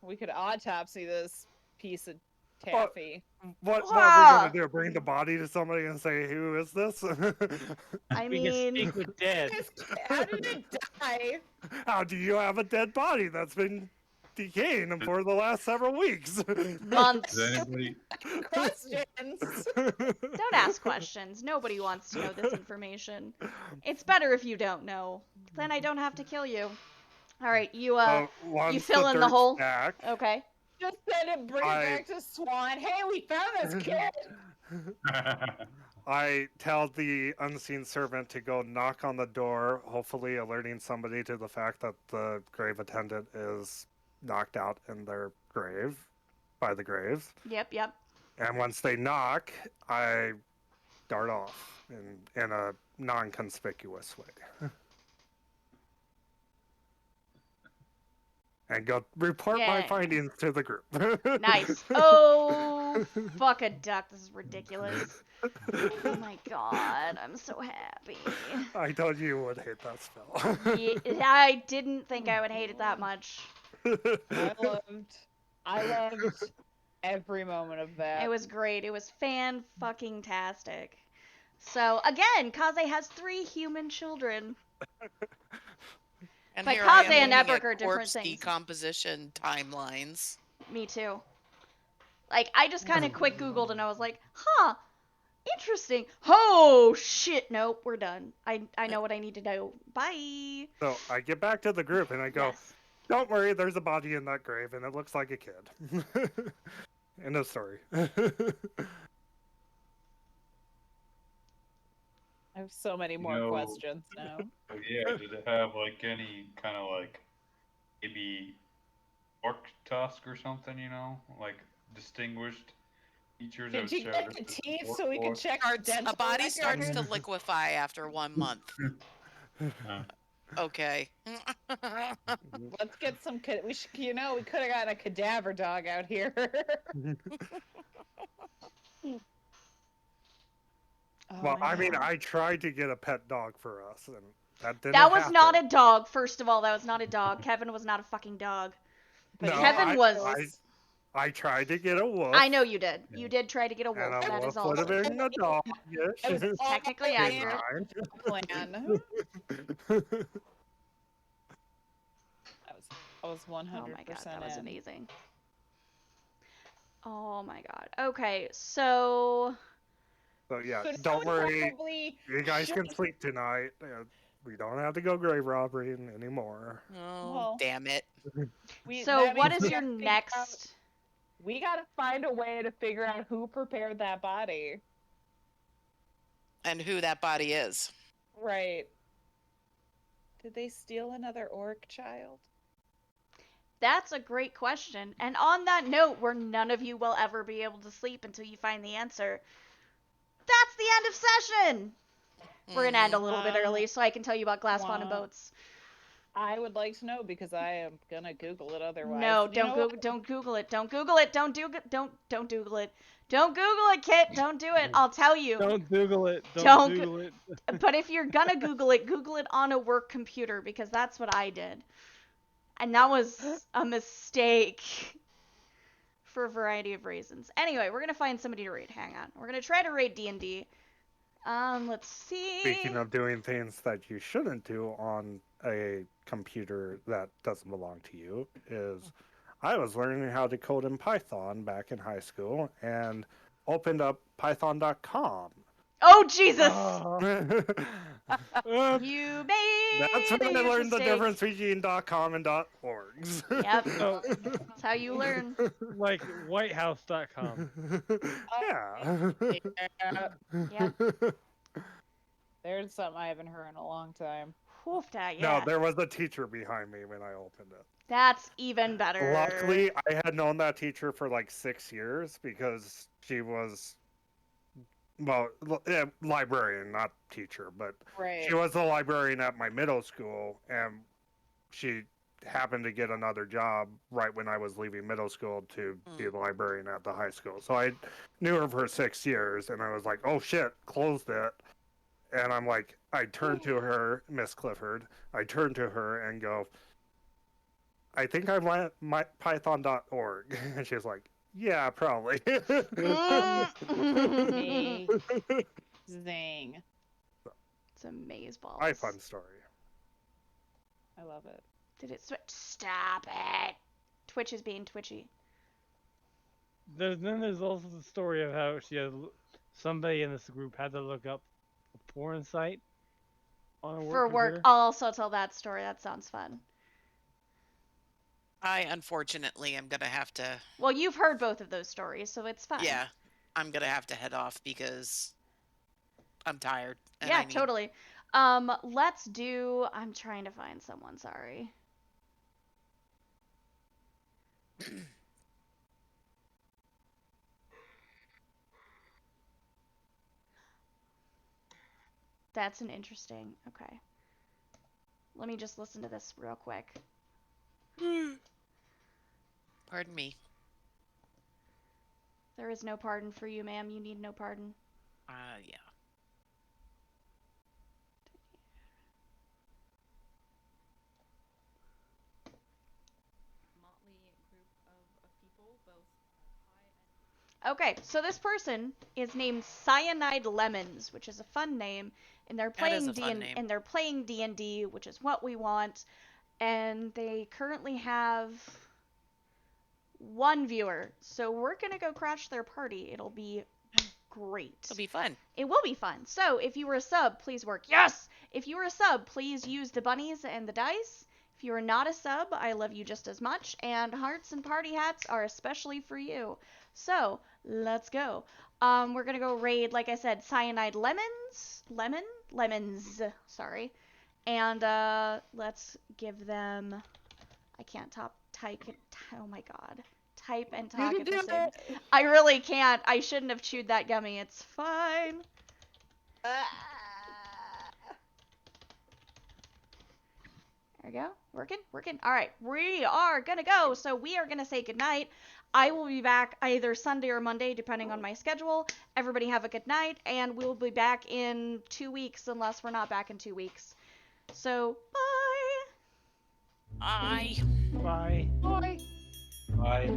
We could autopsy this piece of taffy. What are we Ah! gonna do? Bring the body to somebody and say, "Who is this?" I We can mean, speak with dead. How did it die? How do you have a dead body that's been decaying for the last several weeks? months. Does anybody? Questions. Don't ask questions. Nobody wants to know this information. It's better if you don't know. Then I don't have to kill you. All right, you Once fill the in the dirt's hole? back, Okay. Just send it bring it back to Swan. Hey, we found this kid. I tell the unseen servant to go knock on the door, hopefully alerting somebody to the fact that the grave attendant is knocked out in their grave by the graves. Yep, yep. And once they knock, I dart off in a non-conspicuous way. And go report my Yeah. findings to the group. Nice. Oh, fuck a duck. This is ridiculous. Oh my god, I'm so happy. I told you would hate that spell. Yeah, I didn't think I would hate it that much. I loved every moment of that. It was great. It was fan-fucking-tastic. So, again, Kaze has 3 human children. And But here I Kaze am and looking Ebrick are at different corpse things. decomposition timelines. Me too. Like, I just kind of quick Googled and I was like, huh, interesting. Oh, shit, nope, we're done. I know what I need to know. Bye. So I get back to the group and I go, Yes. don't worry, there's a body in that grave and it looks like a kid. End of story. I have so many more No. questions now. But yeah, did it have like any kind of like maybe pork tusk or something? You know, like distinguished features that Did you show get this the is teeth pork so we can pork? check our dental A body records? starts to liquefy after 1 month. Okay. Let's get some. We should, we could have gotten a cadaver dog out here. Oh Well, my I mean, God. I tried to get a pet dog for us, and that didn't That was not a happen. dog, first of all. That was not a dog. Kevin was not a fucking dog. But No, Kevin was. I tried to get a wolf. I know you did. You did try to get a wolf. And a That wolf is would have also been a dog. It was all technically in accurate. the plan. I was 100% Oh my god, that was in. amazing. Oh my god. Okay, so So yeah, So don't now we worry. probably You guys can should- sleep tonight. We don't have to go grave robbing anymore. Oh, Well, damn it. so that what means is we your gotta figure next out- We gotta find a way to figure out who prepared that body. And who that body is. Right. Did they steal another orc child? That's a great question. And on that note, where none of you will ever be able to sleep until you find the answer, that's the end of session. We're gonna end a little bit early so I can tell you about glass fauna Wow. boats. I would like to know because I am gonna Google it otherwise. No, You know what? don't Google it. Don't Google it. Don't Google it. Don't Google it, Kit. Don't do it. I'll tell you. Don't Google it. Don't Don't go- Google it. But if you're gonna Google it on a work computer because that's what I did. And that was a mistake for a variety of reasons. Anyway, we're gonna find somebody to raid. Hang on. We're gonna try to raid D&D. Let's see. Speaking of doing things that you shouldn't do on a computer that doesn't belong to you, is I was learning how to code in Python back in high school and opened up python.com. Oh Jesus! Oh. You made That's when a I learned the mistake. difference between .com and .orgs. Yep. Oh, That's how you learn. like whitehouse.com. Yeah. Yeah, there's something I haven't heard in a long time. Woofda, No, yeah. there was a teacher behind me when I opened it. That's even better. Luckily, I had known that teacher for like 6 years because she was, well, librarian, not teacher, but Right. she was the librarian at my middle school, and she happened to get another job right when I was leaving middle school to be the librarian at the high school. So I knew her for 6 years, and I was like, oh shit, closed it. And I'm like, I turned to her, Miss Clifford, I turned to her and go, I think I went python.org. And she's like, yeah, probably. Amazing. It's amazeballs. My fun story. I love it. Did it switch? Stop it. Twitch is being twitchy. There's also the story of how somebody in this group had to look up a porn site on a work For work, computer. I'll also tell that story. That sounds fun. I unfortunately am gonna have to. Well, you've heard both of those stories, so it's fine. Yeah, I'm gonna have to head off because I'm tired. And Yeah, I need... totally. Let's do. I'm trying to find someone. Sorry. That's an interesting. Okay. Let me just listen to this real quick. Pardon me. There is no pardon for you, ma'am. You need no pardon. Yeah. Okay, so this person is named Cyanide Lemons, which is a fun name, and they're That is playing a fun name. and they're playing D&D, which is what we want. And they currently have one viewer, so we're gonna go crash their party. It'll be great. It'll be fun. It will be fun. So if you were a sub, please work. Yes! If you were a sub, please use the bunnies and the dice. If you are not a sub, I love you just as much, and hearts and party hats are especially for you. So, let's go. We're gonna go raid, like I said, Cyanide Lemons. Lemons, sorry. And, let's give them... I can't type, oh my god. Type and talk at the same... I really can't. I shouldn't have chewed that gummy. It's fine. There we go. Working. All right, we are gonna go. So we are gonna say goodnight. I will be back either Sunday or Monday, depending on my schedule. Everybody have a good night, and we'll be back in 2 weeks, unless we're not back in 2 weeks. So, bye! Bye. Bye. Bye.